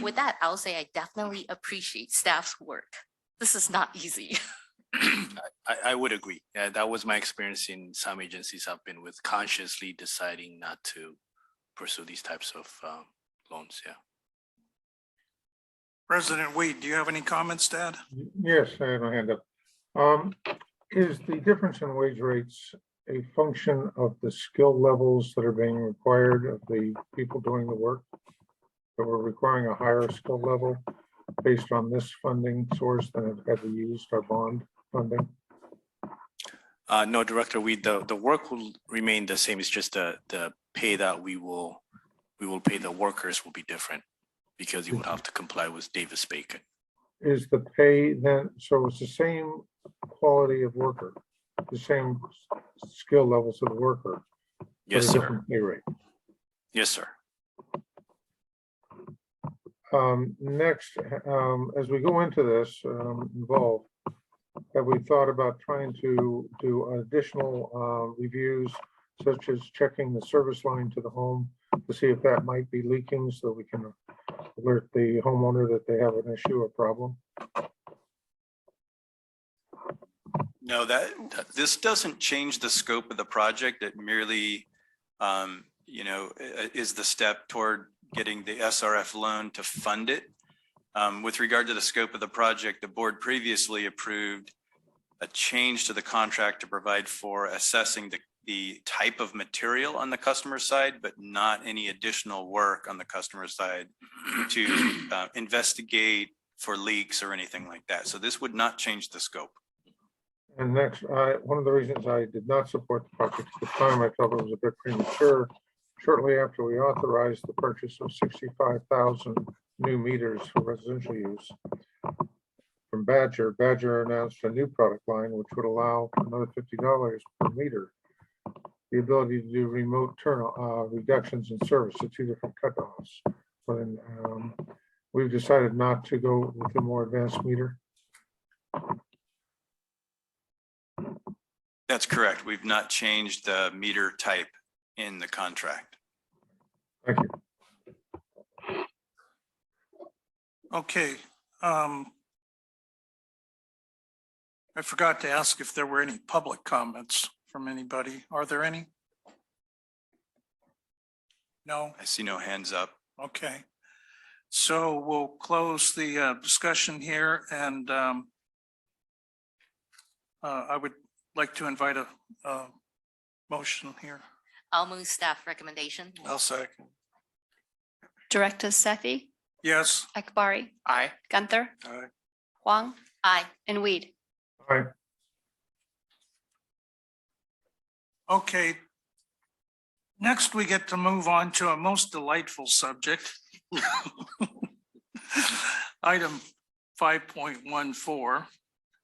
[SPEAKER 5] with that, I'll say I definitely appreciate staff's work. This is not easy.
[SPEAKER 6] I would agree. That was my experience in some agencies I've been with, consciously deciding not to pursue these types of loans. Yeah.
[SPEAKER 1] President Weed, do you have any comments to add?
[SPEAKER 4] Yes, I have my hand up. Is the difference in wage rates a function of the skill levels that are being required of the people doing the work? That we're requiring a higher skill level based on this funding source than it had we used our bond funding?
[SPEAKER 6] No, Director Weed, the work will remain the same. It's just the pay that we will pay the workers will be different because you would have to comply with Davis-Bacon.
[SPEAKER 4] Is the pay then, so it's the same quality of worker, the same skill levels of the worker?
[SPEAKER 6] Yes,
[SPEAKER 4] but a
[SPEAKER 6] sir.
[SPEAKER 4] different pay rate?
[SPEAKER 6] Yes, sir.
[SPEAKER 4] Next, as we go into this involved, have we thought about trying to do additional reviews, such as checking the service line to the home to see if that might be leaking so we can alert the homeowner that they have an issue or problem?
[SPEAKER 2] No, this doesn't change the scope of the project. It merely, is the step toward getting the SRF loan to fund it. With regard to the scope of the project, the board previously approved a change to the contract to provide for assessing the type of material on the customer side, but not any additional work on the customer side to investigate for leaks or anything like that. So this would not change the scope.
[SPEAKER 4] And next, one of the reasons I did not support the project at the time, I felt it was a bit premature. Shortly after we authorized the purchase of 65,000 new meters for residential use from Badger announced a new product line which would allow for another $50 per meter the ability to do remote turn reductions in service at 2 different cutoffs. But we've decided not to go with a more advanced meter.
[SPEAKER 2] That's correct. We've not changed the meter type in the contract.
[SPEAKER 4] Thank you.
[SPEAKER 1] Okay. I forgot to ask if there were any public comments from anybody. Are there any? No?
[SPEAKER 2] I see no hands up.
[SPEAKER 1] Okay. So we'll close the discussion here, and I would like to invite a motion here.
[SPEAKER 5] I'll move staff recommendation.
[SPEAKER 10] I'll second.
[SPEAKER 3] Directors Sethy,
[SPEAKER 1] Yes.
[SPEAKER 3] Akbari,
[SPEAKER 11] Aye.
[SPEAKER 3] Gunther,
[SPEAKER 10] Aye.
[SPEAKER 3] Huang,
[SPEAKER 5] Aye.
[SPEAKER 3] and Weed.
[SPEAKER 4] All right.
[SPEAKER 1] Okay. Next, we get to move on to a most delightful subject. Item 5.14,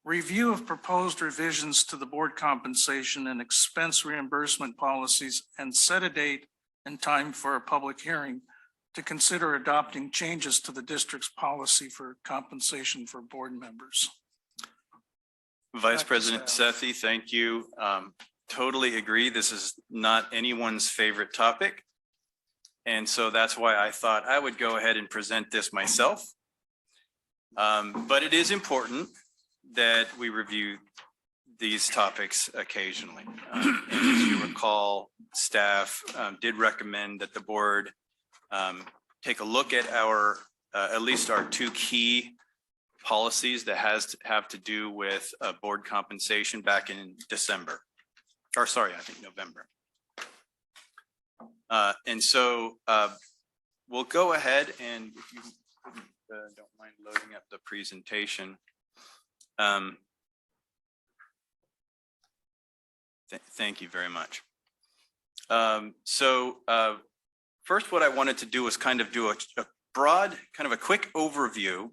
[SPEAKER 1] review of proposed revisions to the board compensation and expense reimbursement policies and set a date and time for a public hearing to consider adopting changes to the district's policy for compensation for board members.
[SPEAKER 2] Vice
[SPEAKER 1] Dr.
[SPEAKER 2] President
[SPEAKER 1] Staff.
[SPEAKER 2] Sethy, thank you. Totally agree. This is not anyone's favorite topic. And so that's why I thought I would go ahead and present this myself. But it is important that we review these topics occasionally. And as you recall, staff did recommend that the board take a look at our, at least our two key policies that have to do with board compensation back in December. Or sorry, I think November. And so we'll go ahead and if you don't mind loading up the presentation. Thank you very much. First, what I wanted to do was kind of do a broad, kind of a quick overview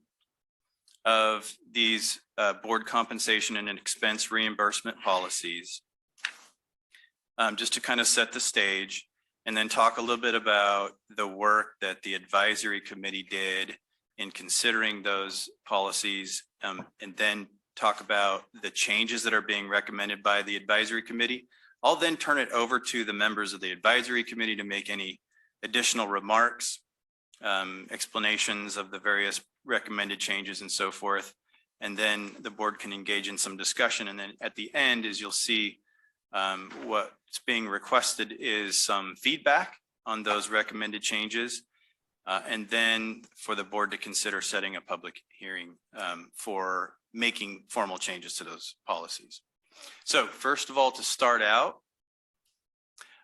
[SPEAKER 2] of these board compensation and expense reimbursement policies. Just to kind of set the stage, and then talk a little bit about the work that the advisory committee did in considering those policies, and then talk about the changes that are being recommended by the advisory committee. I'll then turn it over to the members of the advisory committee to make any additional remarks, explanations of the various recommended changes and so forth. And then the board can engage in some discussion. And then at the end, as you'll see, what's being requested is some feedback on those recommended changes. And then for the board to consider setting a public hearing for making formal changes to those policies. So first of all, to start out,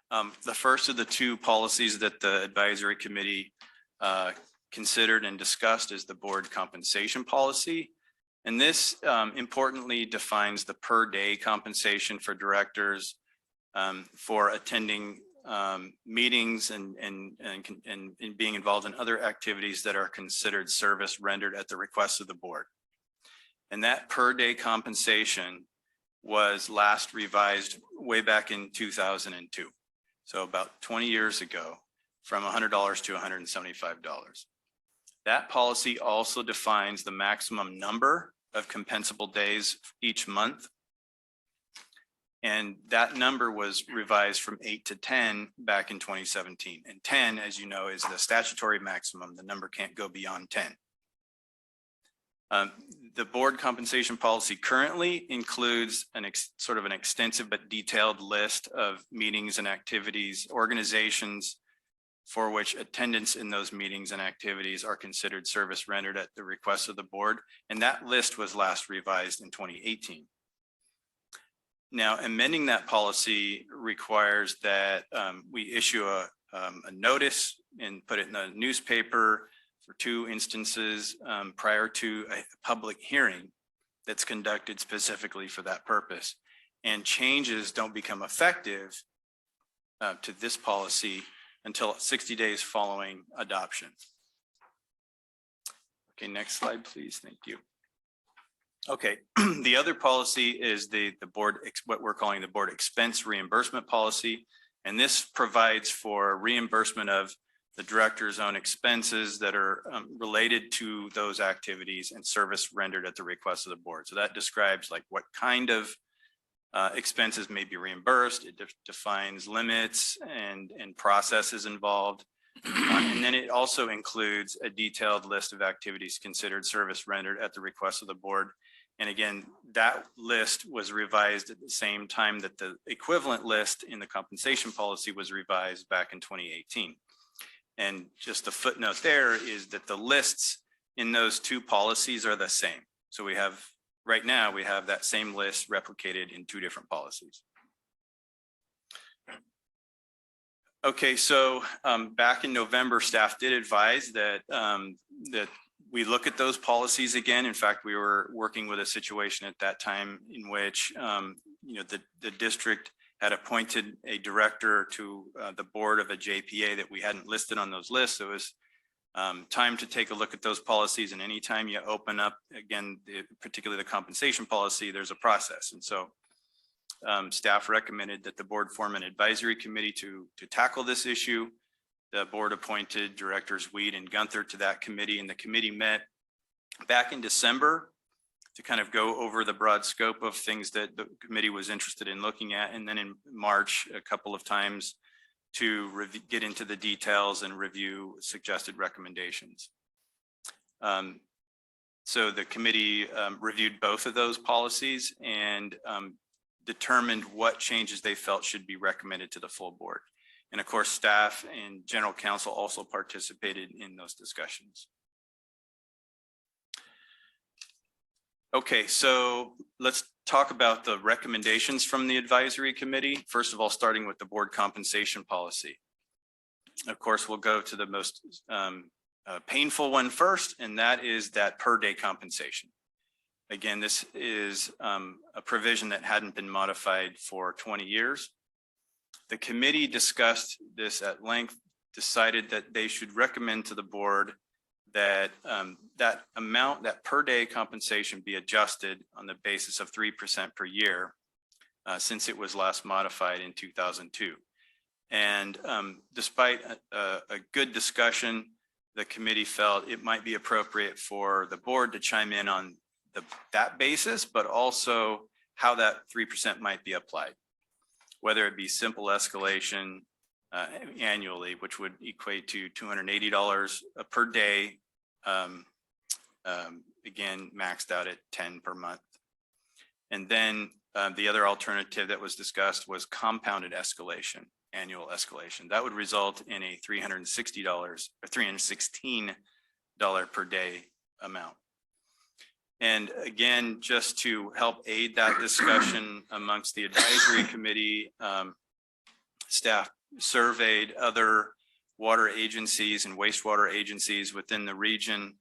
[SPEAKER 2] the first of the two policies that the advisory committee considered and discussed is the board compensation policy. And this importantly defines the per day compensation for directors for attending meetings and being involved in other activities that are considered service rendered at the request of the board. And that per day compensation was last revised way back in 2002. So about 20 years ago, from $100 to $175. That policy also defines the maximum number of compensable days each month. And that number was revised from 8 to 10 back in 2017. And 10, as you know, is the statutory maximum. The number can't go beyond 10. The board compensation policy currently includes sort of an extensive but detailed list of meetings and activities, organizations for which attendance in those meetings and activities are considered service rendered at the request of the board. And that list was last revised in 2018. Now, amending that policy requires that we issue a notice and put it in the newspaper for 2 instances prior to a public hearing that's conducted specifically for that purpose. And changes don't become effective to this policy until 60 days following adoption. Okay, next slide, please. Thank you. Okay, the other policy is the board, what we're calling the board expense reimbursement policy. And this provides for reimbursement of the director's own expenses that are related to those activities and service rendered at the request of the board. So that describes like what kind of expenses may be reimbursed. It defines limits and processes involved. And then it also includes a detailed list of activities considered service rendered at the request of the board. And again, that list was revised at the same time that the equivalent list in the compensation policy was revised back in 2018. And just the footnote there is that the lists in those 2 policies are the same. So we have, right now, we have that same list replicated in 2 different policies. Okay, so back in November, staff did advise that that we look at those policies again. In fact, we were working with a situation at that time in which the district had appointed a director to the board of a JPA that we hadn't listed on those lists. So it was time to take a look at those policies. And anytime you open up, again, particularly the compensation policy, there's a process. And so staff recommended that the board form an advisory committee to tackle this issue. The board appointed directors Weed and Gunther to that committee, and the committee met back in December to kind of go over the broad scope of things that the committee was interested in looking at. And then in March, a couple of times to get into the details and review suggested recommendations. So the committee reviewed both of those policies and determined what changes they felt should be recommended to the full board. And of course, staff and general counsel also participated in those discussions. Okay, so let's talk about the recommendations from the advisory committee. First of all, starting with the board compensation policy. Of course, we'll go to the most painful one first, and that is that per day compensation. Again, this is a provision that hadn't been modified for 20 years. The committee discussed this at length, decided that they should recommend to the board that that amount, that per day compensation be adjusted on the basis of 3% per year since it was last modified in 2002. And despite a good discussion, the committee felt it might be appropriate for the board to chime in on that basis, but also how that 3% might be applied, whether it be simple escalation annually, which would equate to $280 per day, again, maxed out at 10 per month. And then the other alternative that was discussed was compounded escalation annual escalation. That would result in a $360 or $316 per day amount. And again, just to help aid that discussion amongst the advisory committee, staff surveyed other water agencies and wastewater agencies within the region.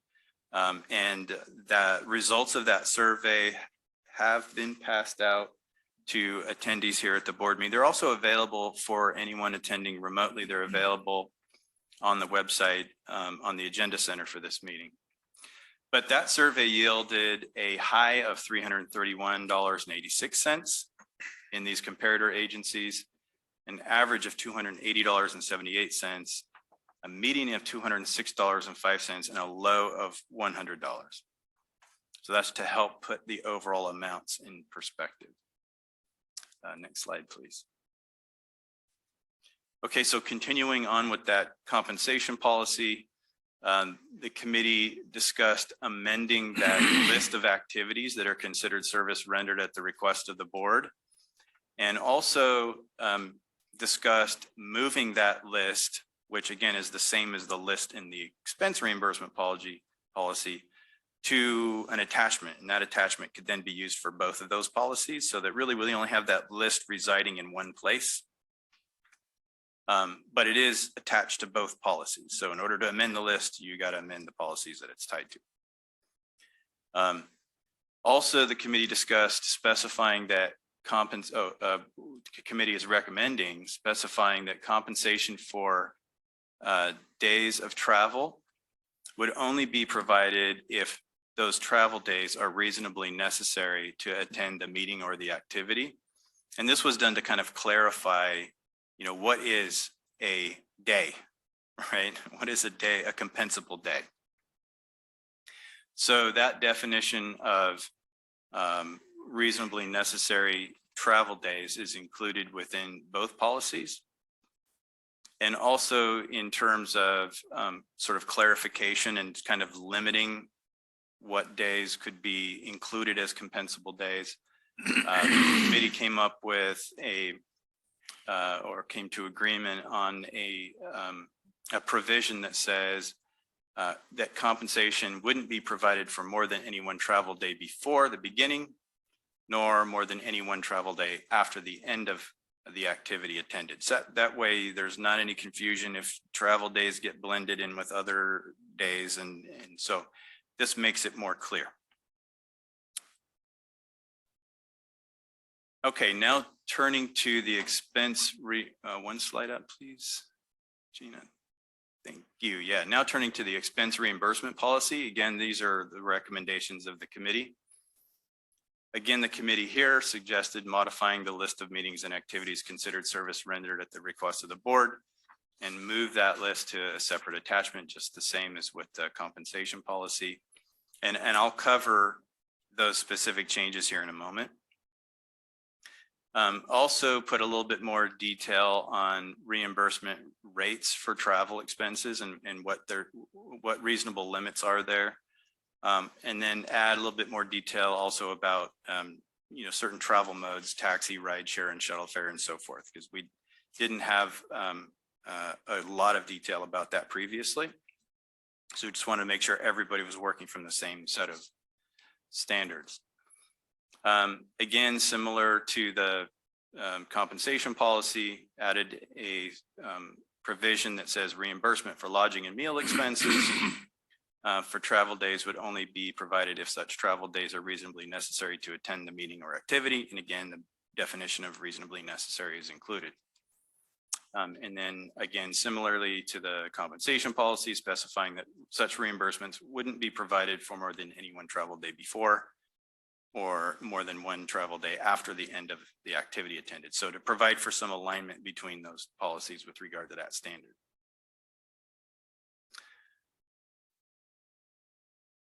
[SPEAKER 2] And the results of that survey have been passed out to attendees here at the board meeting. They're also available for anyone attending remotely. They're available on the website, on the agenda center for this meeting. But that survey yielded a high of $331.86 in these comparator agencies, an average of $280.78, a median of $206.05, and a low of $100. So that's to help put the overall amounts in perspective. Next slide, please. Okay, so continuing on with that compensation policy, the committee discussed amending that list of activities that are considered service rendered at the request of the board, and also discussed moving that list, which again is the same as the list in the expense reimbursement policy, to an attachment, and that attachment could then be used for both of those policies, so that really we only have that list residing in one place. But it is attached to both policies. So in order to amend the list, you got to amend the policies that it's tied to. Also, the committee discussed specifying that committee is recommending specifying that compensation for days of travel would only be provided if those travel days are reasonably necessary to attend the meeting or the activity. And this was done to kind of clarify, what is a day, right? What is a day, a compensable day? So that definition of reasonably necessary travel days is included within both policies. And also in terms of sort of clarification and kind of limiting what days could be included as compensable days, the committee came up with or came to agreement on a provision that says that compensation wouldn't be provided for more than any one travel day before the beginning, nor more than any one travel day after the end of the activity attended. So that way there's not any confusion if travel days get blended in with other days. And so this makes it more clear. Okay, now turning to the expense, one slide up, please, Gina. Thank you. Yeah, now turning to the expense reimbursement policy. Again, these are the recommendations of the committee. Again, the committee here suggested modifying the list of meetings and activities considered service rendered at the request of the board and move that list to a separate attachment, just the same as with the compensation policy. And I'll cover those specific changes here in a moment. Also put a little bit more detail on reimbursement rates for travel expenses and what reasonable limits are there. And then add a little bit more detail also about certain travel modes, taxi, rideshare, and shuttle fare, and so forth, because we didn't have a lot of detail about that previously. So we just want to make sure everybody was working from the same set of standards. Again, similar to the compensation policy, added a provision that says reimbursement for lodging and meal expenses for travel days would only be provided if such travel days are reasonably necessary to attend the meeting or activity. And again, the definition of reasonably necessary is included. And then again, similarly to the compensation policy, specifying that such reimbursements wouldn't be provided for more than any one travel day before or more than one travel day after the end of the activity attended. So to provide for some alignment between those policies with regard to that standard.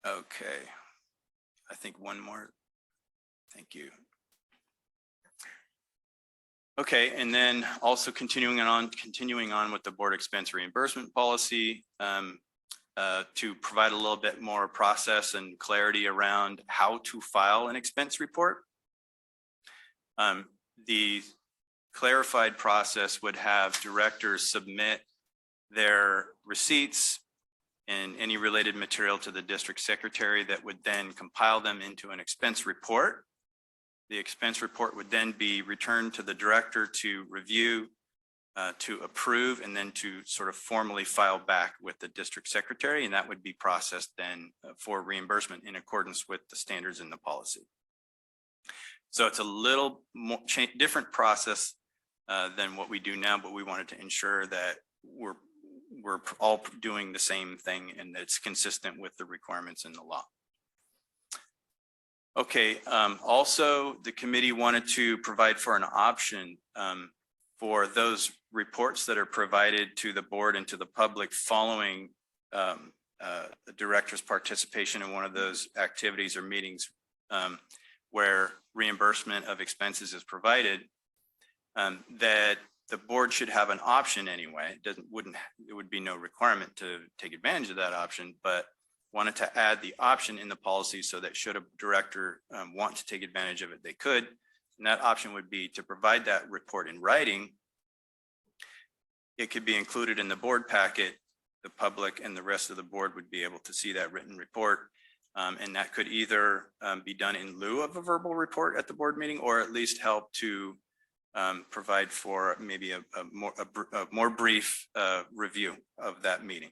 [SPEAKER 2] Okay, I think one more. Thank you. Okay, and then also continuing on with the board expense reimbursement policy to provide a little bit more process and clarity around how to file an expense report. The clarified process would have directors submit their receipts and any related material to the district secretary that would then compile them into an expense report. The expense report would then be returned to the director to review, to approve, and then to sort of formally file back with the district secretary. And that would be processed then for reimbursement in accordance with the standards in the policy. So it's a little more different process than what we do now, but we wanted to ensure that we're all doing the same thing and it's consistent with the requirements in the law. Okay, also the committee wanted to provide for an option for those reports that are provided to the board and to the public following the director's participation in one of those activities or meetings where reimbursement of expenses is provided, that the board should have an option anyway. It would be no requirement to take advantage of that option, but wanted to add the option in the policy so that should a director want to take advantage of it, they could. And that option would be to provide that report in writing. It could be included in the board packet. The public and the rest of the board would be able to see that written report. And that could either be done in lieu of a verbal report at the board meeting, or at least help to provide for maybe a more brief review of that meeting.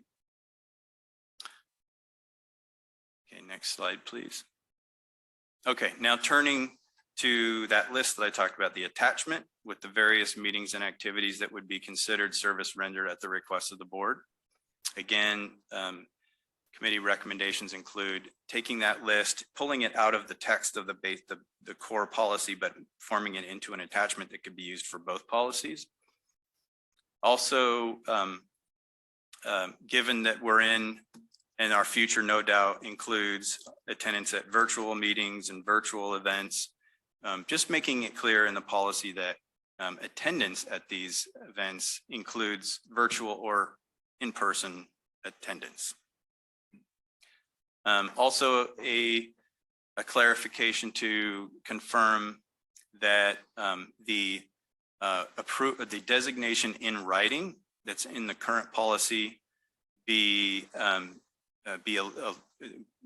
[SPEAKER 2] Okay, next slide, please. Okay, now turning to that list that I talked about, the attachment with the various meetings and activities that would be considered service rendered at the request of the board. Again, committee recommendations include taking that list, pulling it out of the text of the core policy, but forming it into an attachment that could be used for both policies. Also, given that we're in, and our future no doubt includes attendance at virtual meetings and virtual events, just making it clear in the policy that attendance at these events includes virtual or in-person attendance. Also a clarification to confirm that the designation in writing that's in the current policy be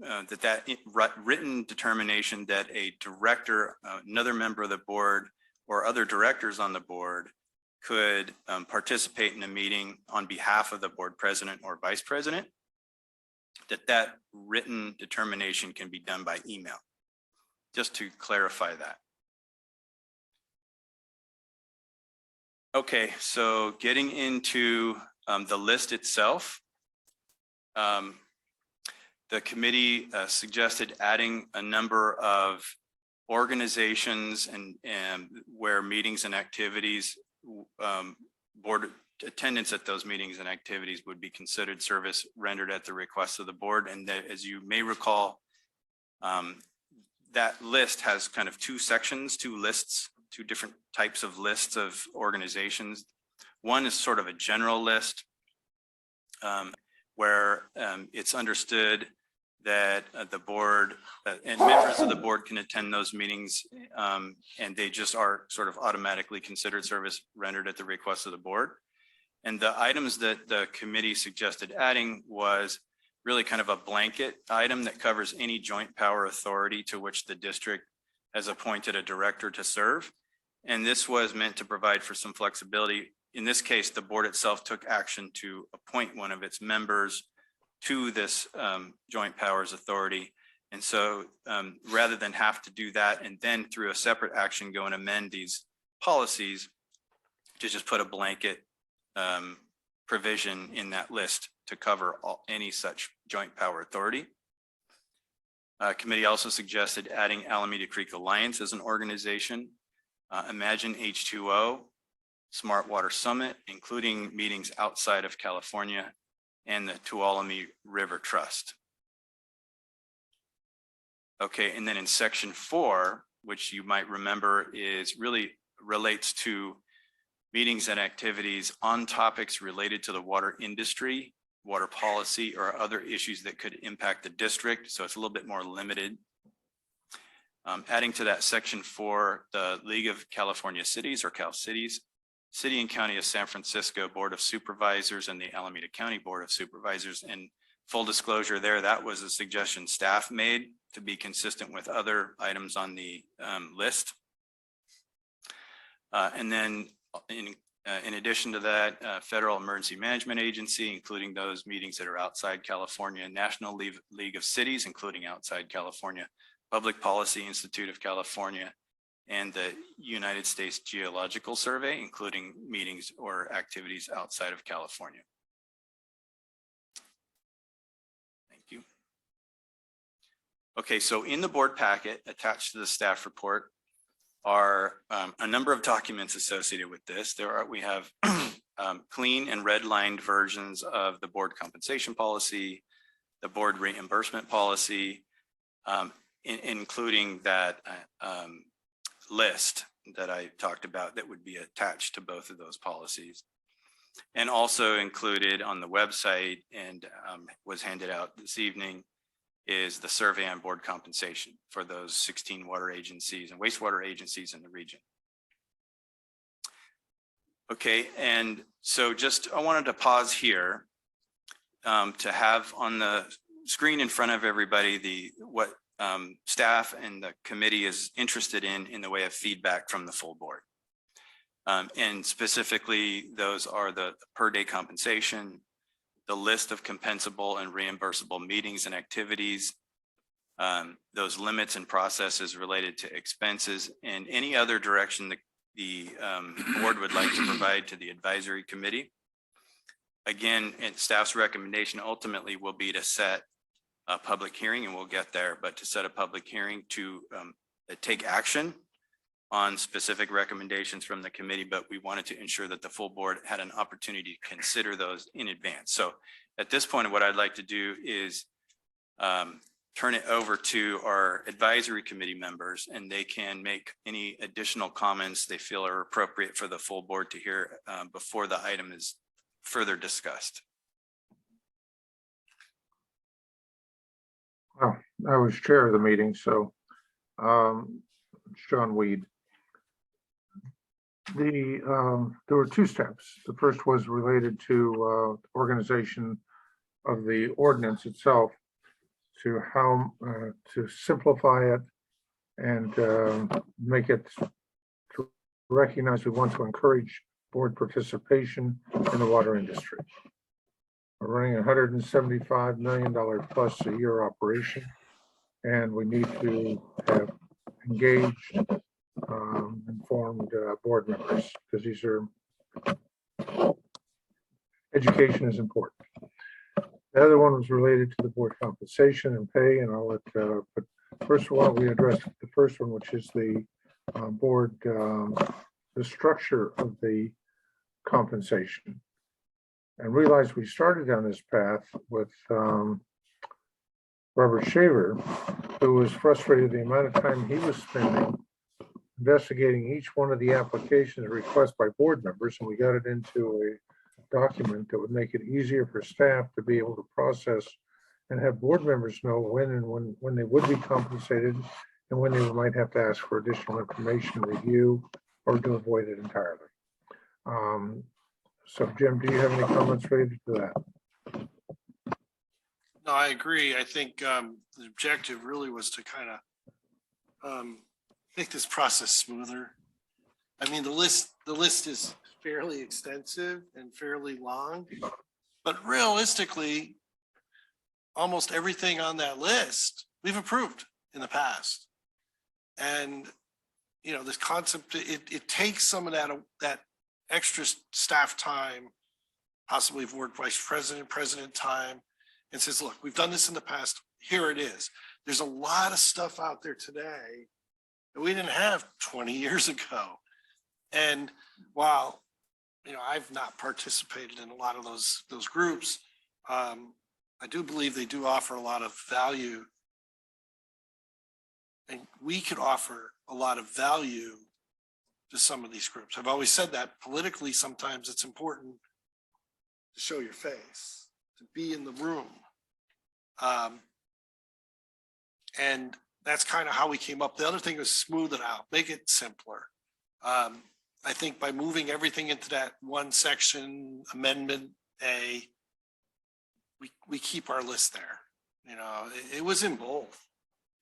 [SPEAKER 2] that written determination that a director, another member of the board, or other directors on the board could participate in a meeting on behalf of the board president or vice president, that written determination can be done by email, just to clarify that. Okay, so getting into the list itself, the committee suggested adding a number of organizations and where meetings and activities, board attendance at those meetings and activities would be considered service rendered at the request of the board. And that, as you may recall, that list has kind of two sections, two different types of lists of organizations. One is sort of a general list where it's understood that the board and members of the board can attend those meetings, and they just are sort of automatically considered service rendered at the request of the board. And the items that the committee suggested adding was really kind of a blanket item that covers any joint power authority to which the district has appointed a director to serve. And this was meant to provide for some flexibility. In this case, the board itself took action to appoint one of its members to this joint powers authority. And so rather than have to do that and then through a separate action go and amend these policies, to just put a blanket provision in that list to cover any such joint power authority. Committee also suggested adding Alameda Creek Alliance as an organization, Imagine H2O, Smart Water Summit, including meetings outside of California, and the Tuolumne River Trust. Okay, and then in section 4, which you might remember is really relates to meetings and activities on topics related to the water industry, water policy, or other issues that could impact the district. So it's a little bit more limited. Adding to that section 4, the League of California Cities or Cal Cities, City and County of San Francisco Board of Supervisors and the Alameda County Board of Supervisors. And full disclosure there, that was a suggestion staff made to be consistent with other items on the list. And then in addition to that, Federal Emergency Management Agency, including those meetings that are outside California, National League of Cities, including outside California, Public Policy Institute of California, and the United States Geological Survey, including meetings or activities outside of California. Thank you. Okay, so in the board packet attached to the staff report are a number of documents associated with this. We have clean and red-lined versions of the board compensation policy, the board reimbursement policy, including that list that I talked about that would be attached to both of those policies. And also included on the website and was handed out this evening is the survey on board compensation for those 16 water agencies and wastewater agencies in the region. Okay, and so I wanted to pause here to have on the screen in front of everybody what staff and the committee is interested in the way of feedback from the full board. And specifically, those are the per day compensation, the list of compensable and reimbursable meetings and activities, those limits and processes related to expenses, and any other direction the board would like to provide to the advisory committee. Again, and staff's recommendation ultimately will be to set a public hearing, and we'll get there, but to set a public hearing to take action on specific recommendations from the committee, but we wanted to ensure that the full board had an opportunity to consider those in advance. So at this point, what I'd like to do is turn it over to our advisory committee members, and they can make any additional comments they feel are appropriate for the full board to hear before the item is further discussed.
[SPEAKER 4] Well, I was chair of the meeting, so John Weed. There were two steps. The first was related to organization of the ordinance itself, to how to simplify it and make it to recognize we want to encourage board participation in the water industry. We're running a $175 million plus a year operation, and we need to have engaged, informed board members, because these are, education is important. The other one was related to the board compensation and pay, and I'll let, but first of all, we addressed the first one, which is the board, the structure of the compensation. And realized we started down this path with Robert Shaver, who was frustrated the amount of time he was spending investigating each one of the applications and requests by board members, and we got it into a document that would make it easier for staff to be able to process and have board members know when they would be compensated and when they might have to ask for additional information, review, or to avoid it entirely. So Jim, do you have any comments related to that?
[SPEAKER 10] No, I agree. I think the objective really was to kind of make this process smoother. I mean, the list is fairly extensive and fairly long, but realistically, almost everything on that list we've approved in the past. And you know, this concept, it takes some of that extra staff time, possibly board vice president time, and says, look, we've done this in the past, here it is. There's a lot of stuff out there today that we didn't have 20 years ago. And while, you know, I've not participated in a lot of those groups, I do believe they do offer a lot of value. And we could offer a lot of value to some of these groups. I've always said that politically, sometimes it's important to show your face, to be in the room. And that's kind of how we came up. The other thing was smooth it out, make it simpler. I think by moving everything into that one section, amendment A, we keep our list there. You know, it was in both.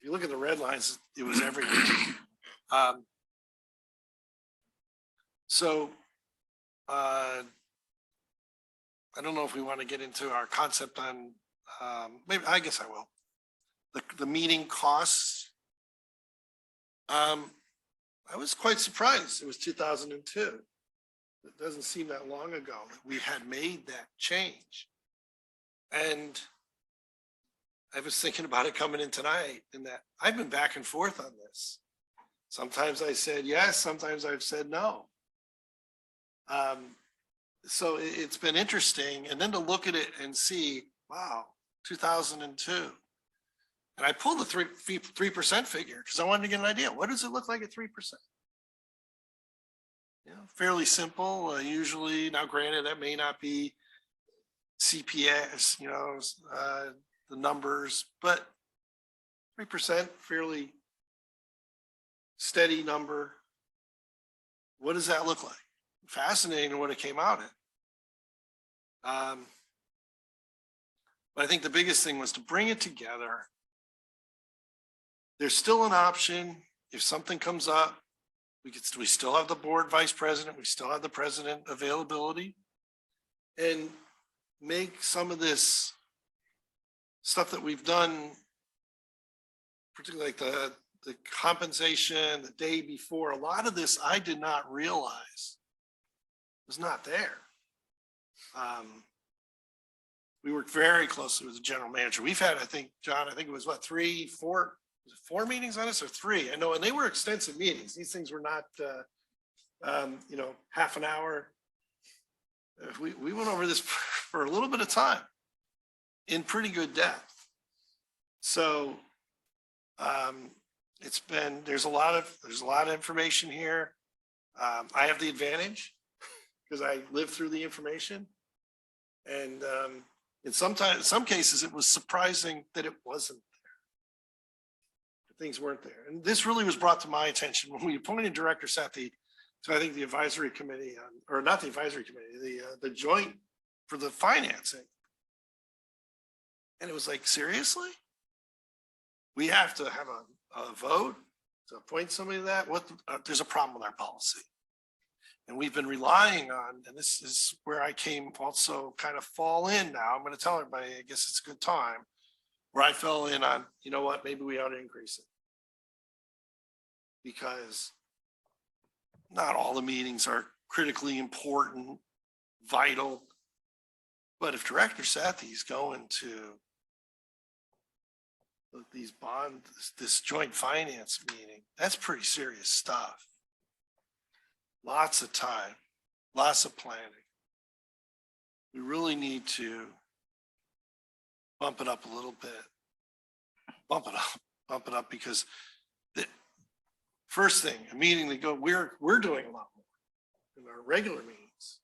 [SPEAKER 10] If you look at the red lines, it was everywhere. So I don't know if we want to get into our concept on, maybe, I guess I will. The meeting costs. I was quite surprised. It was 2002. It doesn't seem that long ago that we had made that change. And I was thinking about it coming in tonight, and that I've been back and forth on this. Sometimes I said yes, sometimes I've said no. So it's been interesting. And then to look at it and see, wow, 2002. And I pulled the 3% figure because I wanted to get an idea. What does it look like at 3%? You know, fairly simple. Usually, now granted, that may not be CPS, you know, the numbers, but 3%, fairly steady number. What does that look like? Fascinating what it came out at. But I think the biggest thing was to bring it together. There's still an option if something comes up. We still have the board vice president. We still have the president availability, and make some of this stuff that we've done, particularly like the compensation the day before. A lot of this I did not realize was not there. We worked very closely with the general manager. We've had, I think, John, I think it was what, 3, 4. Was it 4 meetings on this or 3? I know, and they were extensive meetings. These things were not, you know, half an hour. We went over this for a little bit of time in pretty good depth. So it's been, there's a lot of information here. I have the advantage because I lived through the information, and in some cases it was surprising that it wasn't. Things weren't there. And this really was brought to my attention when we appointed Director Sethy to, I think, the advisory committee, or not the advisory committee, the joint for the financing. And it was like, seriously? We have to have a vote to appoint somebody to that? There's a problem with our policy. And we've been relying on, and this is where I came also kind of fall in now. I'm going to tell everybody, I guess it's a good time. Where I fell in on, you know what, maybe we ought to increase it. Because not all the meetings are critically important, vital. But if Director Sethy is going to these this joint finance meeting, that's pretty serious stuff. Lots of time, lots of planning. We really need to bump it up a little bit. Bump it up, because the first thing, a meeting that we're doing a lot more in our regular meetings.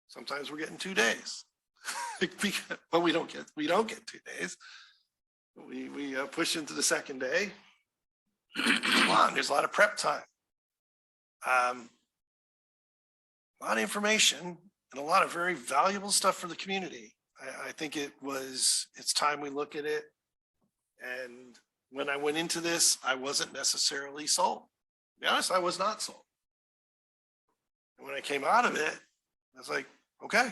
[SPEAKER 10] Sometimes we're getting 2 days, but we don't get 2 days. We push into the second day. Come on, there's a lot of prep time. A lot of information and a lot of very valuable stuff for the community. I think it's time we look at it. And when I went into this, I wasn't necessarily sold. To be honest, I was not sold. And when I came out of it, I was like, okay,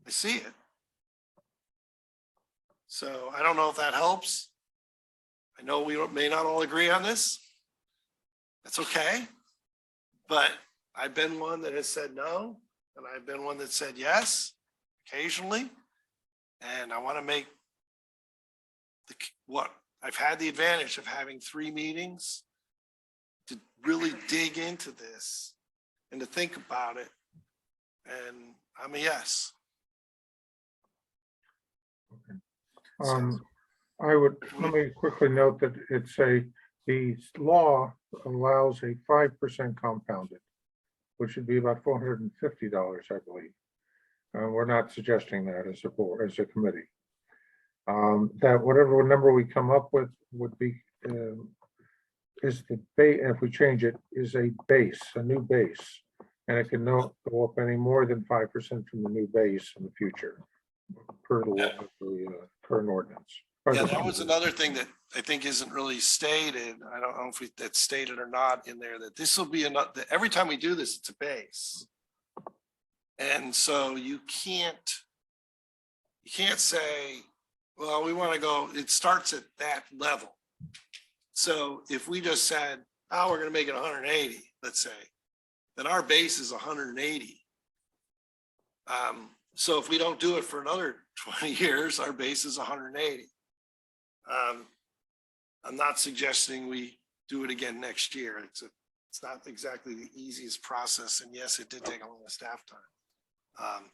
[SPEAKER 10] I see it. So I don't know if that helps. I know we may not all agree on this. That's okay. But I've been one that has said no, and I've been one that said yes occasionally. And I want to make what I've had the advantage of having 3 meetings to really dig into this and to think about it. And I'm a yes.
[SPEAKER 4] Okay. Let me quickly note that the law allows a 5% compounded, which would be about $450, I believe. We're not suggesting that as a board, as a committee. That whatever number we come up with would be, is the base, if we change it, is a base, a new base. And it can no go up any more than 5% from the new base in the future per the current ordinance.
[SPEAKER 10] Yeah, that was another thing that I think isn't really stated. I don't know if that's stated or not in there, that this will be enough, that every time we do this, it's a base. And so you can't say, well, we want to go, it starts at that level. So if we just said, oh, we're going to make it 180, let's say, then our base is 180. So if we don't do it for another 20 years, our base is 180. I'm not suggesting we do it again next year. It's not exactly the easiest process. And yes, it did take a lot of staff time.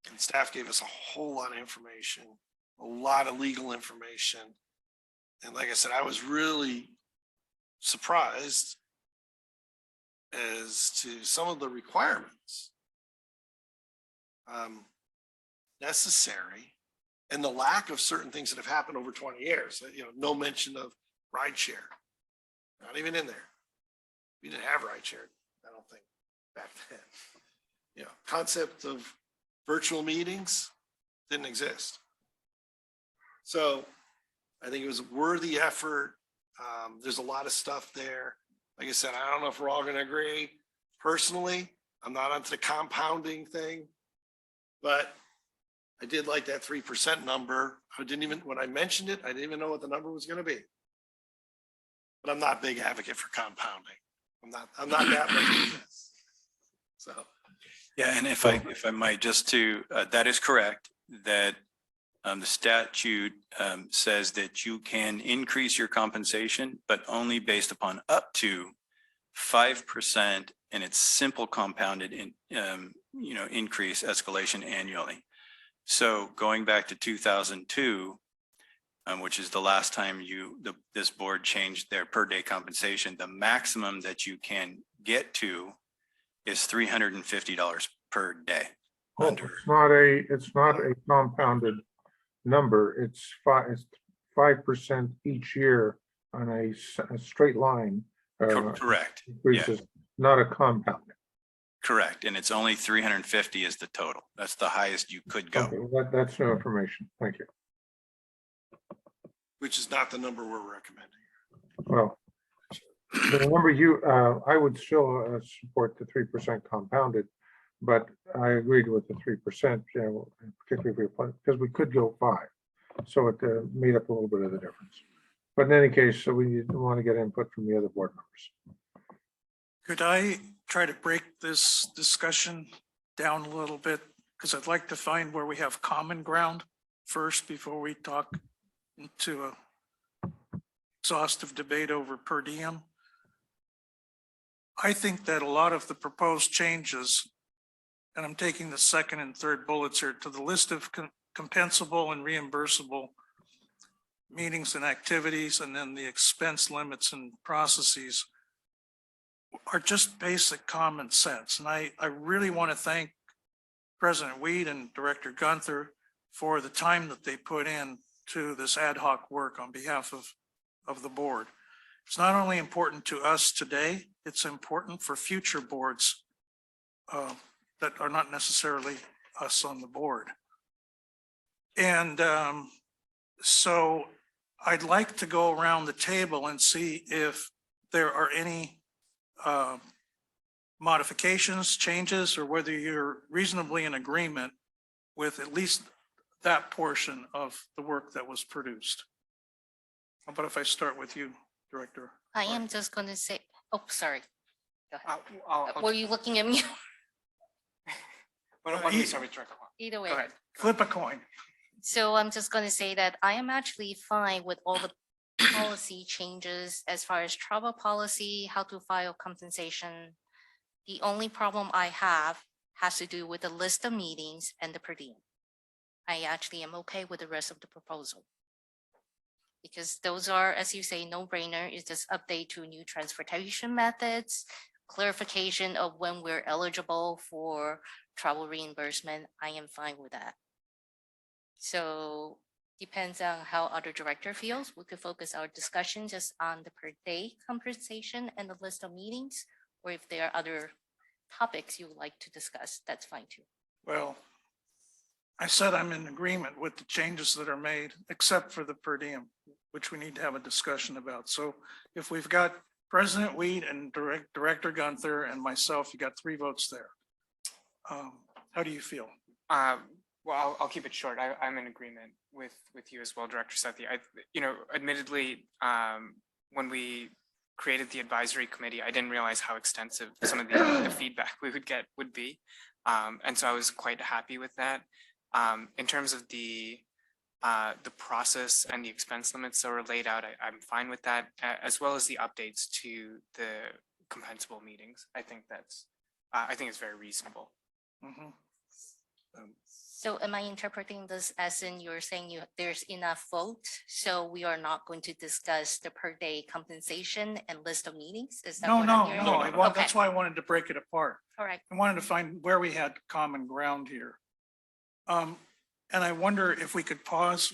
[SPEAKER 10] And staff gave us a whole lot of information, a lot of legal information. And like I said, I was really surprised as to some of the requirements necessary and the lack of certain things that have happened over 20 years. You know, no mention of ride share, not even in there. We didn't have ride share, I don't think, back then. You know, concept of virtual meetings didn't exist. So I think it was a worthy effort. There's a lot of stuff there. Like I said, I don't know if we're all going to agree. Personally, I'm not onto the compounding thing, but I did like that 3% number. I didn't even, when I mentioned it, I didn't even know what the number was going to be. But I'm not a big advocate for compounding. I'm not that much of this. So.
[SPEAKER 2] Yeah, and if I might, just to, that is correct, that the statute says that you can increase your compensation, but only based upon up to 5% and it's simple compounded increase escalation annually. So going back to 2002, which is the last time this board changed their per day compensation, the maximum that you can get to is $350 per day.
[SPEAKER 4] Oh, it's not a compounded number. It's 5% each year on a straight line.
[SPEAKER 2] Correct.
[SPEAKER 4] Increases, yeah. Not a compound.
[SPEAKER 2] Correct. And it's only 350 is the total. That's the highest you could go.
[SPEAKER 4] Okay, that's no information. Thank you.
[SPEAKER 10] Which is not the number we're recommending.
[SPEAKER 4] Well, the number I would still support the 3% compounded, but I agreed with the 3%, particularly because we could go 5. So it made up a little bit of the difference. But in any case, so we want to get input from the other board members.
[SPEAKER 1] Could I try to break this discussion down a little bit? Because I'd like to find where we have common ground first before we talk into a exhaustive debate over per diem. I think that a lot of the proposed changes, and I'm taking the second and third bullets here, to the list of compensable and reimbursable meetings and activities, and then the expense limits and processes, are just basic common sense. And I really want to thank President Weed and Director Gunther for the time that they put in to this ad hoc work on behalf of the board. It's not only important to us today, it's important for future boards that are not necessarily us on the board. And so I'd like to go around the table and see if there are any modifications, changes, or whether you're reasonably in agreement with at least that portion of the work that was produced. How about if I start with you, Director?
[SPEAKER 5] I am just going to say, oh, sorry. Go ahead.
[SPEAKER 7] Were
[SPEAKER 5] Were you looking at me? Either way.
[SPEAKER 1] Go ahead. Flip a coin.
[SPEAKER 5] So I'm just going to say that I am actually fine with all the policy changes as far as travel policy, how to file compensation. The only problem I have has to do with the list of meetings and the per diem. I actually am okay with the rest of the proposal. Because those are, as you say, no brainer. It's just update to new transportation methods, clarification of when we're eligible for travel reimbursement. I am fine with that. So depends on how other director feels. We could focus our discussion just on the per day compensation and the list of meetings, or if there are other topics you would like to discuss, that's fine too.
[SPEAKER 1] Well, I said I'm in agreement with the changes that are made, except for the per diem, which we need to have a discussion about. So if we've got President Weed and Director Gunther and myself, you got 3 votes there. How do you feel?
[SPEAKER 11] Well, I'll keep it short. I'm in agreement with you as well, Director Sethy. Admittedly, when we created the advisory committee, I didn't realize how extensive some of the feedback we would get would be. And so I was quite happy with that. In terms of the process and the expense limits that were laid out, I'm fine with that, as well as the updates to the compensable meetings. I think it's very reasonable.
[SPEAKER 1] Mhm.
[SPEAKER 5] So am I interpreting this as in you're saying there's enough vote, so we are not going to discuss the per day compensation and list of meetings? Is that
[SPEAKER 1] No,
[SPEAKER 5] what
[SPEAKER 1] no,
[SPEAKER 5] I'm hearing?
[SPEAKER 1] no.
[SPEAKER 5] Okay.
[SPEAKER 1] That's why I wanted to break it apart.
[SPEAKER 5] All right.
[SPEAKER 1] I wanted to find where we had common ground here. And I wonder if we could pause,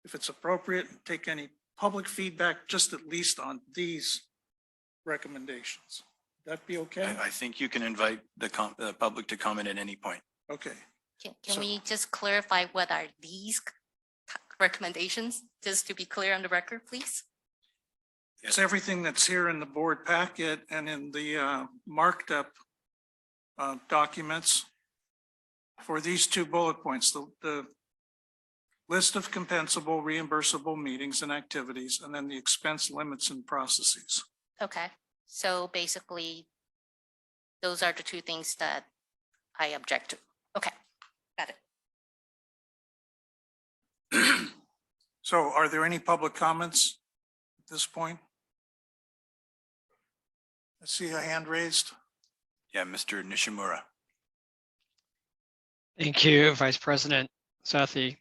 [SPEAKER 1] if it's appropriate, and take any public feedback, just at least on these recommendations. That be okay?
[SPEAKER 2] I think you can invite the public to comment at any point.
[SPEAKER 1] Okay.
[SPEAKER 5] Can
[SPEAKER 1] So-
[SPEAKER 5] we just clarify what are these recommendations, just to be clear on the record, please?
[SPEAKER 1] It's everything that's here in the board packet and in the marked up documents for these 2 bullet points, the list of compensable reimbursable meetings and activities, and then the expense limits and processes.
[SPEAKER 5] Okay, so basically, those are the 2 things that I object to. Okay, got it.
[SPEAKER 1] So are there any public comments at this point? I see a hand raised.
[SPEAKER 2] Yeah, Mr. Nishimura.
[SPEAKER 13] Thank you, Vice President Sethy.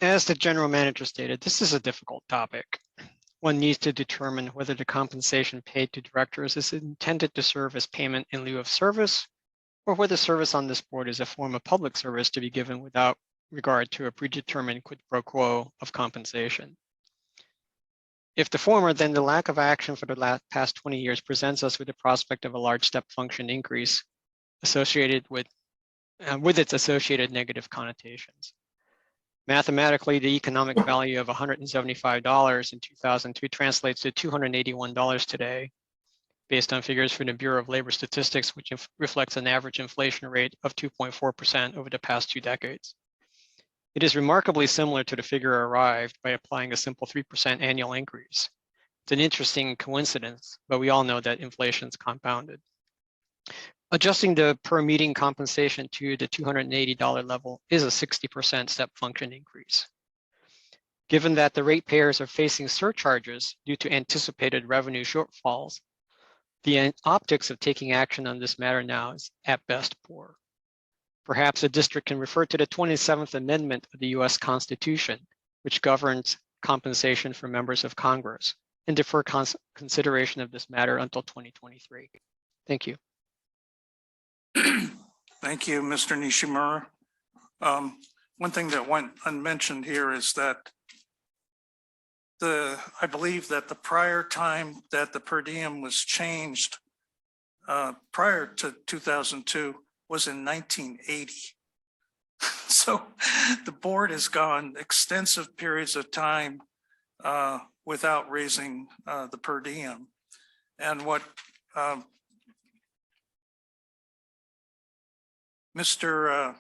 [SPEAKER 13] As the general manager stated, this is a difficult topic. One needs to determine whether the compensation paid to directors is intended to serve as payment in lieu of service, or whether service on this board is a form of public service to be given without regard to a predetermined quid pro quo of compensation. If the former, then the lack of action for the past 20 years presents us with the prospect of a large step function increase associated with its associated negative connotations. Mathematically, the economic value of $175 in 2002 translates to $281 today, based on figures from the Bureau of Labor Statistics, which reflects an average inflation rate of 2.4% over the past 2 decades. It is remarkably similar to the figure arrived by applying a simple 3% annual increase. It's an interesting coincidence, but we all know that inflation is compounded. Adjusting the per meeting compensation to the $280 level is a 60% step function increase. Given that the ratepayers are facing surcharges due to anticipated revenue shortfalls, the optics of taking action on this matter now is at best poor. Perhaps the district can refer to the 27th Amendment of the US Constitution, which governs compensation for members of Congress, and defer consideration of this matter until 2023. Thank you.
[SPEAKER 1] Thank you, Mr. Nishimura. One thing that went unmentioned here is that I believe that the prior time that the per diem was changed prior to 2002 was in 1980. So the board has gone extensive periods of time without raising the per diem. And what Mr.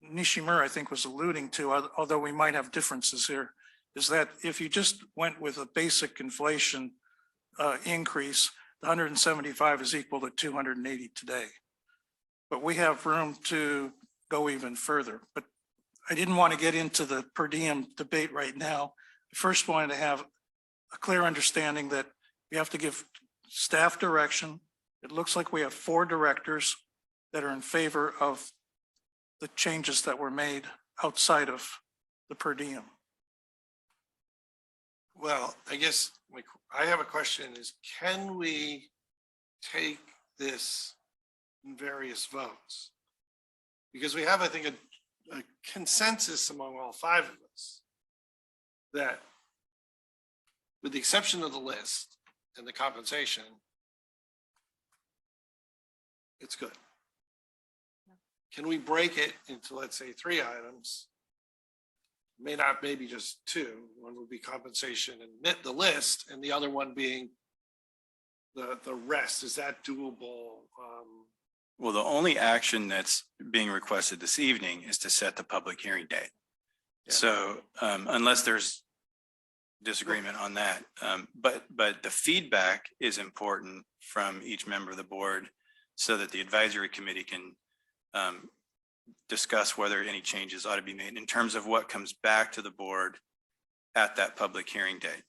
[SPEAKER 1] Nishimura, I think, was alluding to, although we might have differences here, is that if you just went with a basic inflation increase, the 175 is equal to 280 today. But we have room to go even further. But I didn't want to get into the per diem debate right now. I first wanted to have a clear understanding that we have to give staff direction. It looks like we have 4 directors that are in favor of the changes that were made outside of the per diem.
[SPEAKER 10] Well, I guess I have a question is, can we take this in various votes? Because we have, I think, a consensus among all 5 of us that with the exception of the list and the compensation, it's good. Can we break it into, let's say, 3 items? Maybe just 2. One would be compensation and the list, and the other one being the rest. Is that doable?
[SPEAKER 2] Well, the only action that's being requested this evening is to set the public hearing date.
[SPEAKER 10] Yeah.
[SPEAKER 2] So unless there's disagreement on that, but the feedback is important from each member of the board so that the advisory committee can discuss whether any changes ought to be made in terms of what comes back to the board at that public hearing date.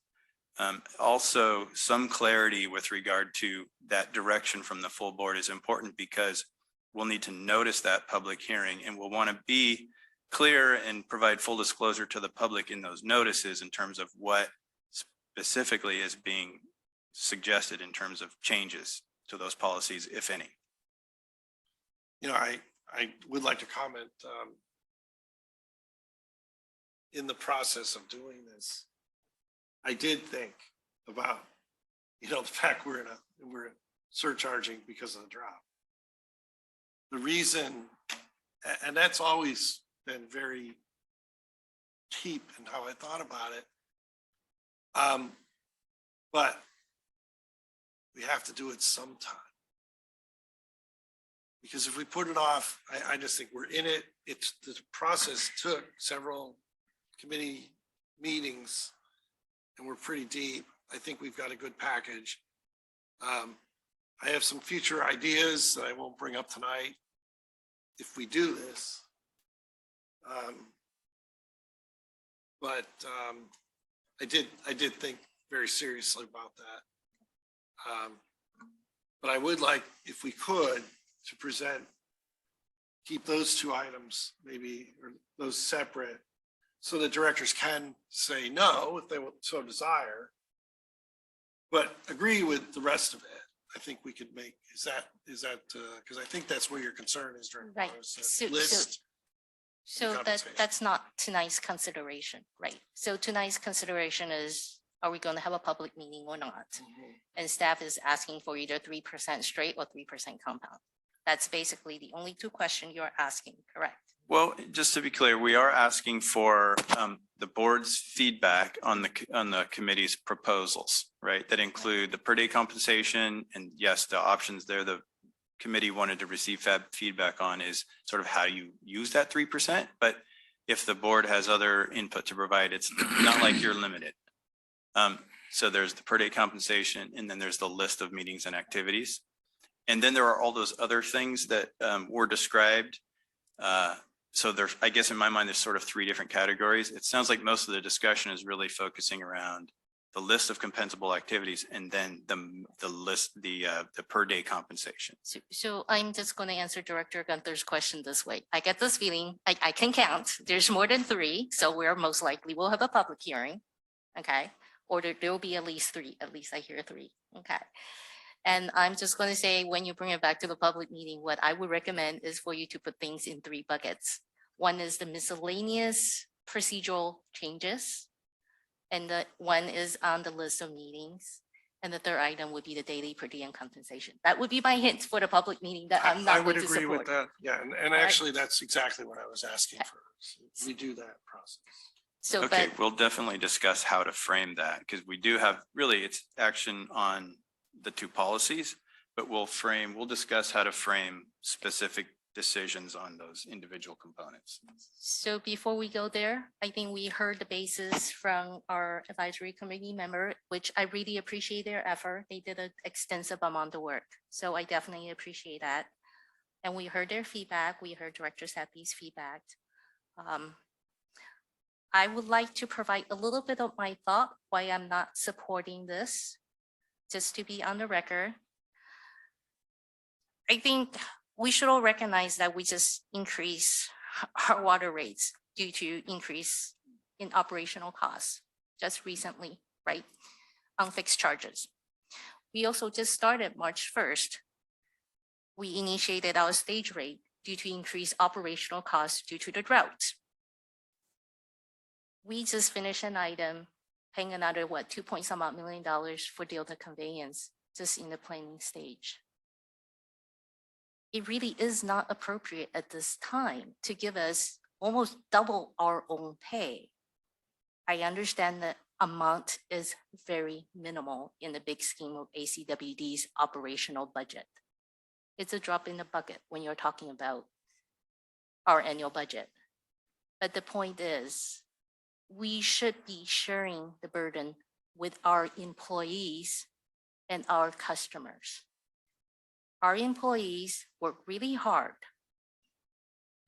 [SPEAKER 2] Also, some clarity with regard to that direction from the full board is important because we'll need to notice that public hearing and we'll want to be clear and provide full disclosure to the public in those notices in terms of what specifically is being suggested in terms of changes to those policies, if any.
[SPEAKER 10] You know, I would like to comment in the process of doing this. I did think about, you know, the fact we're surcharging because of the drop. The reason, and that's always been very cheap in how I thought about it. But we have to do it sometime. Because if we put it off, I just think we're in it. The process took several committee meetings and we're pretty deep. I think we've got a good package. I have some future ideas that I won't bring up tonight if we do this. But I did think very seriously about that. But I would like, if we could, to present, keep those 2 items maybe, or those separate, so the directors can say no if they so desire, but agree with the rest of it. I think we could make, is that, because I think that's where your concern is during the
[SPEAKER 5] Right.
[SPEAKER 10] process. List.
[SPEAKER 5] So
[SPEAKER 10] compensation.
[SPEAKER 5] that's not tonight's consideration, right? So tonight's consideration is, are we going to have a public meeting or not? And staff is asking for either 3% straight or 3% compound. That's basically the only 2 questions you're asking, correct?
[SPEAKER 2] Well, just to be clear, we are asking for the board's feedback on the committee's proposals, right? That include the per day compensation, and yes, the options there the committee wanted to receive feedback on is sort of how you use that 3%. But if the board has other input to provide, it's not like you're limited. So there's the per day compensation, and then there's the list of meetings and activities. And then there are all those other things that were described. So there's, I guess in my mind, there's sort of 3 different categories. It sounds like most of the discussion is really focusing around the list of compensable activities and then the list, the per day compensation.
[SPEAKER 5] So I'm just going to answer Director Gunther's question this way. I get this feeling, I can count, there's more than 3, so we're most likely will have a public hearing, okay? Or there will be at least 3, at least I hear 3, okay? And I'm just going to say, when you bring it back to the public meeting, what I would recommend is for you to put things in 3 buckets. One is the miscellaneous procedural changes. And the one is on the list of meetings. And the 3rd item would be the daily per diem compensation. That would be my hint for the public meeting that I'm
[SPEAKER 10] I
[SPEAKER 5] not
[SPEAKER 10] would
[SPEAKER 5] going to
[SPEAKER 10] agree with
[SPEAKER 5] support.
[SPEAKER 10] that. Yeah, and actually that's exactly what I was asking for. So we do that process.
[SPEAKER 5] So,
[SPEAKER 2] Okay,
[SPEAKER 5] but
[SPEAKER 2] we'll definitely discuss how to frame that because we do have, really, it's action on the 2 policies, but we'll discuss how to frame specific decisions on those individual components.
[SPEAKER 5] So before we go there, I think we heard the basis from our advisory committee member, which I really appreciate their effort. They did an extensive amount of work. So I definitely appreciate that. And we heard their feedback. We heard Director Sethy's feedback. I would like to provide a little bit of my thought why I'm not supporting this, just to be on the record. I think we should all recognize that we just increase our water rates due to increase in operational costs just recently, right? On fixed charges. We also just started March 1st. We initiated our stage rate due to increased operational costs due to the drought. we just finished an item paying another, what, 2 point some odd million dollars for Delta Conveyance just in the planning stage. It really is not appropriate at this time to give us almost double our own pay. I understand the amount is very minimal in the big scheme of ACWD's operational budget. It's a drop in the bucket when you're talking about our annual budget. But the point is, we should be sharing the burden with our employees and our customers. Our employees work really hard.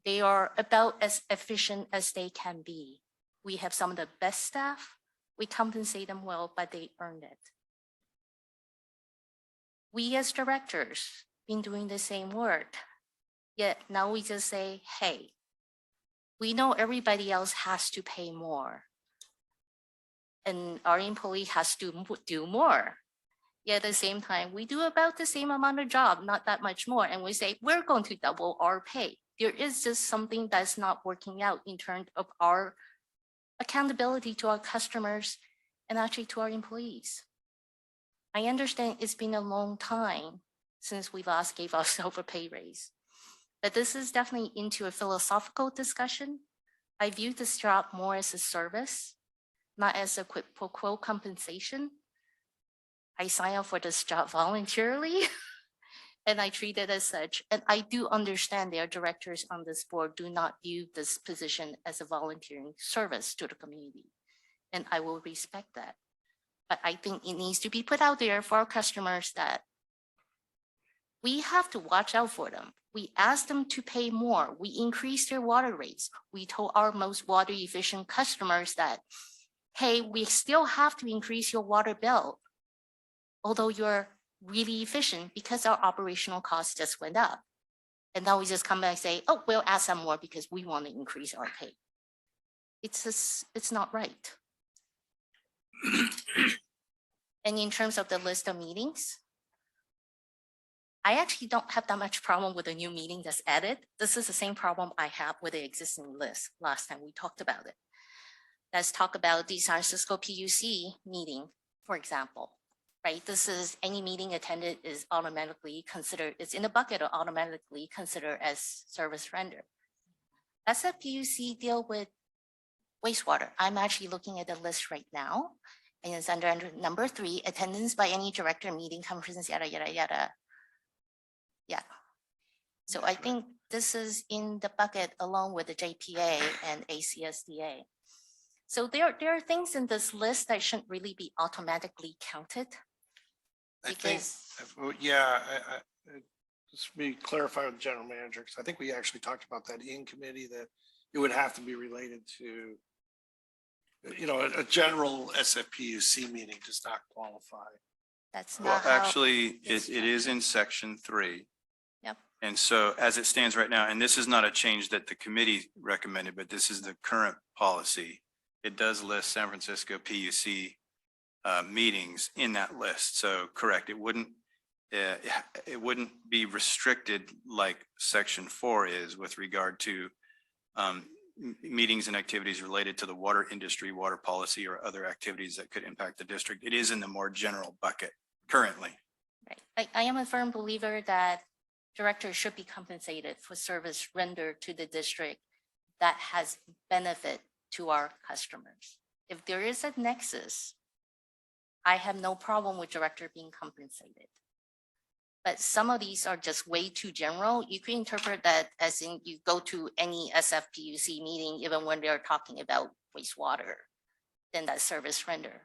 [SPEAKER 5] They are about as efficient as they can be. We have some of the best staff. We compensate them well, but they earned it. We as directors been doing the same work. Yet now we just say, hey, we know everybody else has to pay more. And our employee has to do more. Yet at the same time, we do about the same amount of job, not that much more. And we say, we're going to double our pay. There is just something that's not working out in terms of our accountability to our customers and actually to our employees. I understand it's been a long time since we last gave ourselves a pay raise, but this is definitely into a philosophical discussion. I view this job more as a service, not as a quid pro quo compensation. I sign up for this job voluntarily and I treat it as such. And I do understand their directors on this board do not view this position as a volunteering service to the community. And I will respect that. But I think it needs to be put out there for our customers that we have to watch out for them. We asked them to pay more. We increased their water rates. We told our most water efficient customers that, hey, we still have to increase your water bill, although you're really efficient, because our operational costs just went up. And now we just come back and say, oh, we'll ask them more because we want to increase our pay. It's not right. And in terms of the list of meetings, I actually don't have that much problem with the new meeting that's added. This is the same problem I have with the existing list last time we talked about it. Let's talk about the San Francisco PUC meeting, for example, right? This is any meeting attended is automatically considered, it's in the bucket or automatically considered as service render. As a PUC deal with wastewater, I'm actually looking at the list right now, and it's under number 3, attendance by any director, meeting, conference, yada, yada, yada. Yeah. So I think this is in the bucket along with the JPA and ACSDA. So there are things in this list that shouldn't really be automatically counted.
[SPEAKER 10] I think, yeah, I just be clarify with the general manager, because I think we actually talked about that in committee, that it would have to be related to, you know, a general SFPUC meeting does not qualify.
[SPEAKER 5] That's
[SPEAKER 2] Well,
[SPEAKER 5] not how
[SPEAKER 2] actually,
[SPEAKER 5] it's
[SPEAKER 2] it is in section 3.
[SPEAKER 5] Yep.
[SPEAKER 2] And so as it stands right now, and this is not a change that the committee recommended, but this is the current policy. It does list San Francisco PUC meetings in that list. So correct, it wouldn't be restricted like section 4 is with regard to meetings and activities related to the water industry, water policy, or other activities that could impact the district. It is in the more general bucket currently.
[SPEAKER 5] right. I am a firm believer that directors should be compensated for service rendered to the district that has benefit to our customers. If there is a nexus, I have no problem with director being compensated. But some of these are just way too general. You can interpret that as in you go to any SFPUC meeting, even when they're talking about wastewater, then that's service render.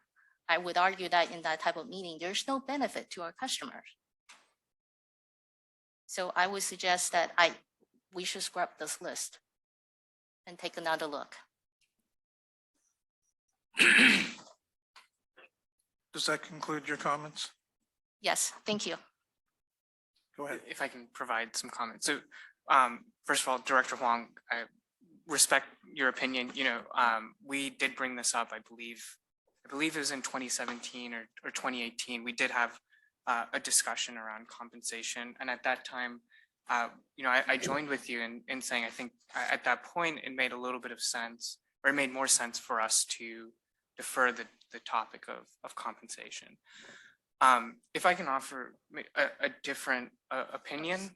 [SPEAKER 5] I would argue that in that type of meeting, there's no benefit to our customers. So I would suggest that we should scrap this list and take another look.
[SPEAKER 1] Does that conclude your comments?
[SPEAKER 5] Yes, thank you.
[SPEAKER 1] Go ahead.
[SPEAKER 11] If I can provide some comments. So first of all, Director Huang, I respect your opinion. You know, we did bring this up, I believe it was in 2017 or 2018. We did have a discussion around compensation. And at that time, you know, I joined with you in saying, I think at that point, it made a little bit of sense or it made more sense for us to defer the topic of compensation. If I can offer a different opinion,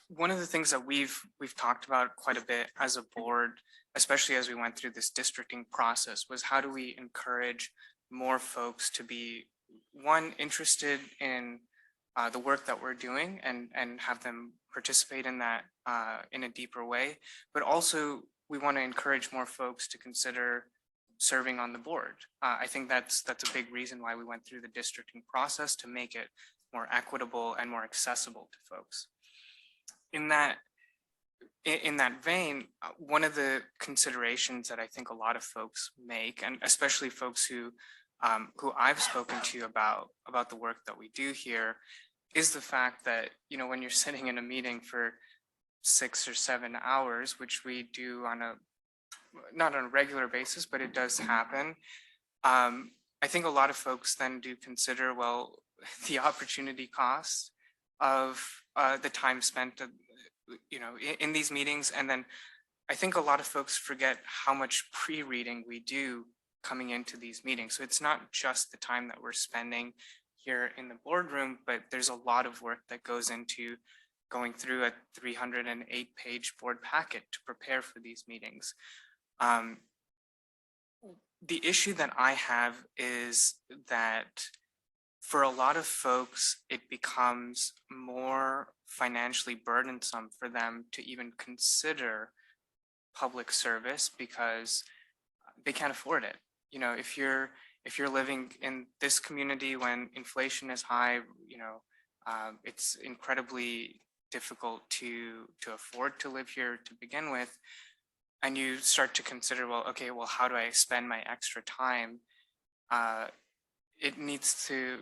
[SPEAKER 11] one of the things that we've talked about quite a bit as a board, especially as we went through this districting process, was how do we encourage more folks to be, one, interested in the work that we're doing and have them participate in that in a deeper way, but also we want to encourage more folks to consider serving on the board. I think that's a big reason why we went through the districting process, to make it more equitable and more accessible to folks. In that vein, one of the considerations that I think a lot of folks make, and especially folks who I've spoken to about the work that we do here, is the fact that, you know, when you're sitting in a meeting for 6 or 7 hours, which we do not on a regular basis, but it does happen. I think a lot of folks then do consider, well, the opportunity cost of the time spent, you know, in these meetings. And then I think a lot of folks forget how much pre-reading we do coming into these meetings. So it's not just the time that we're spending here in the boardroom, but there's a lot of work that goes into going through a 308-page board packet to prepare for these meetings. The issue that I have is that for a lot of folks, it becomes more financially burdensome for them to even consider public service because they can't afford it. You know, if you're living in this community when inflation is high, you know, it's incredibly difficult to afford to live here to begin with. And you start to consider, well, okay, well, how do I spend my extra time? It needs to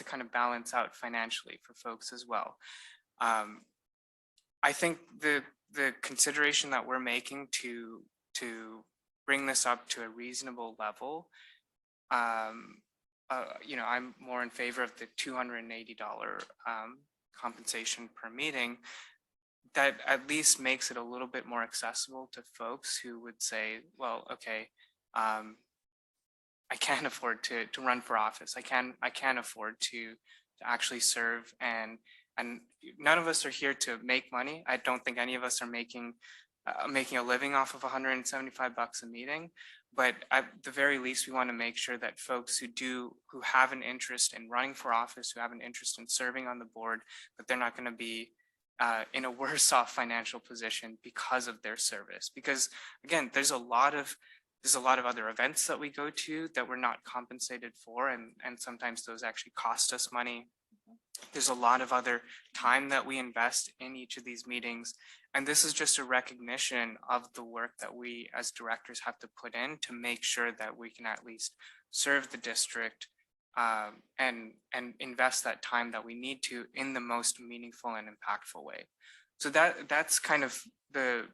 [SPEAKER 11] kind of balance out financially for folks as well. I think the consideration that we're making to bring this up to a reasonable level, you know, I'm more in favor of the $280 compensation per meeting. That at least makes it a little bit more accessible to folks who would say, well, okay, I can't afford to run for office. I can't afford to actually serve, and none of us are here to make money. I don't think any of us are making a living off of $175 a meeting. But at the very least, we want to make sure that folks who have an interest in running for office, who have an interest in serving on the board, that they're not going to be in a worse off financial position because of their service. Because again, there's a lot of other events that we go to that we're not compensated for, and sometimes those actually cost us money. There's a lot of other time that we invest in each of these meetings. And this is just a recognition of the work that we as directors have to put in to make sure that we can at least serve the district and invest that time that we need to in the most meaningful and impactful way. So that's kind of the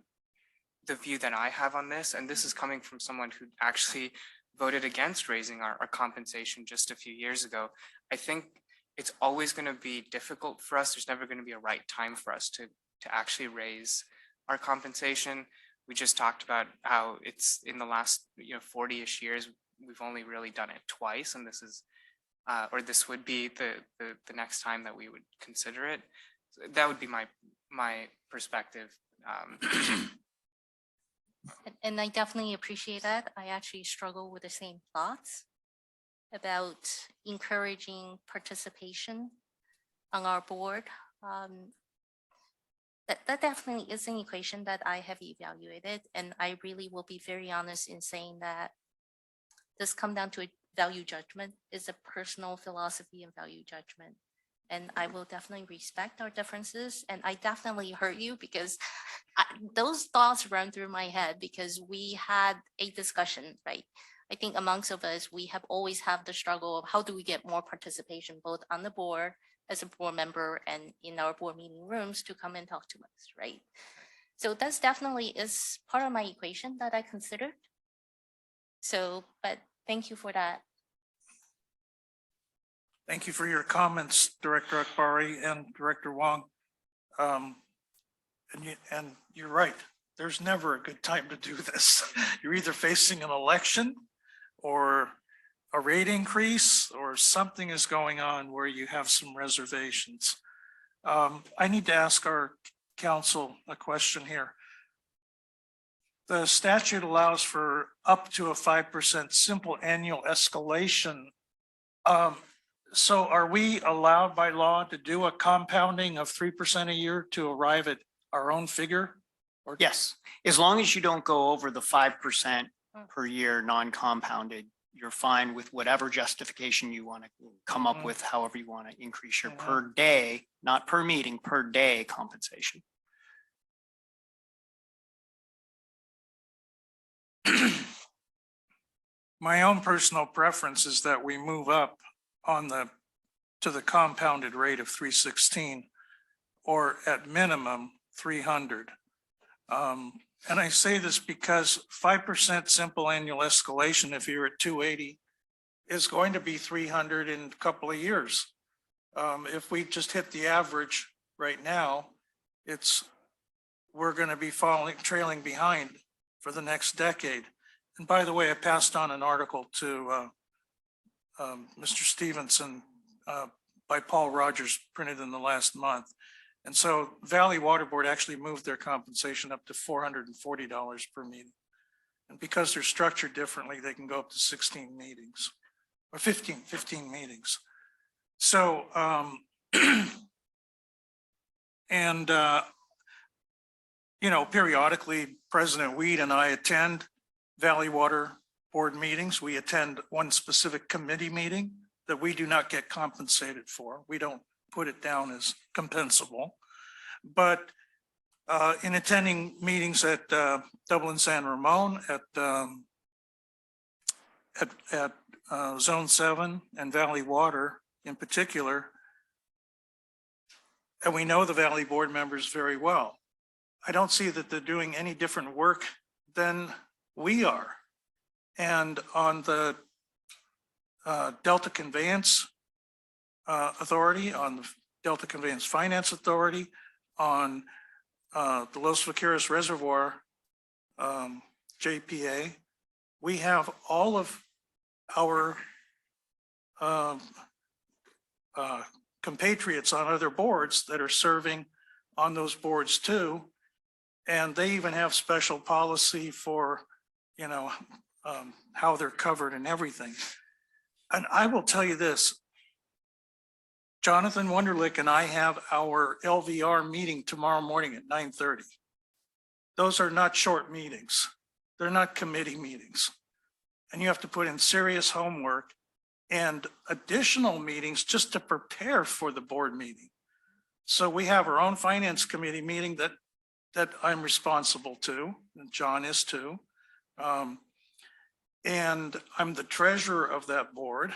[SPEAKER 11] view that I have on this. And this is coming from someone who actually voted against raising our compensation just a few years ago. I think it's always going to be difficult for us. There's never going to be a right time for us to actually raise our compensation. We just talked about how it's in the last 40-ish years, we've only really done it twice, and this is this would be the next time that we would consider it. So that would be my perspective.
[SPEAKER 5] And I definitely appreciate that. I actually struggle with the same thoughts about encouraging participation on our board. That definitely is an equation that I have evaluated, and I really will be very honest in saying that this comes down to a value judgment. Is a personal philosophy and value judgment. And I will definitely respect our differences. And I definitely heard you because those thoughts run through my head because we had a discussion, right? I think amongst of us, we have always had the struggle of how do we get more participation, both on the board as a board member and in our board meeting rooms to come and talk to us, right? So that's definitely is part of my equation that I considered. So, but thank you for that.
[SPEAKER 1] Thank you for your comments, Director Akbari and Director Huang. And you're right. there's never a good time to do this. You're either facing an election or a rate increase or something is going on where you have some reservations. I need to ask our council a question here. The statute allows for up to a 5% simple annual escalation. So are we allowed by law to do a compounding of 3% a year to arrive at our own figure? Or
[SPEAKER 7] Yes, as long as you don't go over the 5% per year non-compounded, you're fine with whatever justification you want to come up with, however you want to increase your per day, not per meeting, per day compensation.
[SPEAKER 1] My own personal preference is that we move up on to the compounded rate of 316 or at minimum 300. And I say this because 5% simple annual escalation, if you're at 280, is going to be 300 in a couple of years. If we just hit the average right now, we're going to be trailing behind for the next decade. And by the way, I passed on an article to Mr. Stevenson by Paul Rogers, printed in the last month. And so Valley Water Board actually moved their compensation up to $440 per meeting. And because they're structured differently, they can go up to 16 meetings or 15 meetings. So, and, you know, periodically President Weed and I attend Valley Water Board meetings. We attend one specific committee meeting that we do not get compensated for. We don't put it down as compensable. But in attending meetings at Dublin San Ramon, at Zone 7 and Valley Water in particular, and we know the Valley Board members very well, I don't see that they're doing any different work than we are. And on the Delta Conveyance Authority, on the Delta Conveyance Finance Authority, on the Los Vaqueros Reservoir JPA, we have all of our compatriots on other boards that are serving on those boards too. And they even have special policy for, you know, how they're covered and everything. And I will tell you this, Jonathan Wunderlich and I have our LVR meeting tomorrow morning at 9:30. Those are not short meetings. They're not committee meetings. And you have to put in serious homework and additional meetings just to prepare for the board meeting. So we have our own finance committee meeting that I'm responsible to, and John is too. And I'm the treasurer of that board.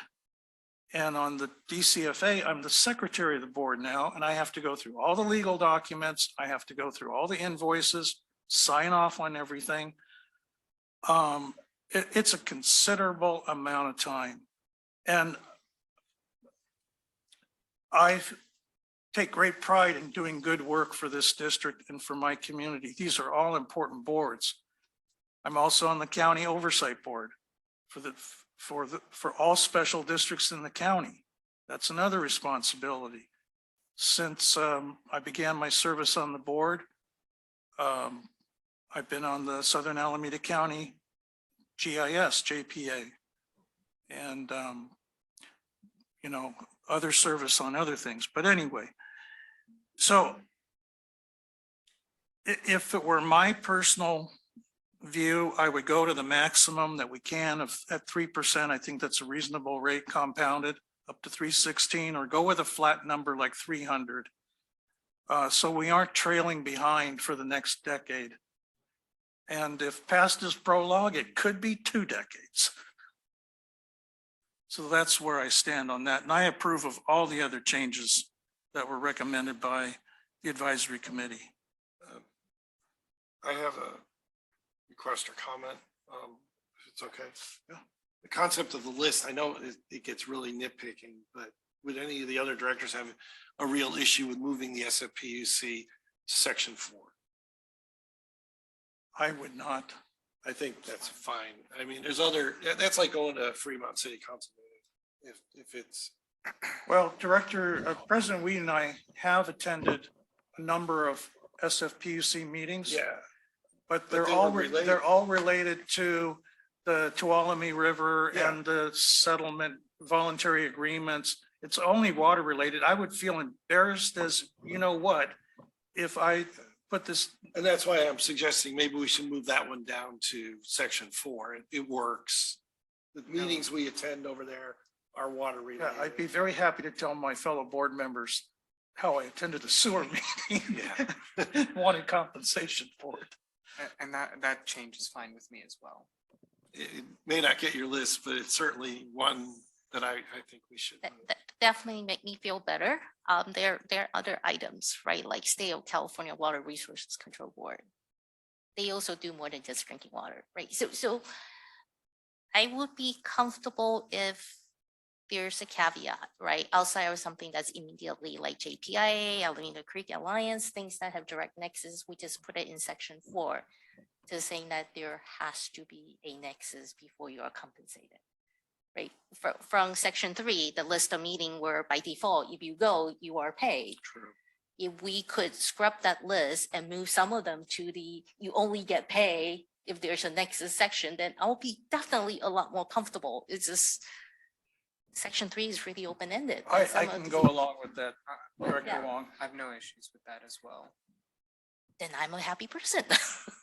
[SPEAKER 1] And on the DCFA, I'm the secretary of the board now, and I have to go through all the legal documents. I have to go through all the invoices, sign off on everything. It's a considerable amount of time. And I take great pride in doing good work for this district and for my community. These are all important boards. I'm also on the county oversight board for all special districts in the county. That's another responsibility. Since I began my service on the board, I've been on the Southern Alameda County GIS, JPA, and you know, other service on other things. But anyway, so if it were my personal view, I would go to the maximum that we can at 3%. I think that's a reasonable rate compounded up to 316, or go with a flat number like 300. So we aren't trailing behind for the next decade. And if past is prologue, it could be 2 decades. So that's where I stand on that. And I approve of all the other changes that were recommended by the advisory committee.
[SPEAKER 10] I have a request or comment, if it's okay. Yeah. The concept of the list, I know it gets really nitpicking, but would any of the other directors have a real issue with moving the SFPUC to section 4?
[SPEAKER 1] I would not.
[SPEAKER 10] I think that's fine. I mean, there's other, that's like going to Fremont City Council meeting. If it's,
[SPEAKER 1] Well, President Weed and I have attended a number of SFPUC meetings.
[SPEAKER 10] yeah,
[SPEAKER 1] But
[SPEAKER 10] they were related.
[SPEAKER 1] they're all related to the Tuolumne River
[SPEAKER 10] Yeah.
[SPEAKER 1] and the settlement voluntary agreements. It's only water related. I would feel embarrassed as, you know what, if I put this,
[SPEAKER 10] and that's why I'm suggesting maybe we should move that one down to section 4. It works. The meetings we attend over there are water
[SPEAKER 1] yeah,
[SPEAKER 10] related.
[SPEAKER 1] I'd be very happy to tell my fellow board members how I attended a sewer meeting. Wanted compensation for it.
[SPEAKER 11] And that change is fine with me as well.
[SPEAKER 10] It may not get your list, but it's certainly one that I think we should.
[SPEAKER 5] That definitely make me feel better. There are other items, right? Like State of California Water Resources Control Board. They also do more than just drinking water, right? So I would be comfortable if there's a caveat, right? Outside of something that's immediately like JPIA, Alameda Creek Alliance, things that have direct nexus, we just put it in section 4 to saying that there has to be a nexus before you are compensated, right? From section 3, the list of meeting where by default, if you go, you are paid.
[SPEAKER 10] True.
[SPEAKER 5] If we could scrub that list and move some of them to the, you only get paid if there's a nexus section, then I'll be definitely a lot more comfortable. It's just, section 3 is really open-ended.
[SPEAKER 1] I can go along with that, Director
[SPEAKER 5] Yeah.
[SPEAKER 1] Wong.
[SPEAKER 11] I have no issues with that as well.
[SPEAKER 5] Then I'm a happy person.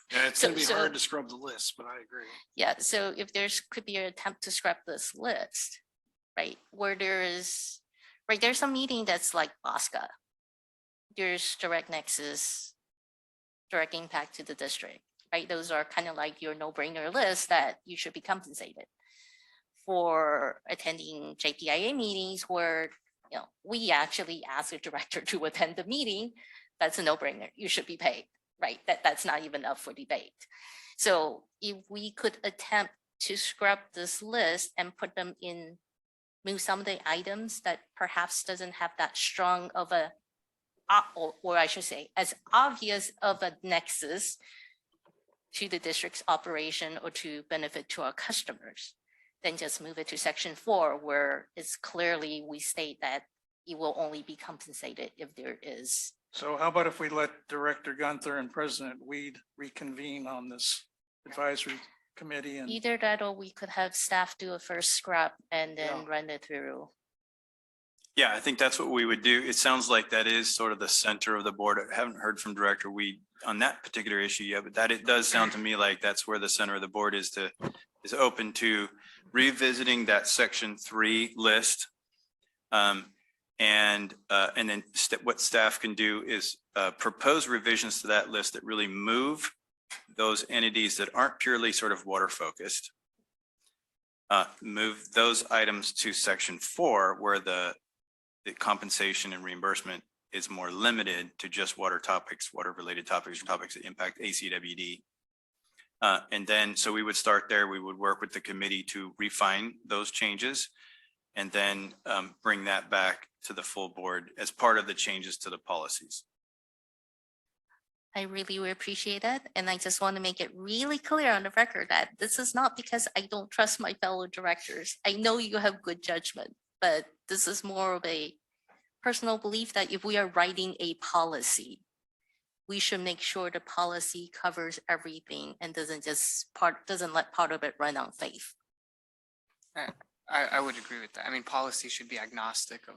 [SPEAKER 10] Yeah, it's
[SPEAKER 5] So-
[SPEAKER 10] gonna be
[SPEAKER 5] so-
[SPEAKER 10] hard to scrub the list, but I agree.
[SPEAKER 5] Yeah, so if could be an attempt to scrap this list, right, where there's a meeting that's like BOSCA. There's direct nexus, direct impact to the district, right? Those are kind of like your no-brainer list that you should be compensated for attending JPIA meetings where, you know, we actually ask the director to attend the meeting. That's a no-brainer. You should be paid, right? That's not even up for debate. So if we could attempt to scrub this list and put them in, move some of the items that perhaps doesn't have that strong of a, or I should say, as obvious of a nexus to the district's operation or to benefit to our customers, then just move it to section 4, where it's clearly we state that it will only be compensated if there is.
[SPEAKER 1] So how about if we let Director Gunther and President Weed reconvene on this advisory committee and
[SPEAKER 5] Either that or we could have staff do a first scrub and then
[SPEAKER 1] Yeah.
[SPEAKER 5] run it through.
[SPEAKER 2] Yeah, I think that's what we would do. It sounds like that is sort of the center of the board. I haven't heard from Director Weed on that particular issue yet, but that it does sound to me like that's where the center of the board is open to revisiting that section 3 list. And then what staff can do is propose revisions to that list that really move those entities that aren't purely sort of water focused. Move those items to section 4 where the compensation and reimbursement is more limited to just water topics, water related topics, or topics that impact ACWD. And then, so we would start there. We would work with the committee to refine those changes and then bring that back to the full board as part of the changes to the policies.
[SPEAKER 5] I really would appreciate that. And I just want to make it really clear on the record that this is not because I don't trust my fellow directors. I know you have good judgment, but this is more of a personal belief that if we are writing a policy, we should make sure the policy covers everything and doesn't let part of it run on faith.
[SPEAKER 11] I would agree with that. I mean, policy should be agnostic of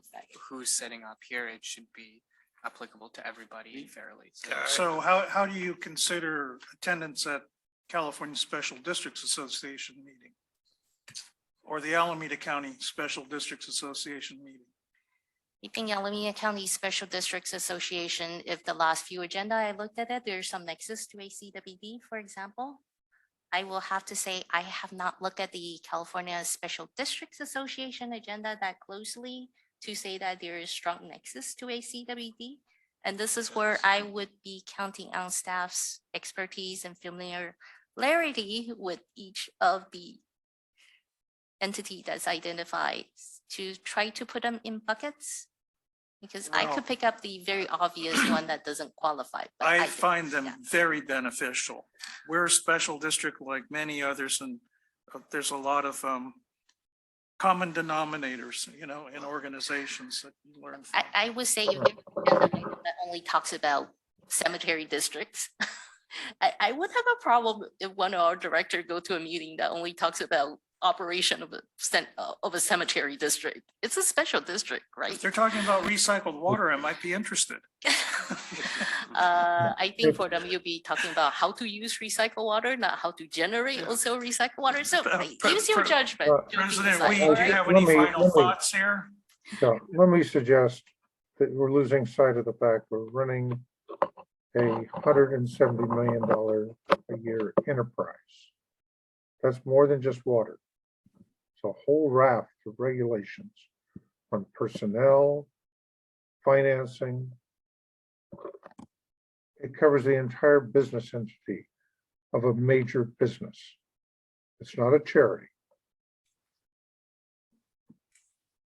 [SPEAKER 11] who's setting up here. It should be applicable to everybody fairly.
[SPEAKER 1] so how do you consider attendance at California Special Districts Association meeting? Or the Alameda County Special Districts Association meeting?
[SPEAKER 5] I think Alameda County Special Districts Association, if the last few agenda I looked at it, there's some nexus to ACWD, for example. I will have to say, I have not looked at the California Special Districts Association agenda that closely to say that there is strong nexus to ACWD. And this is where I would be counting on staff's expertise and familiarity with each of the entity that's identified to try to put them in buckets Because I
[SPEAKER 1] Well-
[SPEAKER 5] could pick up the very obvious one that doesn't qualify. but
[SPEAKER 1] I
[SPEAKER 5] didn't.
[SPEAKER 1] find them
[SPEAKER 5] Yeah.
[SPEAKER 1] very beneficial. We're a special district like many others, and there's a lot of common denominators, you know, in organizations that you learn from.
[SPEAKER 5] I would say if you look at an item that only talks about cemetery districts, I would have a problem if one of our director go to a meeting that only talks about operation of a cemetery district. It's a special district,
[SPEAKER 1] If
[SPEAKER 5] right?
[SPEAKER 1] they're talking about recycled water, I might be interested.
[SPEAKER 5] I think for them, you'll be talking about how to use recycled water, not how to generate also recycled water. So use your judgment. Judy,
[SPEAKER 1] President,
[SPEAKER 5] decide,
[SPEAKER 1] do
[SPEAKER 5] all
[SPEAKER 1] you
[SPEAKER 5] right?
[SPEAKER 1] have any
[SPEAKER 4] Let me-
[SPEAKER 1] final
[SPEAKER 4] let me-
[SPEAKER 1] thoughts here?
[SPEAKER 4] So let me suggest that we're losing sight of the fact we're running a $170 million a year enterprise. That's more than just water. It's a whole raft of regulations on personnel, financing. It covers the entire business entity of a major business. It's not a charity.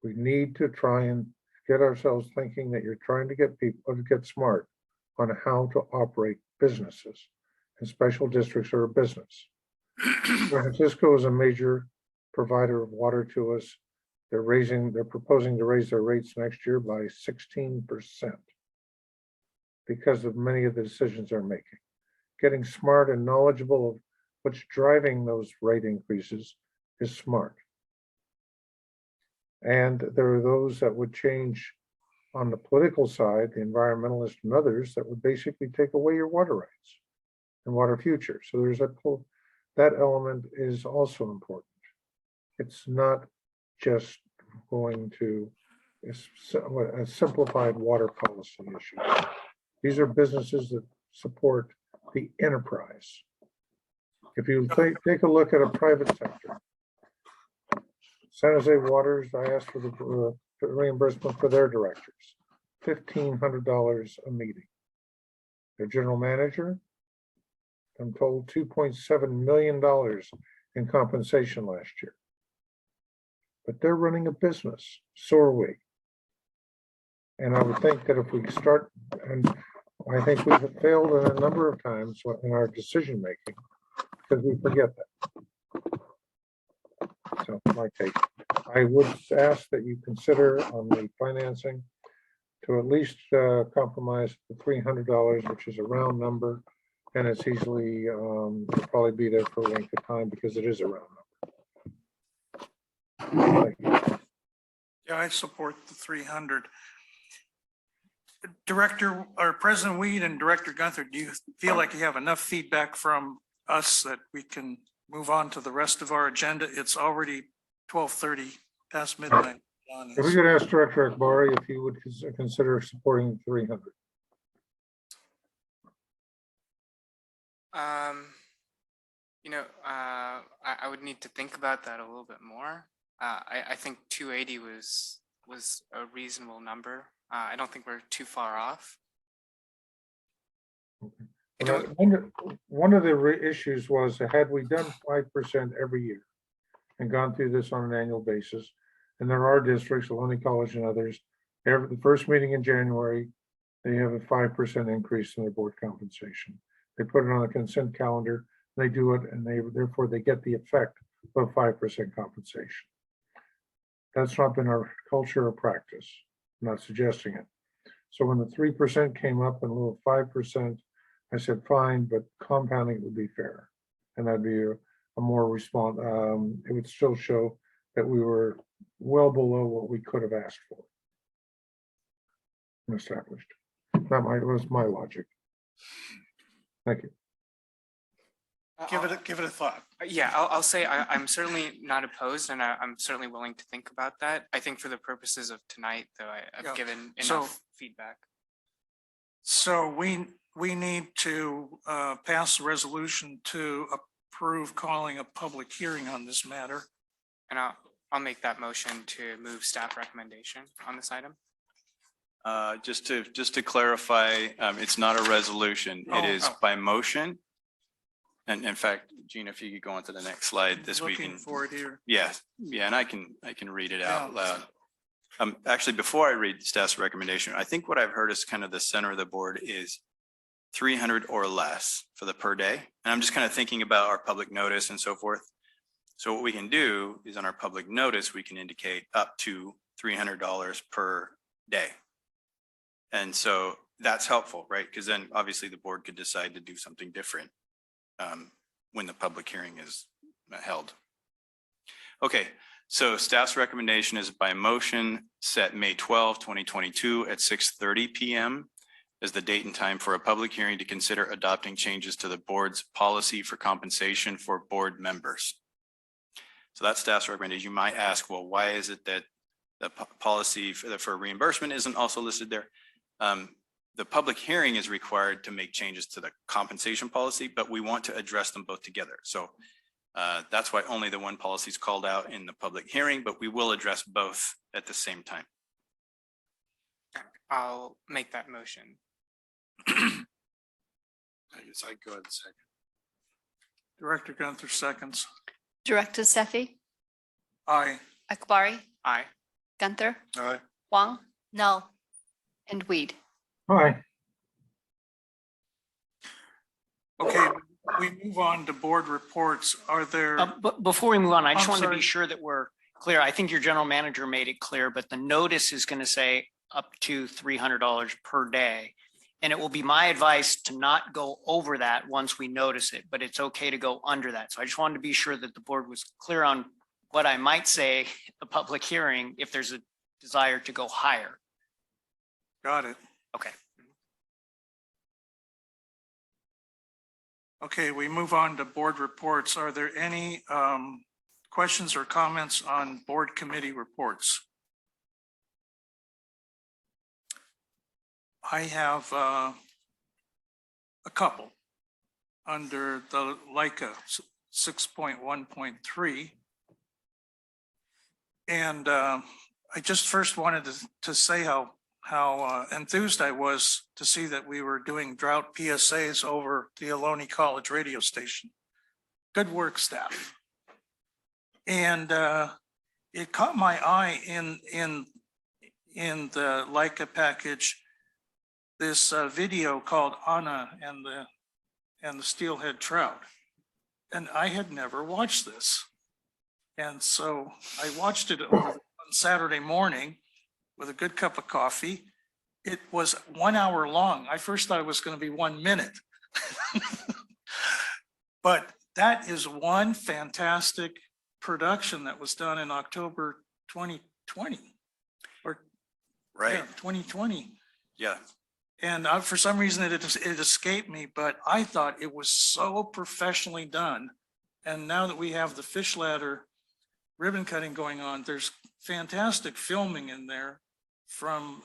[SPEAKER 4] We need to try and get ourselves thinking that you're trying to get people to get smart on how to operate businesses. And special districts are a business. San Francisco is a major provider of water to us. They're proposing to raise their rates next year by 16% because of many of the decisions they're making. Getting smart and knowledgeable of what's driving those rate increases is smart. And there are those that would change on the political side, the environmentalists and others, that would basically take away your water rights and water future. So there's that element is also important. It's not just going to a simplified water policy issue. These are businesses that support the enterprise. If you take a look at a private sector, San Jose Waters, I asked for the reimbursement for their directors, $1,500 a meeting. Their general manager, I'm told $2.7 million in compensation last year. But they're running a business, so are we. And I would think that if we start, and I think we've failed in a number of times in our decision making, because we forget that. So my take, I would ask that you consider on the financing to at least compromise the $300, which is a round number, and it's easily it'll probably be there for a length of time because it is a round number. Thank you.
[SPEAKER 1] Yeah, I support the 300. Director or President Weed and Director Gunther, do you feel like you have enough feedback from us that we can move on to the rest of our agenda? It's already 12:30 past midnight.
[SPEAKER 4] If we could ask Director Akbari if he would consider supporting 300.
[SPEAKER 11] I would need to think about that a little bit more. I think 280 was a reasonable number. I don't think we're too far off.
[SPEAKER 4] One of the issues was, had we done 5% every year and gone through this on an annual basis, and there are districts, Loney College and others, the first meeting in January, they have a 5% increase in their board compensation. They put it on a consent calendar, they do it, and therefore they get the effect of 5% compensation. That's not been our culture or practice. I'm not suggesting it. So when the 3% came up in lieu of 5%, I said, fine, but compounding would be fair. And that'd be a more response. It would still show that we were well below what we could have asked for. Established. That was my logic. Thank you.
[SPEAKER 1] Give it a thought.
[SPEAKER 11] Yeah, I'll say I'm certainly not opposed, and I'm certainly willing to think about that. I think for the purposes of tonight, though, I've
[SPEAKER 1] Yeah.
[SPEAKER 11] given
[SPEAKER 1] So-
[SPEAKER 11] enough feedback.
[SPEAKER 1] So we need to pass a resolution to approve calling a public hearing on this matter.
[SPEAKER 11] And I'll make that motion to move staff recommendation on this item.
[SPEAKER 2] Just to clarify, it's not a resolution. It is
[SPEAKER 1] Oh.
[SPEAKER 2] by motion. And in fact, Gina, if you could go on to the next slide, this we
[SPEAKER 1] Looking
[SPEAKER 2] can,
[SPEAKER 1] for it here.
[SPEAKER 2] yeah, and I can read it out
[SPEAKER 1] Yeah.
[SPEAKER 2] loud. Actually, before I read staff's recommendation, I think what I've heard is kind of the center of the board is 300 or less for the per day. And I'm just kind of thinking about our public notice and so forth. So what we can do is on our public notice, we can indicate up to $300 per day. And so that's helpful, right? Because then obviously the board could decide to do something different when the public hearing is held. Okay, so staff's recommendation is by motion set May 12, 2022 at 6:30 p.m. as the date and time for a public hearing to consider adopting changes to the board's policy for compensation for board members. So that's staff's recommendation. You might ask, well, why is it that the policy for reimbursement isn't also listed there? The public hearing is required to make changes to the compensation policy, but we want to address them both together. So that's why only the one policy is called out in the public hearing, but we will address both at the same time.
[SPEAKER 11] I'll make that motion.
[SPEAKER 10] I guess I'd go ahead and second.
[SPEAKER 1] Director Gunther seconds.
[SPEAKER 3] Director Sethy,
[SPEAKER 1] Aye.
[SPEAKER 3] Akbari,
[SPEAKER 11] Aye.
[SPEAKER 3] Gunther,
[SPEAKER 10] All right.
[SPEAKER 3] Huang,
[SPEAKER 5] No,
[SPEAKER 3] and Weed.
[SPEAKER 4] Hi.
[SPEAKER 1] Okay, we move on to board reports. Are there?
[SPEAKER 7] But before we move on, I just
[SPEAKER 1] I'm
[SPEAKER 7] want to be
[SPEAKER 1] sorry.
[SPEAKER 7] sure that we're clear. I think your general manager made it clear, but the notice is going to say up to $300 per day. And it will be my advice to not go over that once we notice it, but it's okay to go under that. So I just wanted to be sure that the board was clear on what I might say at the public hearing if there's a desire to go higher.
[SPEAKER 1] Got it.
[SPEAKER 7] Okay.
[SPEAKER 1] Okay, we move on to board reports. Are there any questions or comments on board committee reports? I have a couple under the LICA 6.1.3. And I just first wanted to say how enthused I was to see that we were doing drought PSAs over the Ohlone College radio station. Good work, staff. And it caught my eye in the LICA package, this video called Anna and the steelhead trout. And I had never watched this. And so I watched it on Saturday morning with a good cup of coffee. It was 1 hour long. I first thought it was going to be 1 minute. But that is one fantastic production that was done in October 2020 or
[SPEAKER 2] Right.
[SPEAKER 1] 2020.
[SPEAKER 2] Yeah.
[SPEAKER 1] And for some reason it escaped me, but I thought it was so professionally done. And now that we have the fish ladder ribbon cutting going on, there's fantastic filming in there from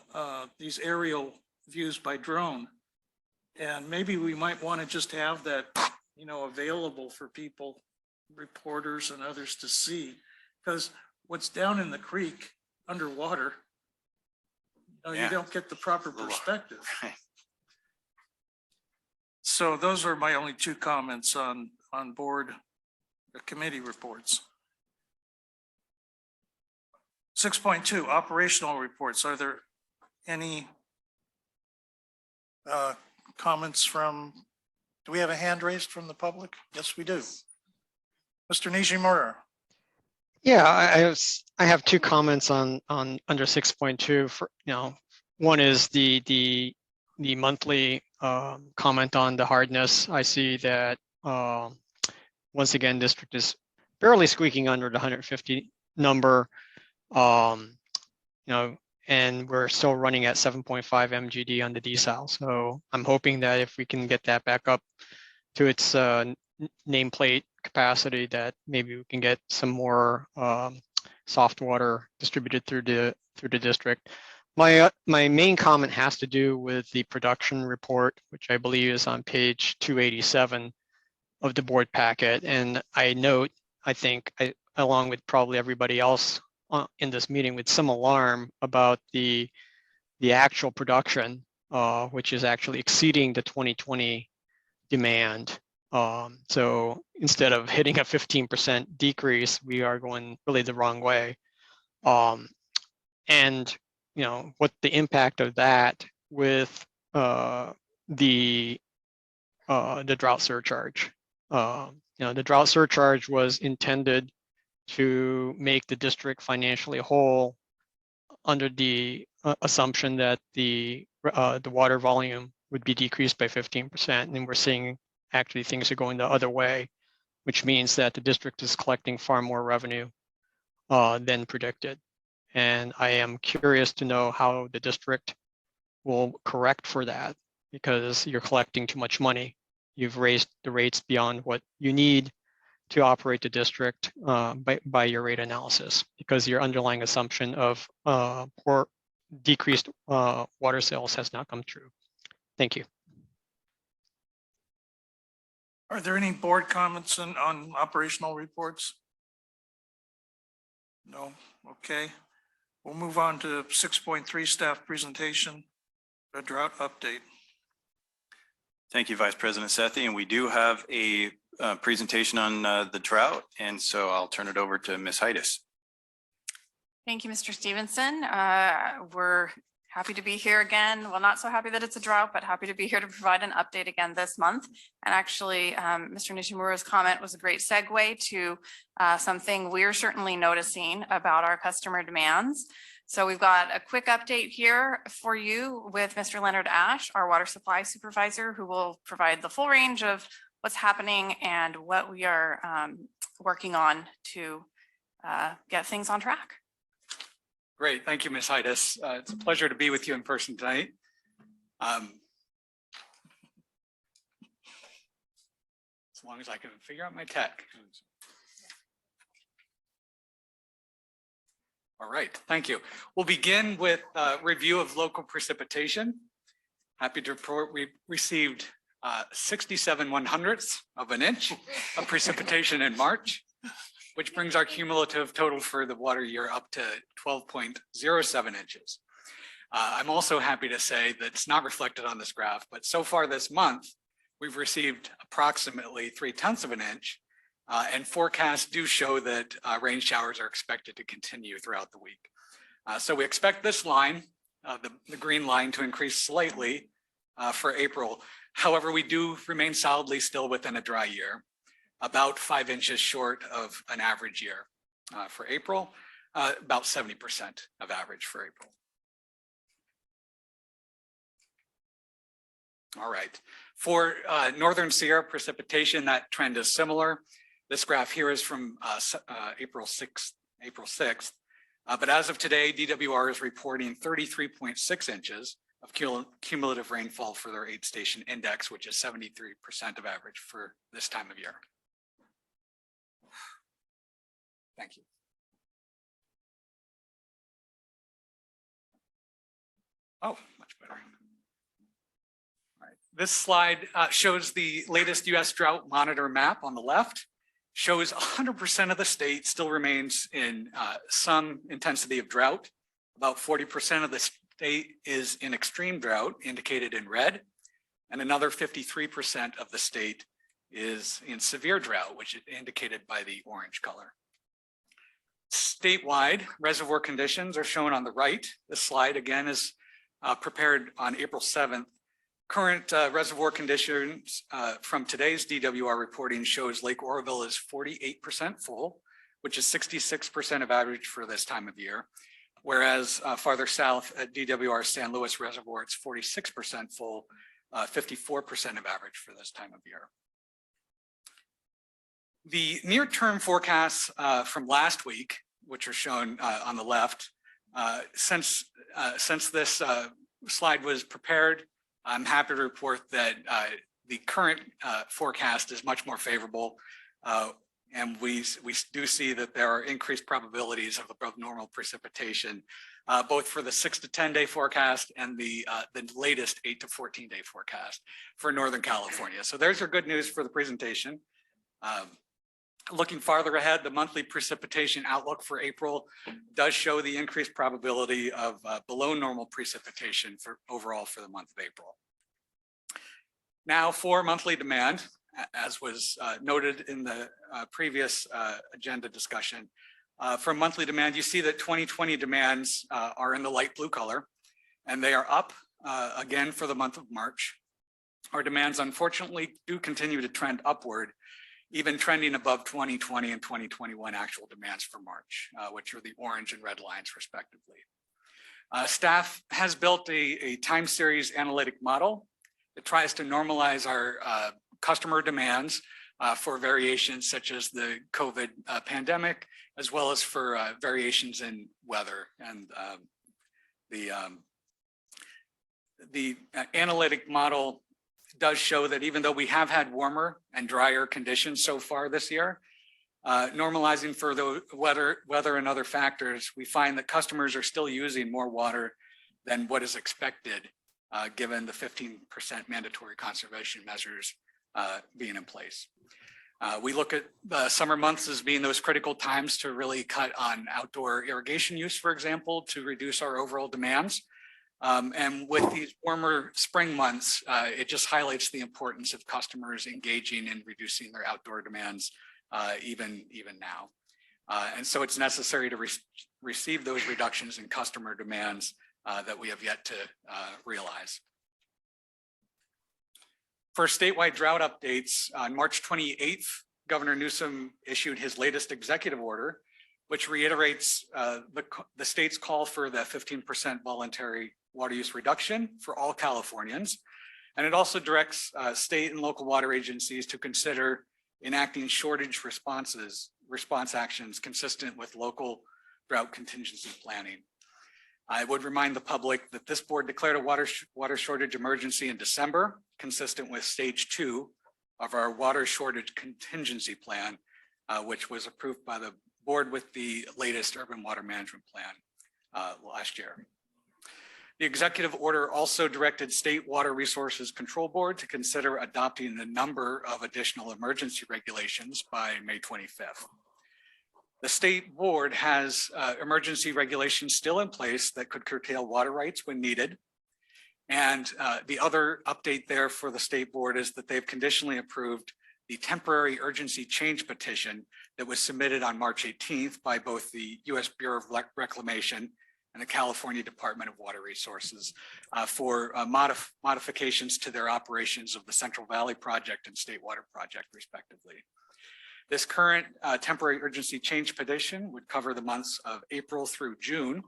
[SPEAKER 1] these aerial views by drone. And maybe we might want to just have that, available for people, reporters and others to see, because what's down in the creek underwater, you don't get the proper perspective.
[SPEAKER 2] Right.
[SPEAKER 1] So those are my only two comments on board committee reports. 6.2 operational reports. Are there any comments from, do we have a hand raised from the public? Yes, we do. Mr. Nishimura.
[SPEAKER 13] Yeah, I have two comments on under 6.2. For one is the monthly comment on the hardness. I see that once again district is barely squeaking under the 150 number. And we're still running at 7.5 MGD on the desal. So I'm hoping that if we can get that back up to its nameplate capacity, that maybe we can get some more soft water distributed through the district. My main comment has to do with the production report, which I believe is on page 287 of the board packet. And I note, I think, along with probably everybody else in this meeting, with some alarm about the actual production, which is actually exceeding the 2020 demand. So instead of hitting a 15% decrease, we are going really the wrong way. and what the impact of that with the drought surcharge. The drought surcharge was intended to make the district financially whole under the assumption that the water volume would be decreased by 15%. And we're seeing actually things are going the other way, which means that the district is collecting far more revenue than predicted. And I am curious to know how the district will correct for that, because you're collecting too much money. You've raised the rates beyond what you need to operate the district by your rate analysis, because your underlying assumption of poor decreased water sales has not come true. Thank you.
[SPEAKER 1] Are there any board comments on operational reports? No, okay. We'll move on to 6.3 staff presentation, a drought update.
[SPEAKER 2] Thank you, Vice President Sethy. And we do have a presentation on the drought. And so I'll turn it over to Ms. Heidiss.
[SPEAKER 12] Thank you, Mr. Stevenson. We're happy to be here again. Well, not so happy that it's a drought, but happy to be here to provide an update again this month. And actually, Mr. Nishimura's comment was a great segue to something we're certainly noticing about our customer demands. So we've got a quick update here for you with Mr. Leonard Ash, our water supply supervisor, who will provide the full range of what's happening and what we are working on to get things on track.
[SPEAKER 17] Great. Thank you, Ms. Heidiss. It's a pleasure to be with you in person tonight. As long as I can figure out my tech. All right, thank you. We'll begin with a review of local precipitation. Happy to report we received 67/100ths of an inch of precipitation in March, which brings our cumulative total for the water year up to 12.07 inches. I'm also happy to say that it's not reflected on this graph, but so far this month, we've received approximately 0.3 of an inch, and forecasts do show that rain showers are expected to continue throughout the week. So we expect this line, the green line, to increase slightly for April. However, we do remain solidly still within a dry year, about 5 inches short of an average year for April, about 70% of average for April. All right, for Northern Sierra precipitation, that trend is similar. This graph here is from April 6th. But as of today, DWR is reporting 33.6 inches of cumulative rainfall for their 8-station index, which is 73% of average for this time of year. Thank you. Oh, much better. All right. This slide shows the latest U.S. drought monitor map on the left. Shows 100% of the state still remains in some intensity of drought. About 40% of the state is in extreme drought, indicated in red, and another 53% of the state is in severe drought, which is indicated by the orange color. Statewide reservoir conditions are shown on the right. This slide again is prepared on April 7th. Current reservoir conditions from today's DWR reporting shows Lake Oroville is 48% full, which is 66% of average for this time of year. Whereas farther south at DWR San Luis Reservoir, it's 46% full, 54% of average for this time of year. The near-term forecasts from last week, which are shown on the left, since this slide was prepared, I'm happy to report that the current forecast is much more favorable. And we do see that there are increased probabilities of above normal precipitation, both for the 6 to 10 day forecast and the latest 8 to 14 day forecast for Northern California. So there's your good news for the presentation. Looking farther ahead, the monthly precipitation outlook for April does show the increased probability of below normal precipitation for overall for the month of April. Now for monthly demand, as was noted in the previous agenda discussion, For monthly demand, you see that 2020 demands are in the light blue color, and they are up again for the month of March. Our demands unfortunately do continue to trend upward, even trending above 2020 and 2021 actual demands for March, which are the orange and red lines respectively. Staff has built a time series analytic model that tries to normalize our customer demands for variations such as the COVID pandemic, as well as for variations in weather. And the analytic model does show that even though we have had warmer and drier conditions so far this year, normalizing for the weather and other factors, we find that customers are still using more water than what is expected, given the 15% mandatory conservation measures being in place. We look at the summer months as being those critical times to really cut on outdoor irrigation use, for example, to reduce our overall demands. And with these warmer spring months, it just highlights the importance of customers engaging in reducing their outdoor demands even now. And so it's necessary to receive those reductions in customer demands that we have yet to realize. For statewide drought updates, on March 28th, Governor Newsom issued his latest executive order, which reiterates the state's call for the 15% voluntary water use reduction for all Californians. And it also directs state and local water agencies to consider enacting shortage response actions consistent with local drought contingency planning. I would remind the public that this board declared a water shortage emergency in December, consistent with stage 2 of our water shortage contingency plan, which was approved by the board with the latest urban water management plan last year. The executive order also directed State Water Resources Control Board to consider adopting a number of additional emergency regulations by May 25th. The state board has emergency regulations still in place that could curtail water rights when needed. And the other update there for the state board is that they've conditionally approved the temporary urgency change petition that was submitted on March 18th by both the U.S. Bureau of Reclamation and the California Department of Water Resources for modifications to their operations of the Central Valley Project and State Water Project, respectively. This current temporary urgency change petition would cover the months of April through June,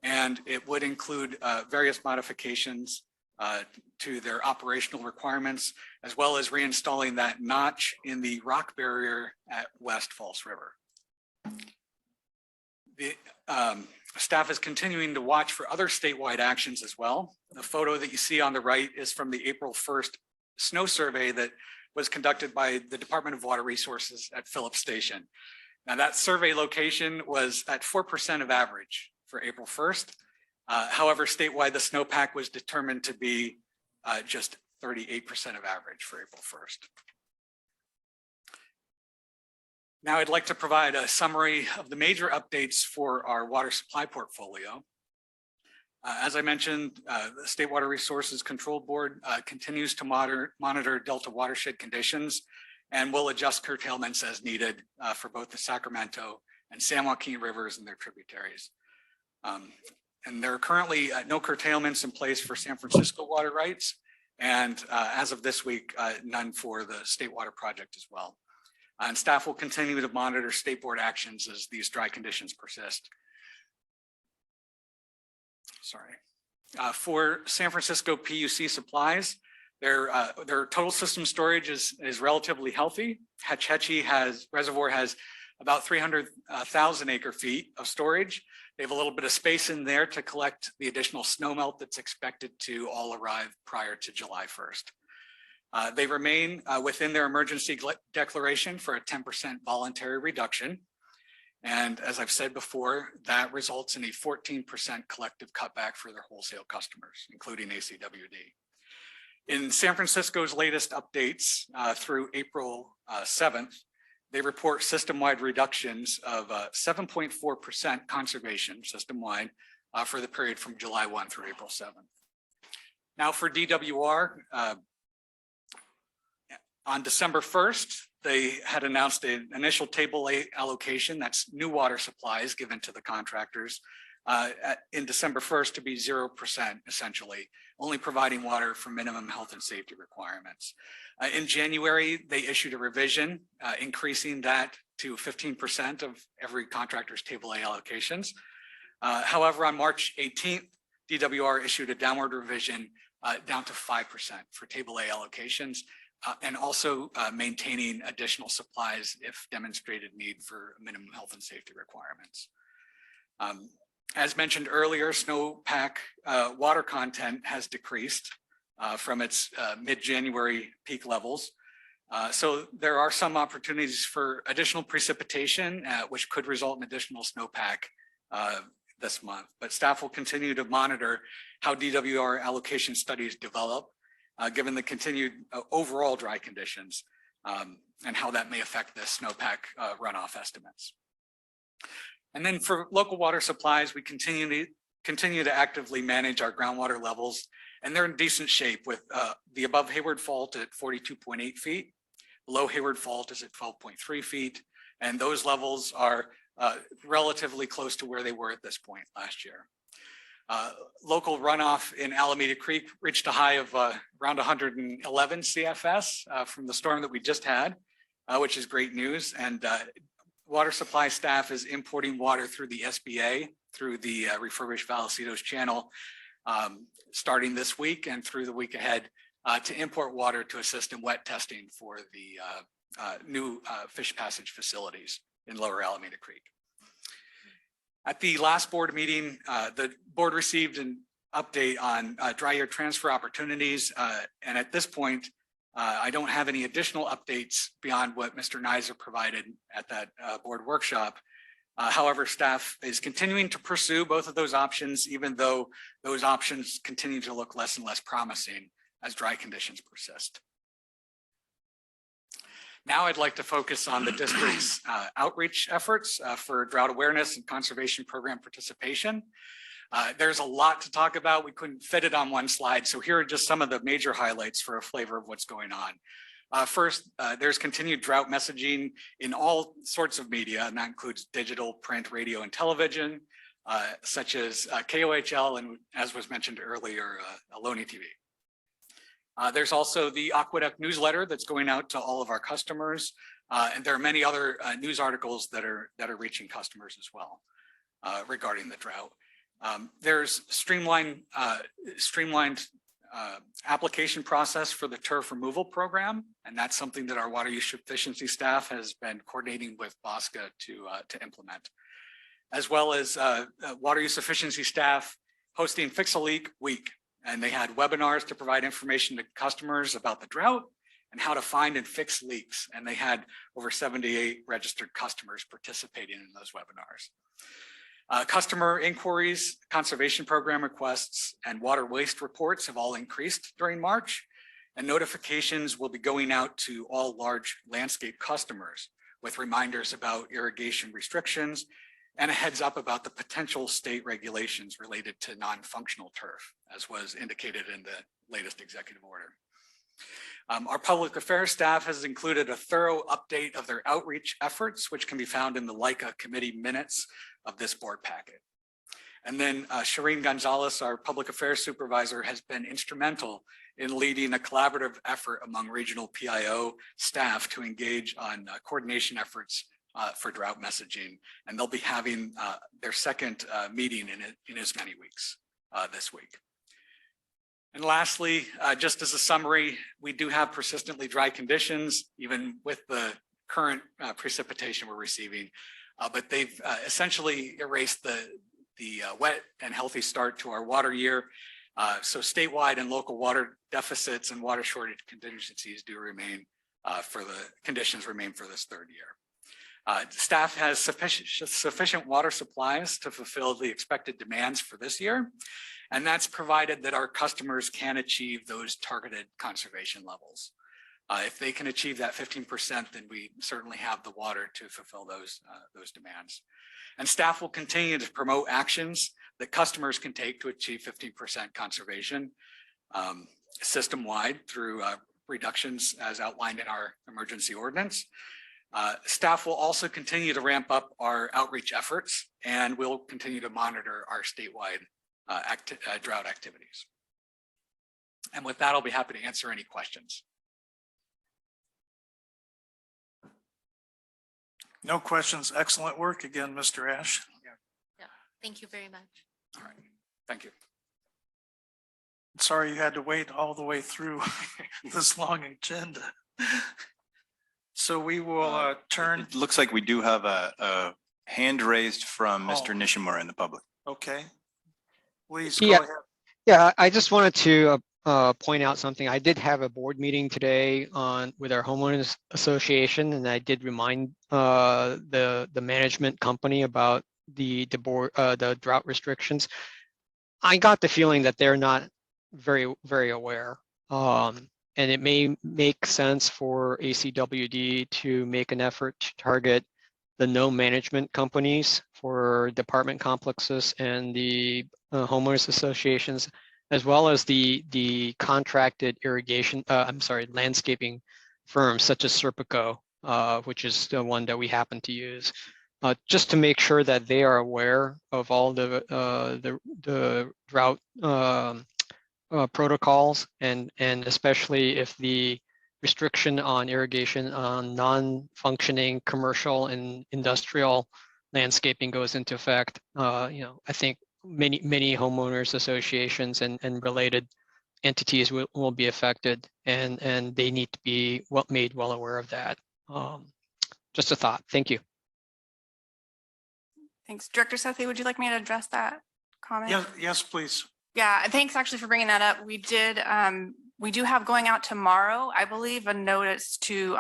[SPEAKER 17] and it would include various modifications to their operational requirements, as well as reinstalling that notch in the rock barrier at West Falls River. The staff is continuing to watch for other statewide actions as well. The photo that you see on the right is from the April 1st snow survey that was conducted by the Department of Water Resources at Phillips Station. Now that survey location was at 4% of average for April 1st. However, statewide, the snowpack was determined to be just 38% of average for April 1st. Now I'd like to provide a summary of the major updates for our water supply portfolio. As I mentioned, the State Water Resources Control Board continues to monitor Delta watershed conditions and will adjust curtailments as needed for both the Sacramento and San Joaquin rivers and their tributaries. And there are currently no curtailments in place for San Francisco water rights, and as of this week, none for the State Water Project as well. And staff will continue to monitor state board actions as these dry conditions persist. Sorry. For San Francisco PUC supplies, their total system storage is relatively healthy. Hetch Hetchy reservoir has about 300,000 acre feet of storage. They have a little bit of space in there to collect the additional snow melt that's expected to all arrive prior to July 1st. They remain within their emergency declaration for a 10% voluntary reduction. And as I've said before, that results in a 14% collective cutback for their wholesale customers, including ACWD. In San Francisco's latest updates through April 7th, they report system-wide reductions of 7.4% conservation system-wide for the period from July 1 through April 7th. Now for DWR, on December 1st, they had announced an initial table A allocation, that's new water supplies given to the contractors in December 1st to be 0% essentially, only providing water for minimum health and safety requirements. In January, they issued a revision increasing that to 15% of every contractor's table A allocations. However, on March 18th, DWR issued a downward revision down to 5% for table A allocations, and also maintaining additional supplies if demonstrated need for minimum health and safety requirements. As mentioned earlier, snowpack water content has decreased from its mid-January peak levels. So there are some opportunities for additional precipitation, which could result in additional snowpack this month. But staff will continue to monitor how DWR allocation studies develop, given the continued overall dry conditions, and how that may affect the snowpack runoff estimates. And then for local water supplies, we continue to actively manage our groundwater levels, and they're in decent shape with the above Hayward fault at 42.8 feet, below Hayward fault is at 12.3 feet, and those levels are relatively close to where they were at this point last year. Local runoff in Alameda Creek reached a high of around 111 CFS from the storm that we just had, which is great news. And water supply staff is importing water through the SBA, through the refurbished Vallecito's channel, starting this week and through the week ahead to import water to assist in wet testing for the new fish passage facilities in Lower Alameda Creek. At the last board meeting, the board received an update on dry year transfer opportunities. And at this point, I don't have any additional updates beyond what Mr. Nizer provided at that board workshop. However, staff is continuing to pursue both of those options, even though those options continue to look less and less promising as dry conditions persist. Now I'd like to focus on the district's outreach efforts for drought awareness and conservation program participation. There's a lot to talk about. We couldn't fit it on one slide. So here are just some of the major highlights for a flavor of what's going on. First, there's continued drought messaging in all sorts of media, and that includes digital, print, radio, and television, such as KOHL and, as was mentioned earlier, Aloni TV. There's also the Aqueduct newsletter that's going out to all of our customers, and there are many other news articles that are reaching customers as well regarding the drought. There's streamlined application process for the turf removal program, and that's something that our water use efficiency staff has been coordinating with BOSCA to implement, as well as water use efficiency staff hosting Fix a Leak Week. And they had webinars to provide information to customers about the drought and how to find and fix leaks. And they had over 78 registered customers participating in those webinars. Customer inquiries, conservation program requests, and water waste reports have all increased during March. And notifications will be going out to all large landscape customers with reminders about irrigation restrictions and a heads up about the potential state regulations related to non-functional turf, as was indicated in the latest executive order. Our public affairs staff has included a thorough update of their outreach efforts, which can be found in the LICA committee minutes of this board packet. And then Shireen Gonzalez, our public affairs supervisor, has been instrumental in leading a collaborative effort among regional PIO staff to engage on coordination efforts for drought messaging, and they'll be having their second meeting in as many weeks this week. And lastly, just as a summary, we do have persistently dry conditions, even with the current precipitation we're receiving, but they've essentially erased the wet and healthy start to our water year. So statewide and local water deficits and water shortage contingencies do remain conditions remain for this third year. Staff has sufficient water supplies to fulfill the expected demands for this year, and that's provided that our customers can achieve those targeted conservation levels. If they can achieve that 15%, then we certainly have the water to fulfill those demands. And staff will continue to promote actions that customers can take to achieve 15% conservation system-wide through reductions as outlined in our emergency ordinance. Staff will also continue to ramp up our outreach efforts, and we'll continue to monitor our statewide drought activities. And with that, I'll be happy to answer any questions.
[SPEAKER 1] No questions. Excellent work again, Mr. Ash.
[SPEAKER 5] Yeah, thank you very much.
[SPEAKER 17] All right, thank you.
[SPEAKER 1] Sorry you had to wait all the way through this long agenda. So we will turn.
[SPEAKER 2] It looks like we do have a hand raised from Mr.
[SPEAKER 1] Oh.
[SPEAKER 2] Nishimura in the public.
[SPEAKER 1] Okay. Please go
[SPEAKER 13] Yeah.
[SPEAKER 1] ahead.
[SPEAKER 13] Yeah, I just wanted to point out something. I did have a board meeting today with our homeowners association, and I did remind the management company about the drought restrictions. I got the feeling that they're not very aware. And it may make sense for ACWD to make an effort to target the no management companies for apartment complexes and the homeowners associations, as well as the contracted landscaping firms such as Serpico, which is the one that we happen to use, just to make sure that they are aware of all the drought protocols, and especially if the restriction on irrigation on non-functioning commercial and industrial landscaping goes into effect. I think many homeowners associations and related entities will be affected, and they need to be made well aware of that. Just a thought. Thank you.
[SPEAKER 12] Thanks. Director Sethy, would you like me to address that comment?
[SPEAKER 1] Yes, please.
[SPEAKER 12] Yeah, thanks actually for bringing that up. We do have going out tomorrow, I believe, a notice to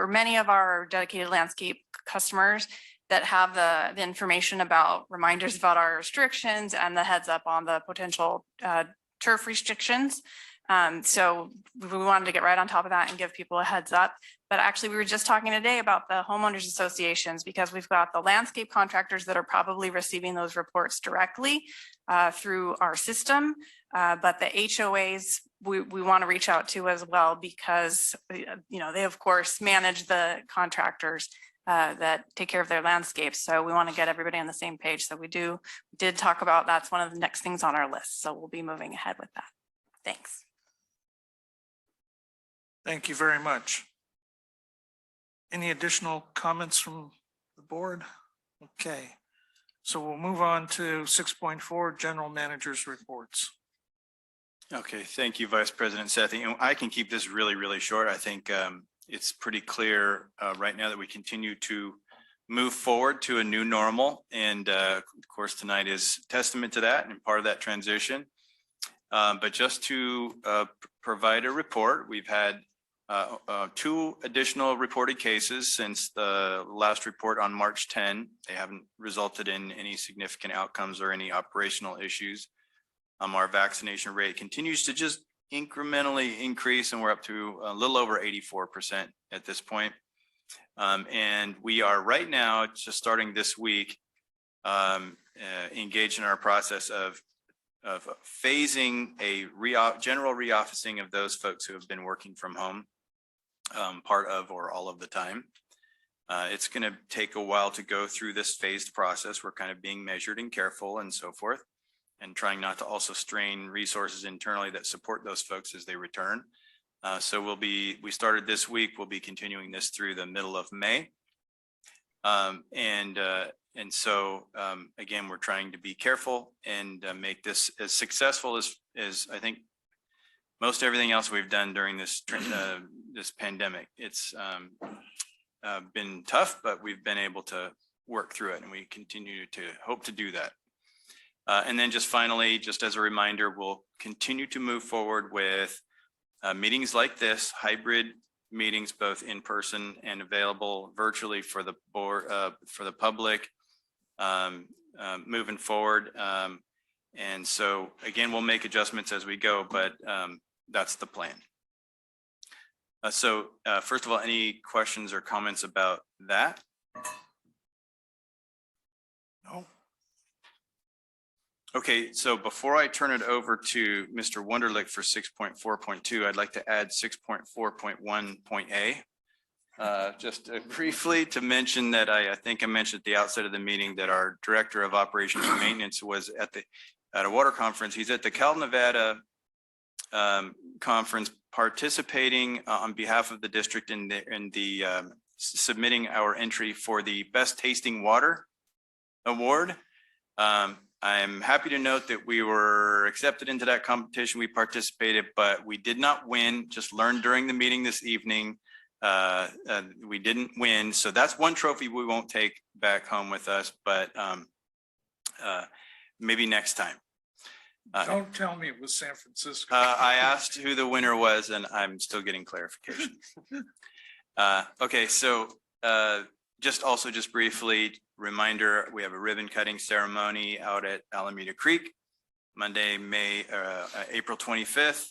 [SPEAKER 12] many of our dedicated landscape customers that have the information about reminders about our restrictions and the heads up on the potential turf restrictions. So we wanted to get right on top of that and give people a heads up. But actually, we were just talking today about the homeowners associations, because we've got the landscape contractors that are probably receiving those reports directly through our system. But the HOAs, we want to reach out to as well, because they of course manage the contractors that take care of their landscapes. So we want to get everybody on the same page. So we did talk about, that's one of the next things on our list. So we'll be moving ahead with that. Thanks.
[SPEAKER 1] Thank you very much. Any additional comments from the board? Okay, so we'll move on to 6.4, General Manager's Reports.
[SPEAKER 2] Okay, thank you, Vice President Sethy. And I can keep this really, really short. I think it's pretty clear right now that we continue to move forward to a new normal. And of course, tonight is testament to that and part of that transition. But just to provide a report, we've had 2 additional reported cases since the last report on March 10. They haven't resulted in any significant outcomes or any operational issues. Our vaccination rate continues to just incrementally increase, and we're up to a little over 84% at this point. And we are right now, just starting this week, engaged in our process of phasing a general reofficing of those folks who have been working from home part of or all of the time. It's going to take a while to go through this phased process. We're kind of being measured and careful and so forth, and trying not to also strain resources internally that support those folks as they return. So we started this week. We'll be continuing this through the middle of May. And so again, we're trying to be careful and make this as successful as I think most everything else we've done during this pandemic. It's been tough, but we've been able to work through it, and we continue to hope to do that. And then just finally, just as a reminder, we'll continue to move forward with meetings like this, hybrid meetings, both in person and available virtually for the board, for the public, moving forward. And so again, we'll make adjustments as we go, but that's the plan. So first of all, any questions or comments about that?
[SPEAKER 1] No.
[SPEAKER 2] Okay, so before I turn it over to Mr. Wunderlich for 6.4.2, I'd like to add 6.4.1.a. Just briefly to mention that I think I mentioned at the outset of the meeting that our Director of Operations and Maintenance was at a water conference. He's at the Cal Nevada conference participating on behalf of the district in the submitting our entry for the Best Tasting Water Award. I'm happy to note that we were accepted into that competition. We participated, but we did not win. Just learned during the meeting this evening. We didn't win. So that's one trophy we won't take back home with us, but maybe next time.
[SPEAKER 1] Don't tell me it was San Francisco.
[SPEAKER 2] I asked who the winner was and I'm still getting clarification. Okay, so just briefly, reminder, we have a ribbon cutting ceremony out at Alameda Creek, Monday, April 25th.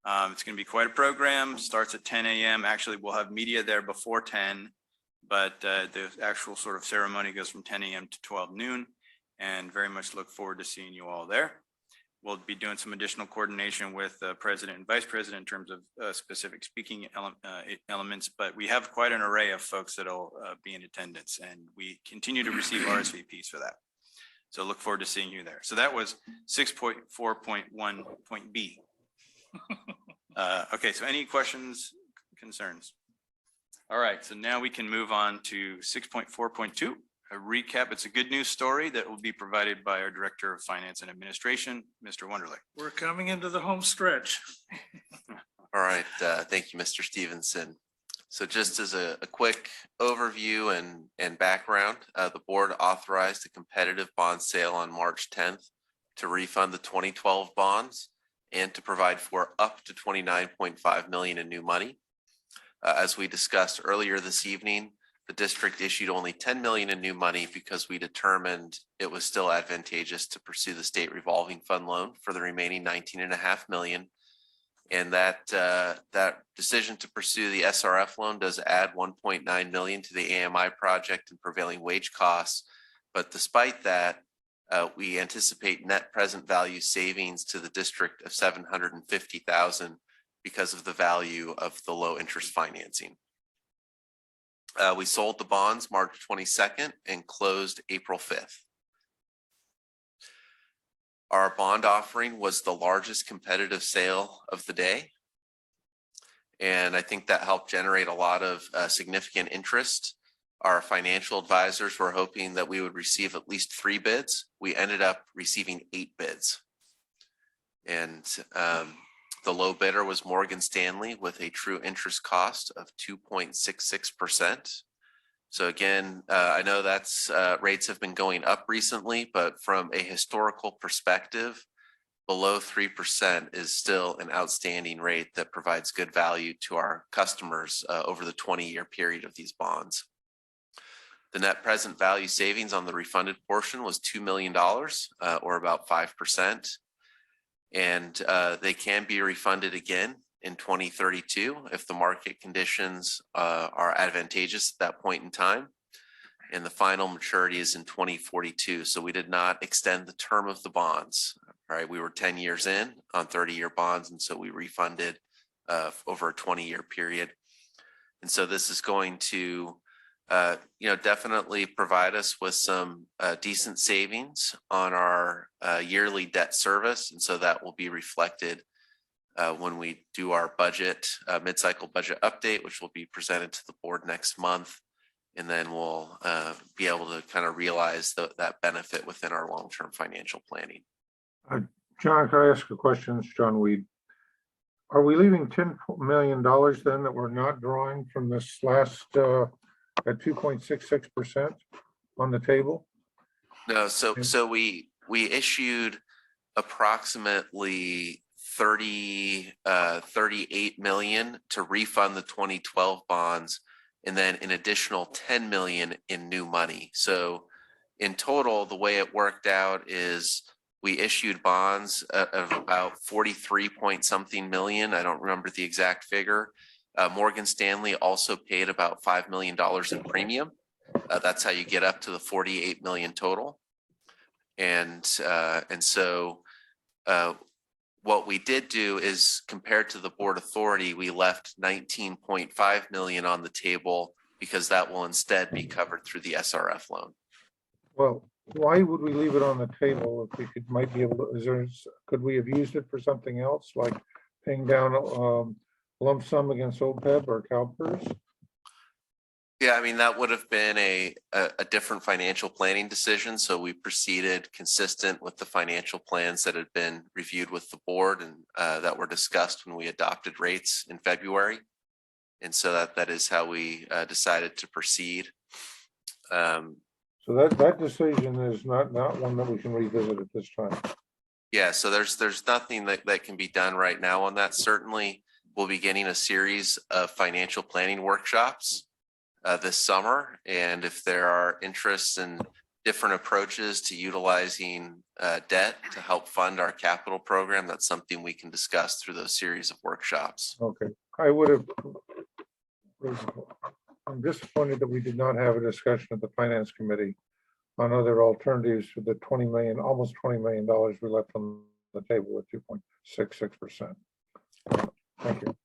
[SPEAKER 2] It's going to be quite a program, starts at 10 a.m. Actually, we'll have media there before 10, but the actual sort of ceremony goes from 10 a.m. to 12 noon, and very much look forward to seeing you all there. We'll be doing some additional coordination with the president and vice president in terms of specific speaking elements, but we have quite an array of folks that'll be in attendance, and we continue to receive RSVPs for that. So look forward to seeing you there. So that was 6.4.1.b. Okay, so any questions, concerns? All right, so now we can move on to 6.4.2. A recap. It's a good news story that will be provided by our Director of Finance and Administration, Mr. Wunderlich.
[SPEAKER 1] We're coming into the home stretch.
[SPEAKER 16] All right, thank you, Mr. Stevenson. So just as a quick overview and background, the board authorized a competitive bond sale on March 10th to refund the 2012 bonds and to provide for up to $29.5 million in new money. As we discussed earlier this evening, the district issued only $10 million in new money because we determined it was still advantageous to pursue the state revolving fund loan for the remaining $19.5 million. And that decision to pursue the SRF loan does add $1.9 million to the AMI project and prevailing wage costs. But despite that, we anticipate net present value savings to the district of $750,000 because of the value of the low interest financing. We sold the bonds March 22nd and closed April 5th. Our bond offering was the largest competitive sale of the day. And I think that helped generate a lot of significant interest. Our financial advisors were hoping that we would receive at least 3 bids. We ended up receiving 8 bids. And the low bidder was Morgan Stanley with a true interest cost of 2.66%. So again, I know that's rates have been going up recently, but from a historical perspective, below 3% is still an outstanding rate that provides good value to our customers over the 20-year period of these bonds. The net present value savings on the refunded portion was $2 million, or about 5%. And they can be refunded again in 2032 if the market conditions are advantageous at that point in time. And the final maturity is in 2042. So we did not extend the term of the bonds. All right, we were 10 years in on 30-year bonds, and so we refunded over a 20-year period. And so this is going to definitely provide us with some decent savings on our yearly debt service. And so that will be reflected when we do our budget, mid-cycle budget update, which will be presented to the board next month. And then we'll be able to kind of realize that benefit within our long-term financial planning.
[SPEAKER 4] John, can I ask a question? It's John Weed. Are we leaving $10 million then that we're not drawing from this last at 2.66% on the table?
[SPEAKER 16] No, so we issued approximately 38 million to refund the 2012 bonds, and then an additional 10 million in new money. So in total, the way it worked out is we issued bonds of about 43 point something million. I don't remember the exact figure. Morgan Stanley also paid about $5 million in premium. That's how you get up to the 48 million total. And so what we did do is, compared to the board authority, we left 19.5 million on the table because that will instead be covered through the SRF loan.
[SPEAKER 4] Well, why would we leave it on the table if we might be able to, could we have used it for something else, like paying down lump sum against OPEB or CalPERS?
[SPEAKER 16] Yeah, I mean, that would have been a different financial planning decision. So we proceeded consistent with the financial plans that had been reviewed with the board and that were discussed when we adopted rates in February. And so that is how we decided to proceed.
[SPEAKER 4] So that decision is not one that we can revisit at this time.
[SPEAKER 16] Yeah, so there's nothing that can be done right now on that. Certainly, we'll be getting a series of financial planning workshops this summer. And if there are interests in different approaches to utilizing debt to help fund our capital program, that's something we can discuss through those series of workshops.
[SPEAKER 4] Okay, I'm disappointed that we did not have a discussion at the finance committee on other alternatives for the almost $20 million we left on the table at 2.66%. Thank you.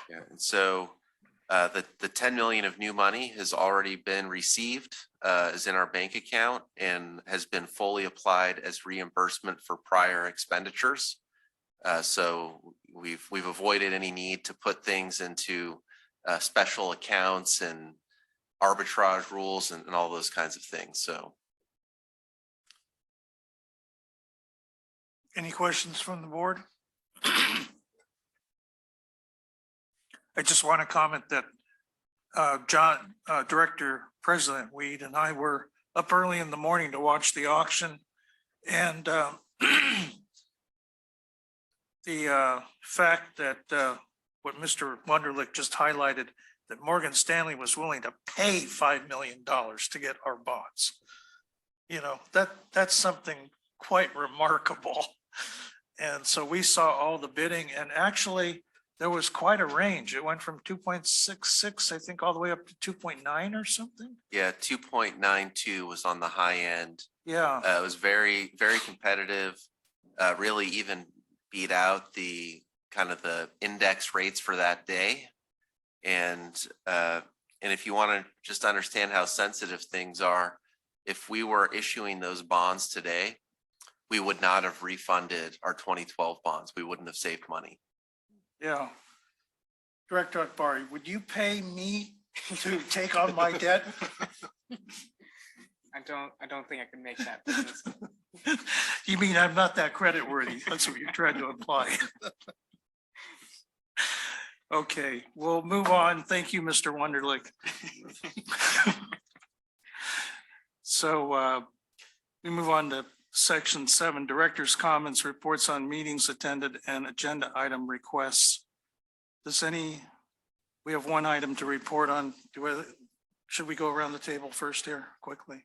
[SPEAKER 16] Yeah, and so the 10 million of new money has already been received, is in our bank account and has been fully applied as reimbursement for prior expenditures. So we've avoided any need to put things into special accounts and arbitrage rules and all those kinds of things. So,
[SPEAKER 1] Any questions from the board? I just want to comment that Director President Weed and I were up early in the morning to watch the auction, and the fact that what Mr. Wunderlich just highlighted, that Morgan Stanley was willing to pay $5 million to get our bonds. You know, that's something quite remarkable. And so we saw all the bidding, and actually there was quite a range. It went from 2.66, I think, all the way up to 2.9 or something.
[SPEAKER 16] yeah, 2.92 was on the high end.
[SPEAKER 1] Yeah.
[SPEAKER 16] It was very, very competitive, really even beat out the kind of the index rates for that day. And if you want to just understand how sensitive things are, if we were issuing those bonds today, we would not have refunded our 2012 bonds. We wouldn't have saved money.
[SPEAKER 1] Yeah. Director Akbari, would you pay me to take on my debt?
[SPEAKER 11] I don't think I can make that business.
[SPEAKER 1] You mean I'm not that credit worthy? That's what you're trying to imply. Okay, we'll move on. Thank you, Mr. Wunderlich. So we move on to section 7, director's comments, reports on meetings attended, and agenda item requests. We have one item to report on. Should we go around the table first here quickly?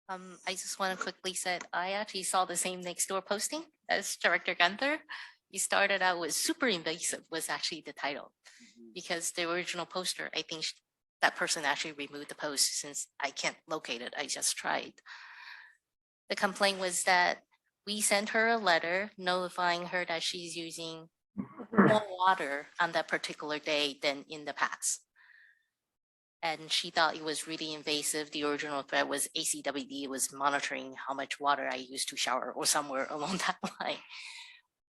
[SPEAKER 5] I just want to quickly say, I actually saw the same next door posting as Director Gunther. He started out with super invasive was actually the title, because the original poster, I think that person actually removed the post since I can't locate it. I just tried. The complaint was that we sent her a letter notifying her that she's using more water on that particular day than in the past. And she thought it was really invasive. The original threat was ACWD was monitoring how much water I used to shower or somewhere along that line.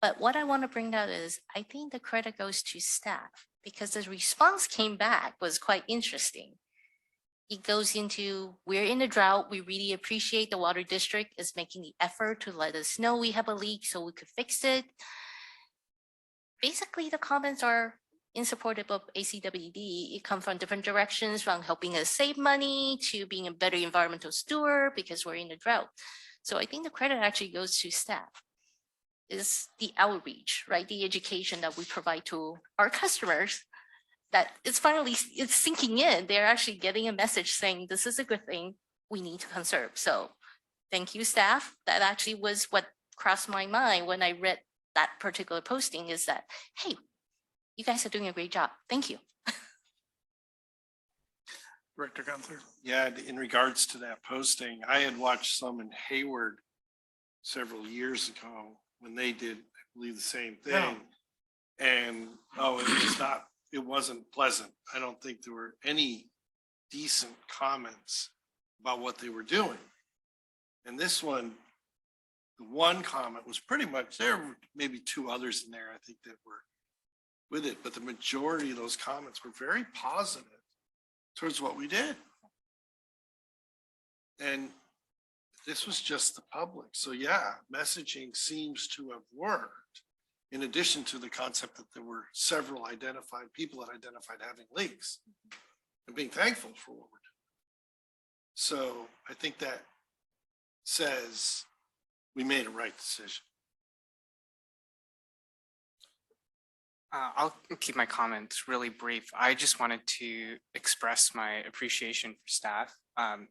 [SPEAKER 5] But what I want to bring out is I think the credit goes to staff, because the response came back was quite interesting. It goes into, we're in a drought. We really appreciate the water district is making the effort to let us know we have a leak so we could fix it. Basically, the comments are in support of ACWD. It comes from different directions, from helping us save money to being a better environmental steward because we're in a drought. So I think the credit actually goes to staff. Is the outreach, right? The education that we provide to our customers, that it's sinking in. They're actually getting a message saying, this is a good thing, we need to conserve. So thank you, staff. That actually was what crossed my mind when I read that particular posting, is that, hey, you guys are doing a great job. Thank you.
[SPEAKER 1] Director Gunther.
[SPEAKER 10] Yeah, in regards to that posting, I had watched some in Hayward several years ago when they did, I believe, the same
[SPEAKER 1] Yeah.
[SPEAKER 10] thing. And, it wasn't pleasant. I don't think there were any decent comments about what they were doing. And this one, the one comment was pretty much, there were maybe two others in there, I think, that were with it, but the majority of those comments were very positive towards what we did. And this was just the public. So yeah, messaging seems to have worked, in addition to the concept that there were several identified people that identified having leaks and being thankful for what we're doing. So I think that says we made a right decision.
[SPEAKER 11] I'll keep my comments really brief. I just wanted to express my appreciation for staff.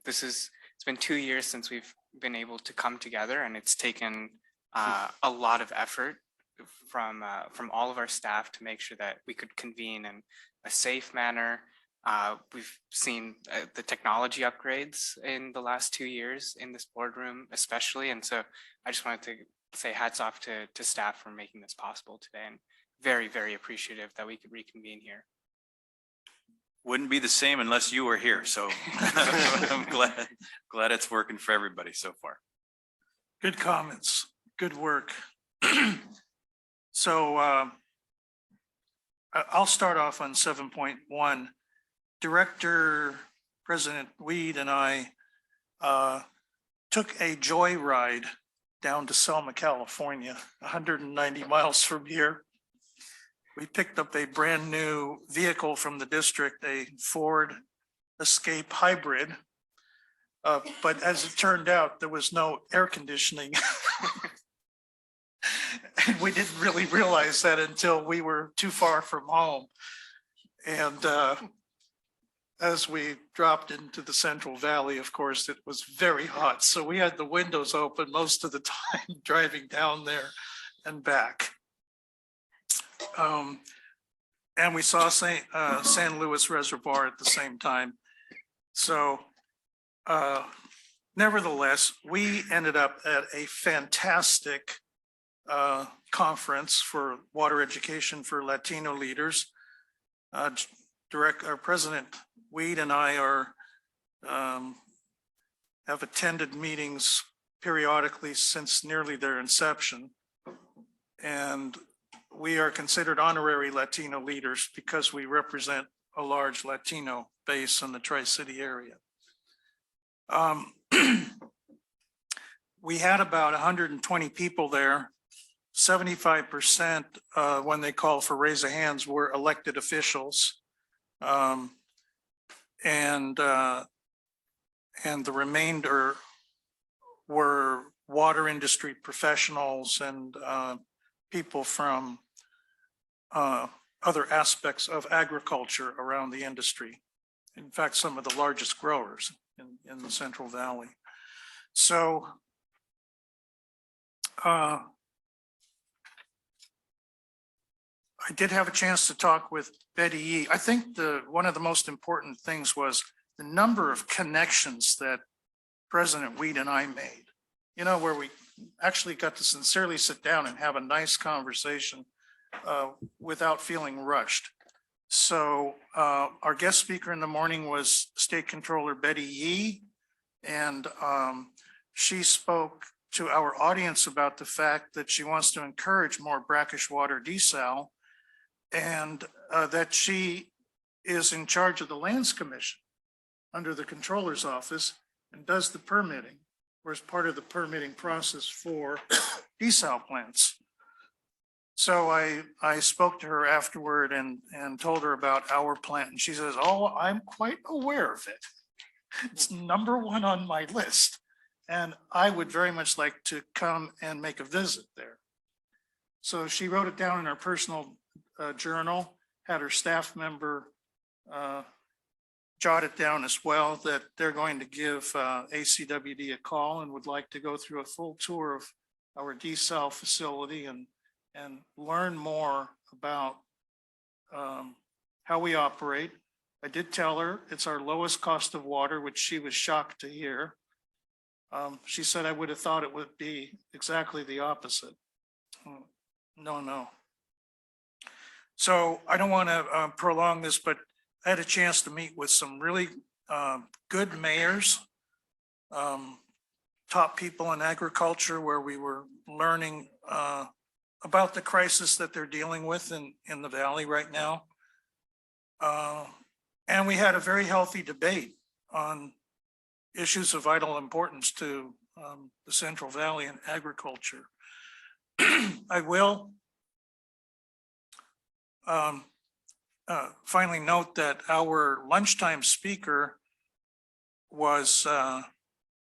[SPEAKER 11] It's been 2 years since we've been able to come together, and it's taken a lot of effort from all of our staff to make sure that we could convene in a safe manner. We've seen the technology upgrades in the last 2 years in this boardroom, especially. And so I just wanted to say hats off to staff for making this possible today, and very, very appreciative that we could reconvene here.
[SPEAKER 2] Wouldn't be the same unless you were here. So I'm glad it's working for everybody so far.
[SPEAKER 1] Good comments, good work. So I'll start off on 7.1. Director President Weed and I took a joyride down to Selma, California, 190 miles from here. We picked up a brand new vehicle from the district, a Ford Escape Hybrid. But as it turned out, there was no air conditioning. And we didn't really realize that until we were too far from home. And as we dropped into the Central Valley, of course, it was very hot. So we had the windows open most of the time driving down there and back. And we saw San Luis Reservoir at the same time. So nevertheless, we ended up at a fantastic conference for water education for Latino leaders. Our President Weed and I have attended meetings periodically since nearly their inception. And we are considered honorary Latino leaders because we represent a large Latino base in the Tri-City area. We had about 120 people there. 75% when they call for raise of hands were elected officials. And the remainder were water industry professionals and people from other aspects of agriculture around the industry. In fact, some of the largest growers in the Central Valley. So I did have a chance to talk with Betty Yee. I think one of the most important things was the number of connections that President Weed and I made, where we actually got to sincerely sit down and have a nice conversation without feeling rushed. So our guest speaker in the morning was State Controller Betty Yee, and she spoke to our audience about the fact that she wants to encourage more brackish water desal, and that she is in charge of the Lands Commission under the Controller's Office and does the permitting, or is part of the permitting process for desal plants. So I spoke to her afterward and told her about our plant, and she says, "Oh, I'm quite aware of it. It's number one on my list. And I would very much like to come and make a visit there." So she wrote it down in her personal journal, had her staff member jot it down as well, that they're going to give ACWD a call and would like to go through a full tour of our desal facility and learn more about how we operate. I did tell her it's our lowest cost of water, which she was shocked to hear. She said I would have thought it would be exactly the opposite. No. So I don't want to prolong this, but I had a chance to meet with some really good mayors, top people in agriculture, where we were learning about the crisis that they're dealing with in the valley right now. And we had a very healthy debate on issues of vital importance to the Central Valley and agriculture. I will finally note that our lunchtime speaker was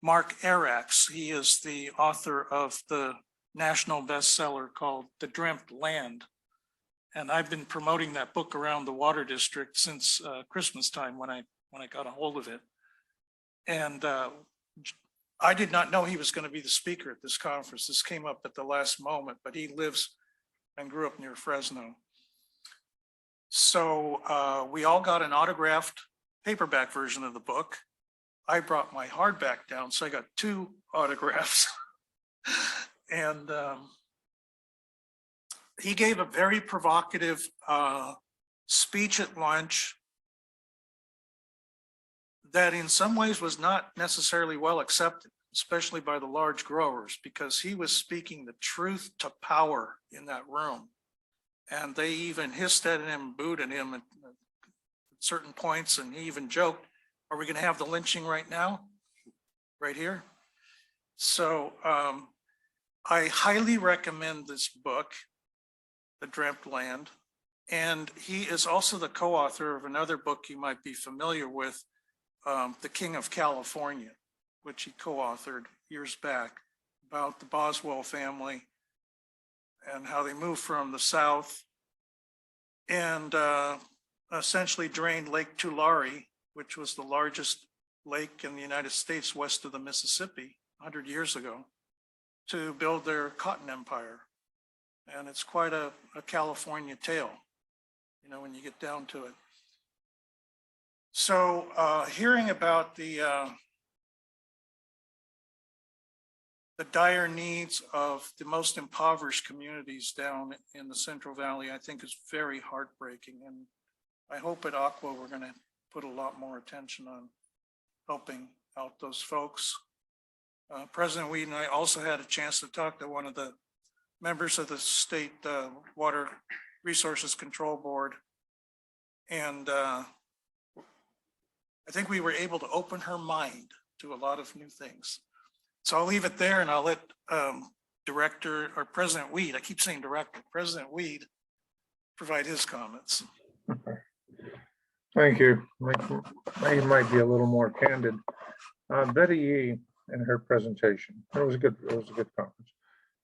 [SPEAKER 1] Mark Arax. He is the author of the national bestseller called The Dreamt Land. And I've been promoting that book around the water district since Christmas time when I got a hold of it. And I did not know he was going to be the speaker at this conference. This came up at the last moment, but he lives and grew up near Fresno. So we all got an autographed paperback version of the book. I brought my hardback down, so I got 2 autographs. And he gave a very provocative speech at lunch that in some ways was not necessarily well accepted, especially by the large growers, because he was speaking the truth to power in that room. And they even hissed at him, booed at him at certain points, and he even joked, are we going to have the lynching right now? Right here? So I highly recommend this book, The Dreamt Land. And he is also the co-author of another book you might be familiar with, The King of California, which he co-authored years back, about the Boswell family and how they moved from the South and essentially drained Lake Tulare, which was the largest lake in the United States west of the Mississippi 100 years ago, to build their cotton empire. And it's quite a California tale, you know, when you get down to it. So hearing about the dire needs of the most impoverished communities down in the Central Valley, I think is very heartbreaking. And I hope at Aqua we're going to put a lot more attention on helping out those folks. President Weed and I also had a chance to talk to one of the members of the State Water Resources Control Board. And I think we were able to open her mind to a lot of new things. So I'll leave it there and I'll let Director or President Weed, I keep saying Director, President Weed provide his comments.
[SPEAKER 4] Thank you. I might be a little more candid. Betty Yee in her presentation, it was a good conference,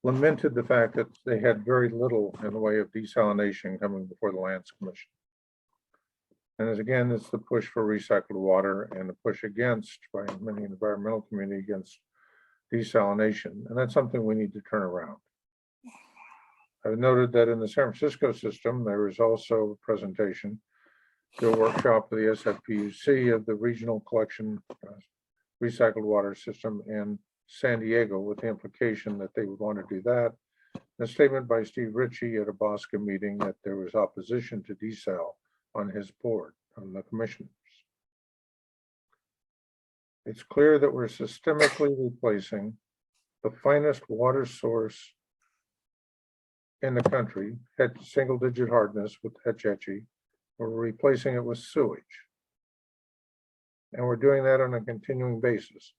[SPEAKER 4] lamented the fact that they had very little in the way of desalination coming before the Lands Commission. And as again, it's the push for recycled water and the push against by many in the environmental community against desalination. And that's something we need to turn around. I've noted that in the San Francisco system, there is also a presentation to a workshop of the SFPUC of the regional collection recycled water system in San Diego, with the implication that they would want to do that. A statement by Steve Ritchie at a BOSCA meeting that there was opposition to desal on his board, on the commissioners. It's clear that we're systemically replacing the finest water source in the country, at single-digit hardness with Hetch-Hetchy. We're replacing it with sewage. And we're doing that on a continuing basis.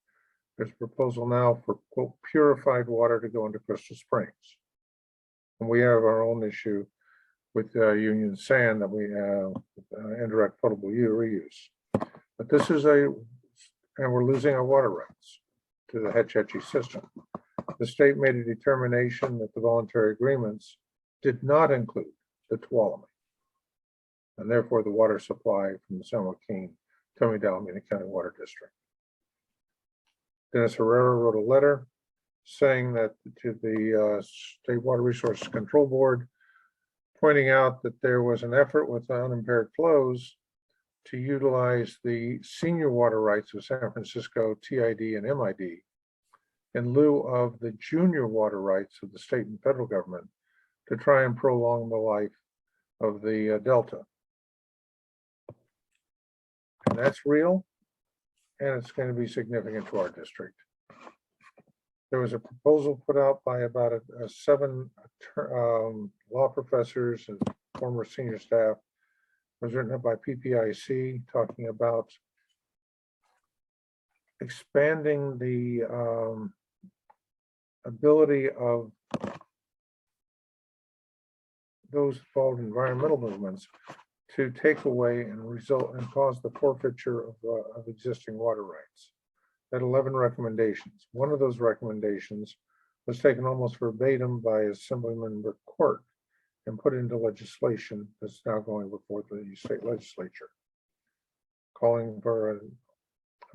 [SPEAKER 4] There's a proposal now for, quote, purified water to go into Crystal Springs. And we have our own issue with Union Sand that we have indirect potable reuse. But this is and we're losing our water rights to the Hetch-Hetchy system. The state made a determination that the voluntary agreements did not include the Tuolumne, and therefore the water supply from the San Joaquin, Tommy Alameda County Water District. Dennis Herrera wrote a letter saying that to the State Water Resources Control Board, pointing out that there was an effort with unimpaired flows to utilize the senior water rights of San Francisco, TID and MID in lieu of the junior water rights of the state and federal government to try and prolong the life of the delta. And that's real, and it's going to be significant to our district. There was a proposal put out by about seven law professors and former senior staff. It was written up by PPIC talking about expanding the ability of those involved in environmental movements to take away and result and cause the forfeiture of existing water rights. That 11 recommendations. One of those recommendations was taken almost verbatim by Assemblyman Quirk and put into legislation that's now going before the state legislature, calling for a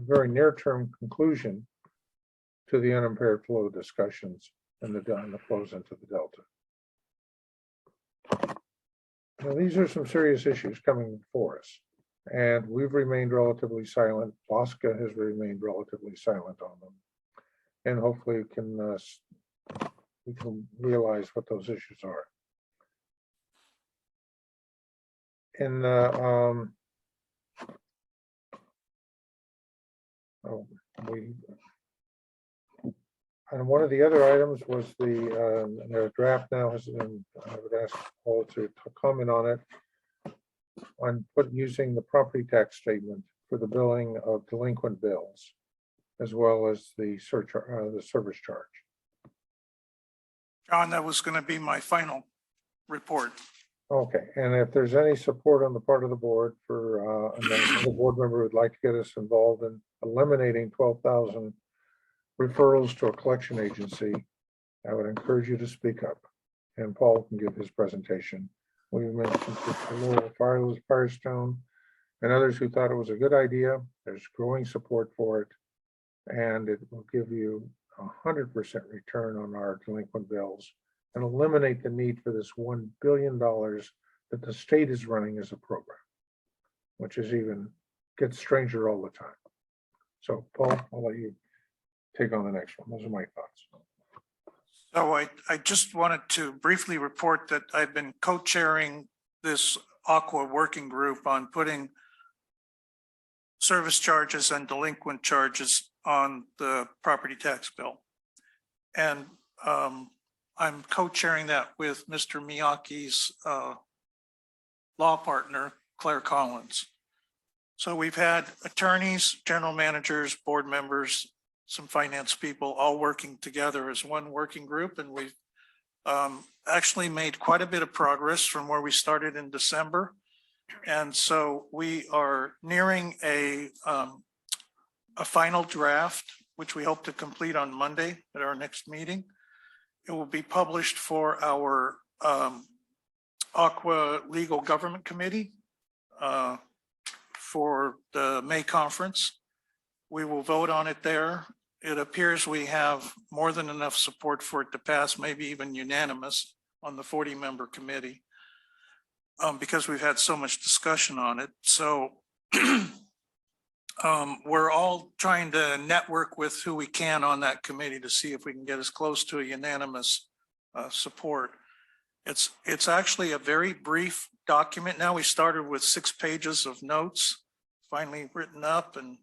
[SPEAKER 4] very near-term conclusion to the unimpaired flow discussions and the flows into the Delta. Now, these are some serious issues coming before us, and we've remained relatively silent. WASCA has remained relatively silent on them, and hopefully we can realize what those issues are. In and one of the other items was the draft now has, and I would ask Paul to comment on it, on using the property tax statement for the billing of delinquent bills, as well as the service charge.
[SPEAKER 1] John, that was going to be my final report.
[SPEAKER 4] Okay, and if there's any support on the part of the board for the board member would like to get us involved in eliminating 12,000 referrals to a collection agency, I would encourage you to speak up, and Paul can give his presentation. We mentioned Firestone and others who thought it was a good idea. There's growing support for it, and it will give you 100% return on our delinquent bills and eliminate the need for this $1 billion that the state is running as a program, which is even gets stranger all the time. So Paul, I'll let you take on the next one. Those are my thoughts.
[SPEAKER 1] So I just wanted to briefly report that I've been co-chairing this Aqua working group on putting service charges and delinquent charges on the property tax bill. And I'm co-chairing that with Mr. Miyake's law partner, Claire Collins. So we've had attorneys, general managers, board members, some finance people all working together as one working group. And we've actually made quite a bit of progress from where we started in December. And so we are nearing a final draft, which we hope to complete on Monday at our next meeting. It will be published for our Aqua Legal Government Committee for the May conference. We will vote on it there. It appears we have more than enough support for it to pass, maybe even unanimous on the 40-member committee, because we've had so much discussion on it. So we're all trying to network with who we can on that committee to see if we can get as close to a unanimous support. It's actually a very brief document. Now we started with 6 pages of notes, finally written up, and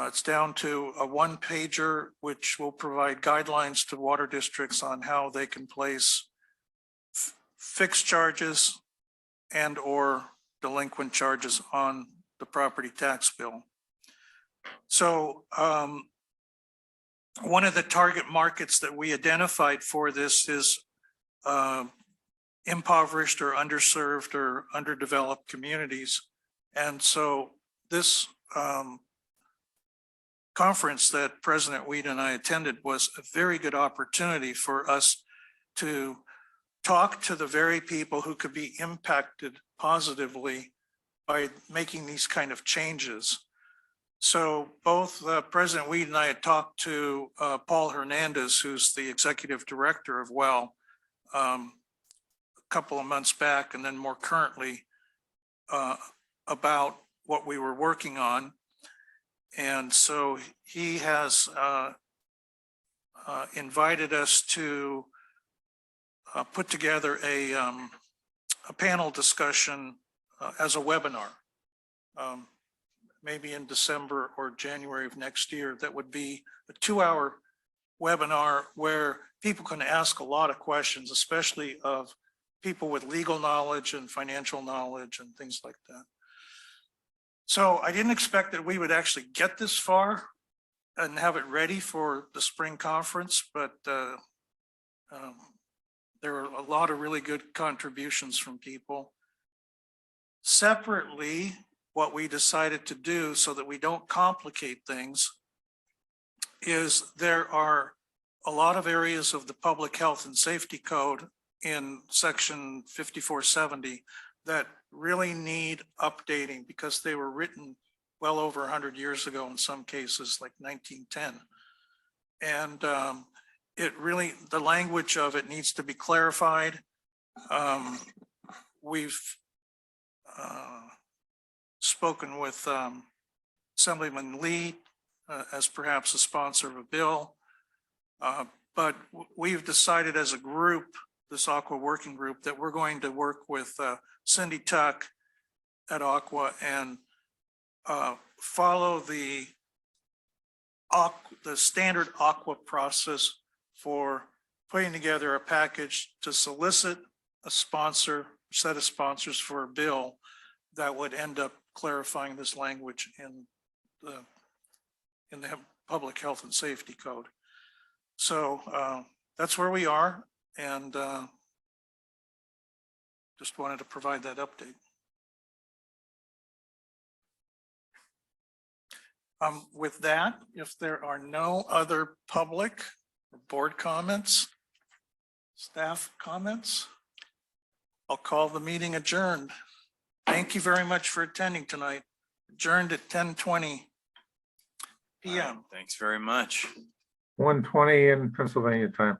[SPEAKER 1] it's down to a 1-pager, which will provide guidelines to water districts on how they can place fixed charges and or delinquent charges on the property tax bill. So one of the target markets that we identified for this is impoverished or underserved or underdeveloped communities. And so this conference that President Weed and I attended was a very good opportunity for us to talk to the very people who could be impacted positively by making these kind of changes. So both President Weed and I had talked to Paul Hernandez, who's the executive director of WELL, a couple of months back, and then more currently about what we were working on. And so he has invited us to put together a panel discussion as a webinar, maybe in December or January of next year. That would be a 2-hour webinar where people can ask a lot of questions, especially of people with legal knowledge and financial knowledge and things like that. So I didn't expect that we would actually get this far and have it ready for the spring conference, but there were a lot of really good contributions from people. Separately, what we decided to do so that we don't complicate things is there are a lot of areas of the Public Health and Safety Code in section 5470 that really need updating because they were written well over 100 years ago, in some cases like 1910. And it really, the language of it needs to be clarified. We've spoken with Assemblyman Lee as perhaps a sponsor of a bill. But we've decided as a group, this Aqua working group, that we're going to work with Cindy Tuck at Aqua and follow the standard Aqua process for putting together a package to solicit a set of sponsors for a bill that would end up clarifying this language in the Public Health and Safety Code. So that's where we are, and just wanted to provide that update. With that, if there are no other public or board comments, staff comments, I'll call the meeting adjourned. Thank you very much for attending tonight. Adjourned at 10:20 p.m.
[SPEAKER 2] Thanks very much.
[SPEAKER 4] 1:20 in Pennsylvania time.